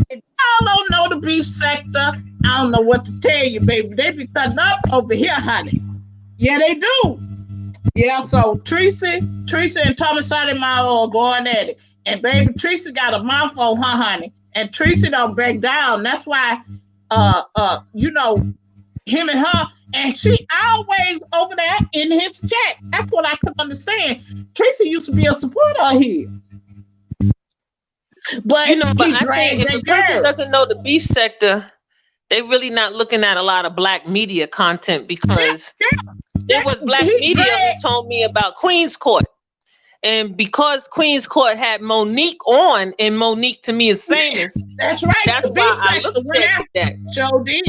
If y'all don't know the beef sector, I don't know what to tell you, baby. They be cutting up over here, honey. Yeah, they do. Yeah, so Tracy and Thomas Sotomayor are going at it. And baby, Tracy got a mouth on her, honey. And Tracy don't back down. That's why him and her, and she always over there in his chat. That's what I couldn't understand. Tracy used to be a supporter of his. But I think if a person doesn't know the beef sector, they really not looking at a lot of black media content, because it was black media who told me about Queen's Court. And because Queen's Court had Monique on, and Monique to me is famous. That's right. That's why I looked at that. Joe did.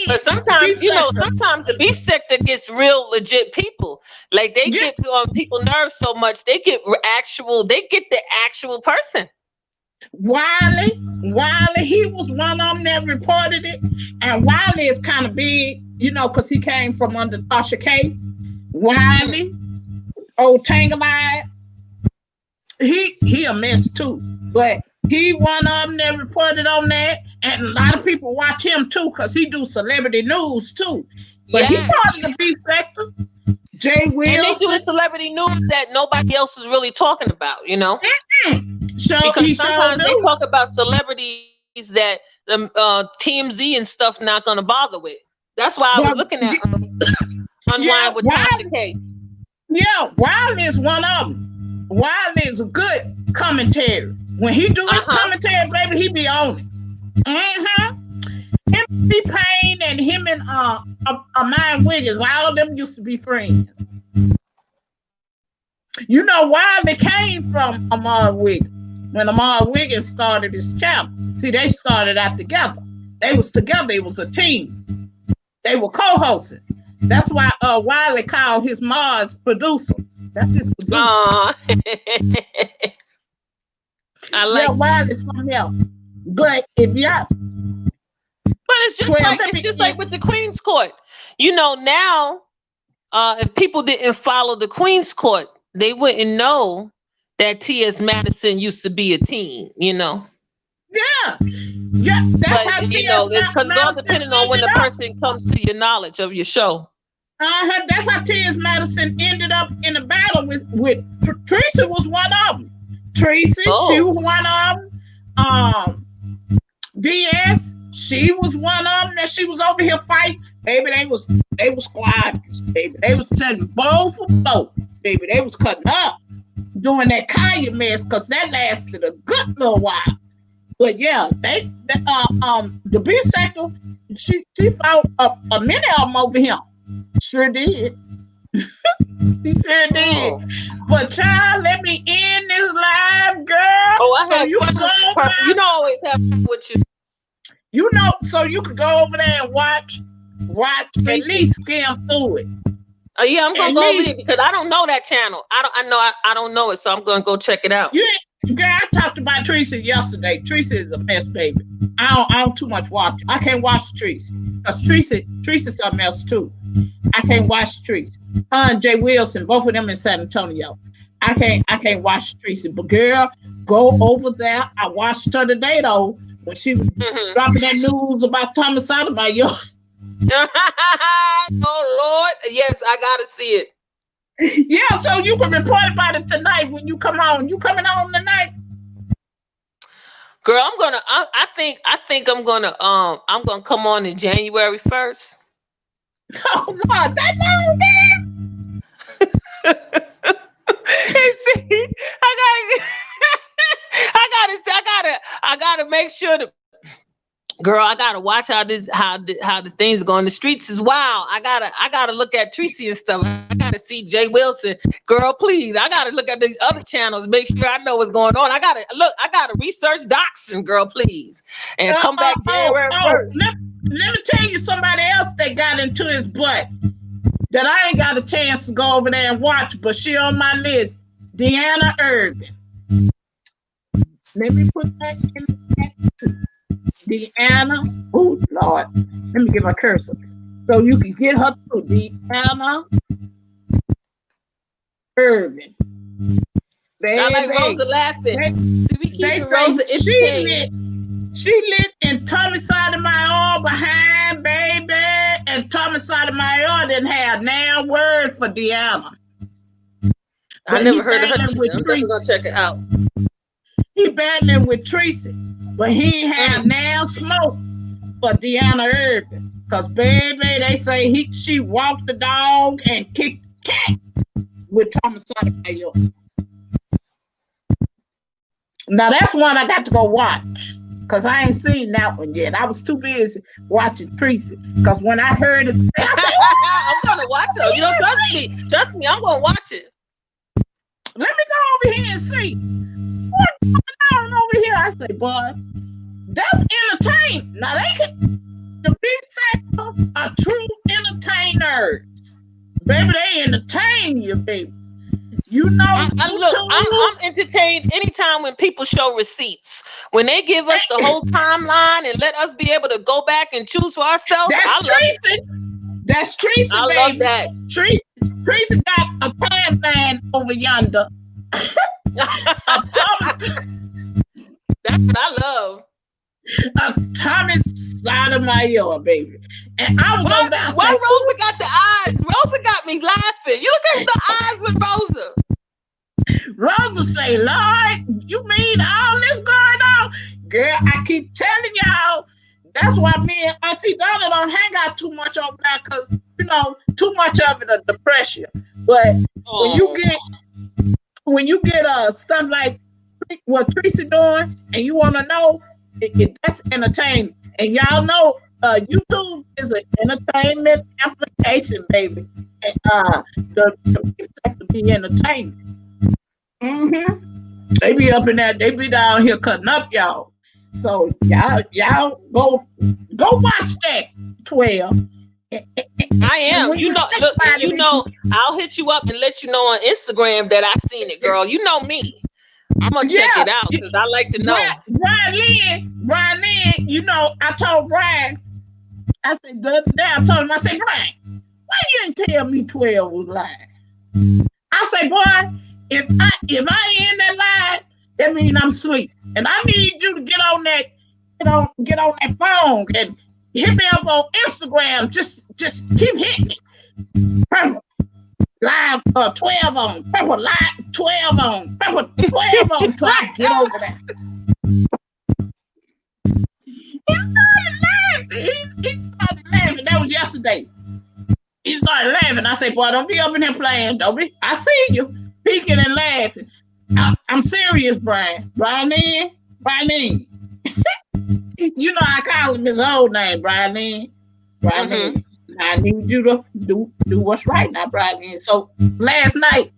But sometimes, sometimes the beef sector gets real legit people. Like they get on people's nerves so much, they get the actual person. Wiley, he was one of them that reported it. And Wiley is kind of big, because he came from under Tasha K. Wiley, old Tangleye, he a mess too. But he one of them that reported on that, and a lot of people watch him too, because he do celebrity news too. But he part of the beef sector. Jay Wilson. And they do the celebrity news that nobody else is really talking about, So because sometimes they talk about celebrities that the TMZ and stuff not gonna bother with. That's why I was looking at Unwind with Tasha K. Yeah, Wiley is one of them. Wiley is a good commentary. When he do his commentary, baby, he be on it. Him, T-Pain, and him and Amine Wiggins, all of them used to be friends. Wiley came from Amine Wiggins. When Amine Wiggins started his channel, see, they started out together. They was together. It was a team. They were co-hosting. That's why Wiley called his Mars producers. That's his producer. I like Wiley's something else. But if y'all, but it's just like with the Queen's Court. Now, if people didn't follow the Queen's Court, they wouldn't know that T.S. Madison used to be a teen. Yeah. Yeah, that's But how you know, it's because it's all Madison depending on when ended the up. person comes to your knowledge of your show. That's how T.S. Madison ended up in a battle with Tracy was one of them. Tracy, she was one of them. DS, she was one of them that she was over here fighting. Baby, they was squads, baby. They was setting bow for bow. Baby, they was cutting up doing that Kaya mess because that lasted a good little while. But yeah, the beast sector, she fought a many of them over here. Sure did. She sure did. But child, let me end this live, girl. Oh, I so had you fun. You know, I always have fun with you. You know, so you could go over there and watch, at least skim through it. Oh yeah, I'm gonna go over there because I don't know that channel. I don't know it, so I'm gonna go check it out. Girl, I talked about Tracy yesterday. Tracy is a mess, baby. I don't too much watch. I can't watch Tracy because Tracy's something else too. I can't watch Tracy. Her and Jay Wilson, both of them in San Antonio. I can't watch Tracy. But girl, go over there. I watched her today though when she was dropping that news about Thomas Sotomayor. Oh Lord, yes, I gotta see it. Yeah, so you can report about it tonight when you come on. You coming on tonight? Girl, I think I'm gonna come on in January 1st. Oh Lord, that long, man. See, I gotta make sure that. Girl, I gotta watch how the things go on. The streets is wild. I gotta look at Tracy and stuff. I gotta see Jay Wilson. Girl, please. I gotta look at these other channels, make sure I know what's going on. I gotta research Doxson, girl, please. And come back January 1st. Let me tell you somebody else that got into his butt that I ain't got a chance to go over there and watch, but she on my list. Deanna Irvin. Let me put that in the chat. Deanna, oh Lord, let me give her a cursor so you can get her through. Deanna Irvin. Baby, I like Rosa laughing. They say she lit and Tommy Sotomayor behind, baby, and Tommy Sotomayor didn't have now word for Deanna. I never heard of her. I'm definitely gonna check it out. He battling with Tracy, but he ain't have now smoke for Deanna Irvin. Cause baby, they say she walked the dog and kicked the cat with Thomas Sotomayor. Now that's one I got to go watch. Cause I ain't seen that one yet. I was too busy watching Tracy. Cause when I heard it, I said, I'm gonna watch it. You don't trust me. Trust me, I'm gonna watch it. Let me go over here and see. What's going on over here? I say, boy, that's entertainment. Now the big sector are true entertainers. Baby, they entertain you, baby. You know, I'm entertained anytime when people show receipts. When they give us the whole timeline and let us be able to go back and choose for ourselves. That's Tracy, I baby. love that. Tracy got a timeline over yonder. That's what I love. Thomas Sotomayor, baby. And I was over there. Why Rosa got the eyes? Rosa got me laughing. You look at the eyes with Rosa. Rosa say, Lord, you mean all this going on? Girl, I keep telling y'all, that's why me and Auntie Donna don't hang out too much over there because, you know, too much of it a depression. But when you get stuff like what Tracy doing and you want to know, that's entertainment. And y'all know YouTube is an entertainment application, baby. And the people have to be entertainment. They be up in there, they be down here cutting up y'all. So y'all go watch that 12. I am. You know, I'll hit you up and let you know on Instagram that I seen it, girl. You know me. I'm gonna check it out because I like to know. Brian Lynn, you know, I told Brian, I said the other day, I told him, I said, Brian, why you didn't tell me 12 was lying? I said, boy, if I ain't in that line, that means I'm asleep. And I need you to get on that get on that phone and hit me up on Instagram. Just keep hitting it. Purple live 12 on. Purple live 12 on. Purple 12 on till I get over there. He started laughing. He started laughing. That was yesterday. He started laughing. I said, boy, don't be up in here playing. Don't be. I see you peeking and laughing. I'm serious, Brian. Brian. You know I call him his old name, Brian. Brian. I need you to do what's right now, Brian. So last night,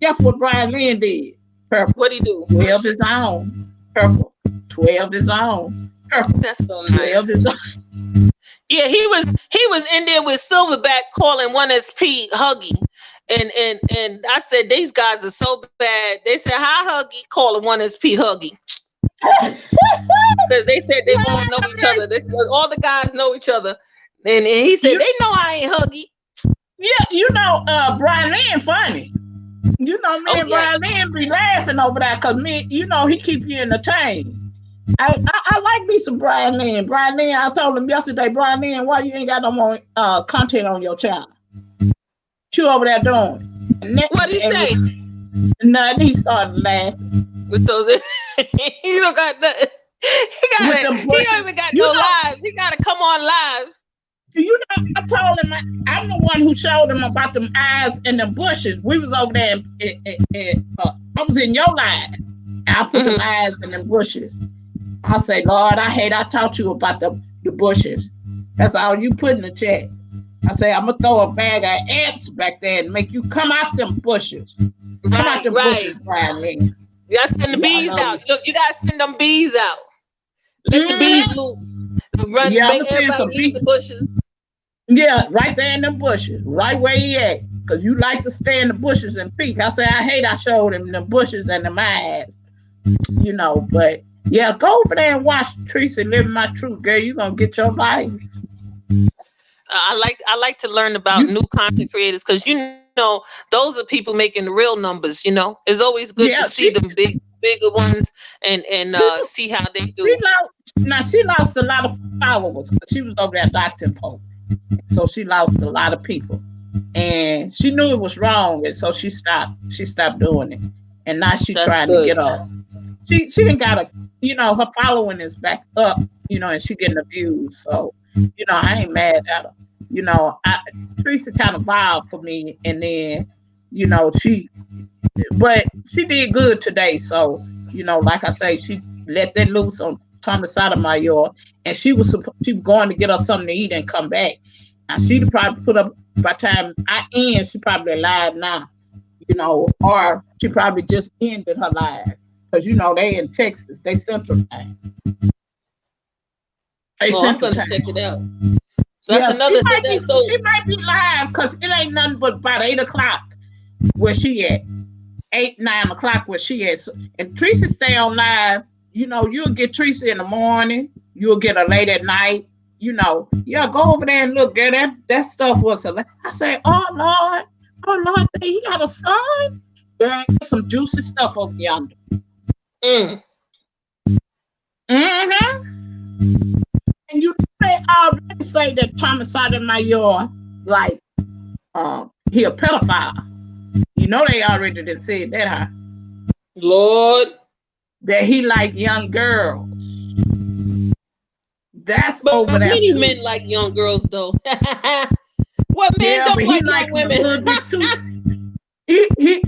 guess what Brian Lynn did? Purple. What'd he do? 12 is on. Purple. 12 is on. Purple. That's so nice. 12 is on. Yeah, he was in there with Silverback calling 1SP Huggy. And I said, these guys are so bad. They said, hi, Huggy, calling 1SP Huggy. Because they said they all know each other. They said, all the guys know each other. And he said, they know I ain't Huggy. Yeah, you know, Brian Lynn funny. You know, me and Brian Lynn be laughing over that because me, you know, he keep you entertained. I like me some Brian Lynn. Brian Lynn, I told him yesterday, Brian Lynn, why you ain't got no more content on your channel? What you over there doing? What did he say? Nothing. He started laughing. So he don't got nothing. He don't even got no lives. He got to come on live. You know, I told him I'm the one who showed him about them eyes and the bushes. We was over there. I was in your live. I put them eyes in the bushes. I say, Lord, I taught you about the bushes. That's all you put in the chat. I say, I'm gonna throw a bag of ants back there and make you come out them bushes. Come out them bushes, Brian. You gotta send the bees out. Look, you gotta send them bees out. Let the bees loose. Run, make everybody leave the bushes. Yeah, right there in the bushes, right where he at. Because you like to stay in the bushes and peek. I say, I showed him the bushes and the eyes. You know, but yeah, go over there and watch Teresa Living My Truth, girl. You're gonna get your life. I like to learn about new content creators because you know those are people making the real numbers. You know, it's always good to see them bigger ones and see how they do. She lost a lot of followers because she was over there doxing folks, so she lost a lot of people, and she knew it was wrong, and so she stopped doing it, and now she's trying to get up. She didn't got her following is back up, and she getting the views. So, I ain't mad at her. Teresa kind of vibed for me, and then, but she did good today. So, like I say, she let that loose on Thomas Sotomayor, and she was going to get us something to eat and come back. Now she'd probably put up by the time I end, she probably alive now, or she probably just ended her live. Because they in Texas, they Central Time. I'm gonna check it out. So that's another thing. She might be live because it ain't nothing but about 8 o'clock where she at. 8, 9 o'clock where she at. So, and Teresa stay on live. You'll get Teresa in the morning. You'll get her late at night. Yeah, go over there and look, girl. That stuff was hilarious. I say, oh Lord, you got a son? Girl, some juicy stuff over yonder. And you already say that Thomas Sotomayor, like, he a pedophile. They already done said that, huh? Lord. That he like young girls. That's but over there. Many men like young girls, though. What men don't like young women? A little bit too,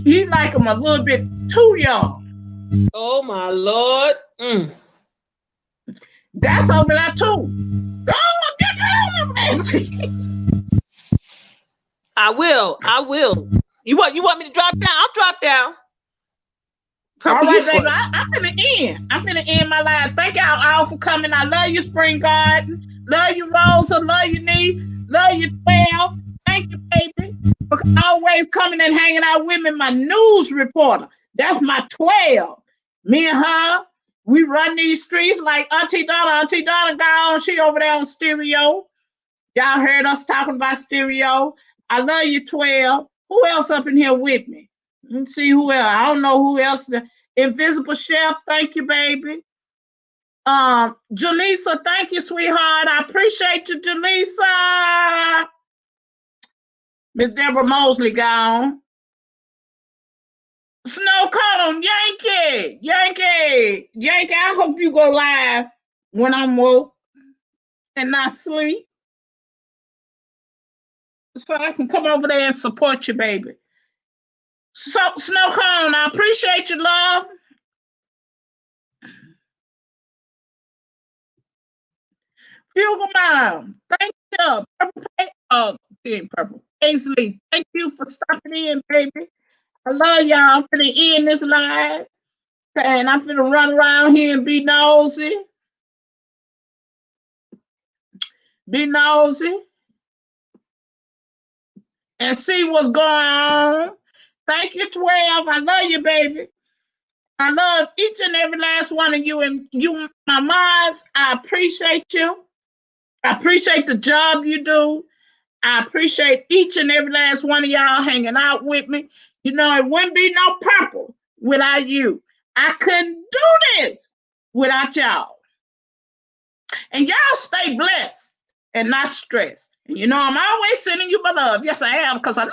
he like them a little bit too young. Oh my Lord. That's over there too. Go get down. I will. You want me to drop down? I'll drop down. All right, baby. I'm finna end my life. Thank y'all all for coming. I love you, Spring Garden. Love you, Rosa. Love you, Nee. Love you, 12. Thank you, baby, for always coming and hanging out with me. My news reporter. That's my 12. Me and her, we run these streets like Auntie Donna gone. She over there on stereo. Y'all heard us talking about stereo. I love you, 12. Who else up in here with me? Let's see who else. I don't know who else. Invisible Chef, thank you, baby. Jaleesa, thank you, sweetheart. I appreciate you, Jaleesa. Miss Deborah Mosley gone. Snow Cone, Yankee. I hope you go live when I'm woke and not sleep, so I can come over there and support you, baby. So, Snow Cone, I appreciate you, love. Fugal Mom, thank you. Purple Paisley, thank you for stopping in, baby. I love y'all. I'm finna end this live, and I'm finna run around here and be nosy. Be nosy and see what's going on. Thank you, 12. I love you, baby. I love each and every last one of you, and you, my mods. I appreciate you. I appreciate the job you do. I appreciate each and every last one of y'all hanging out with me. You know, it wouldn't be no purple without you. I couldn't do this without y'all. And y'all stay blessed and not stressed. And you know, I'm always sending you my love. Yes, I am, because I love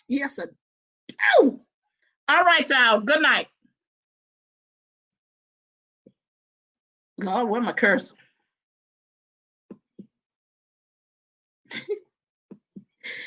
you. Yes, I do. All right, y'all. Good night. Lord, where my cursor?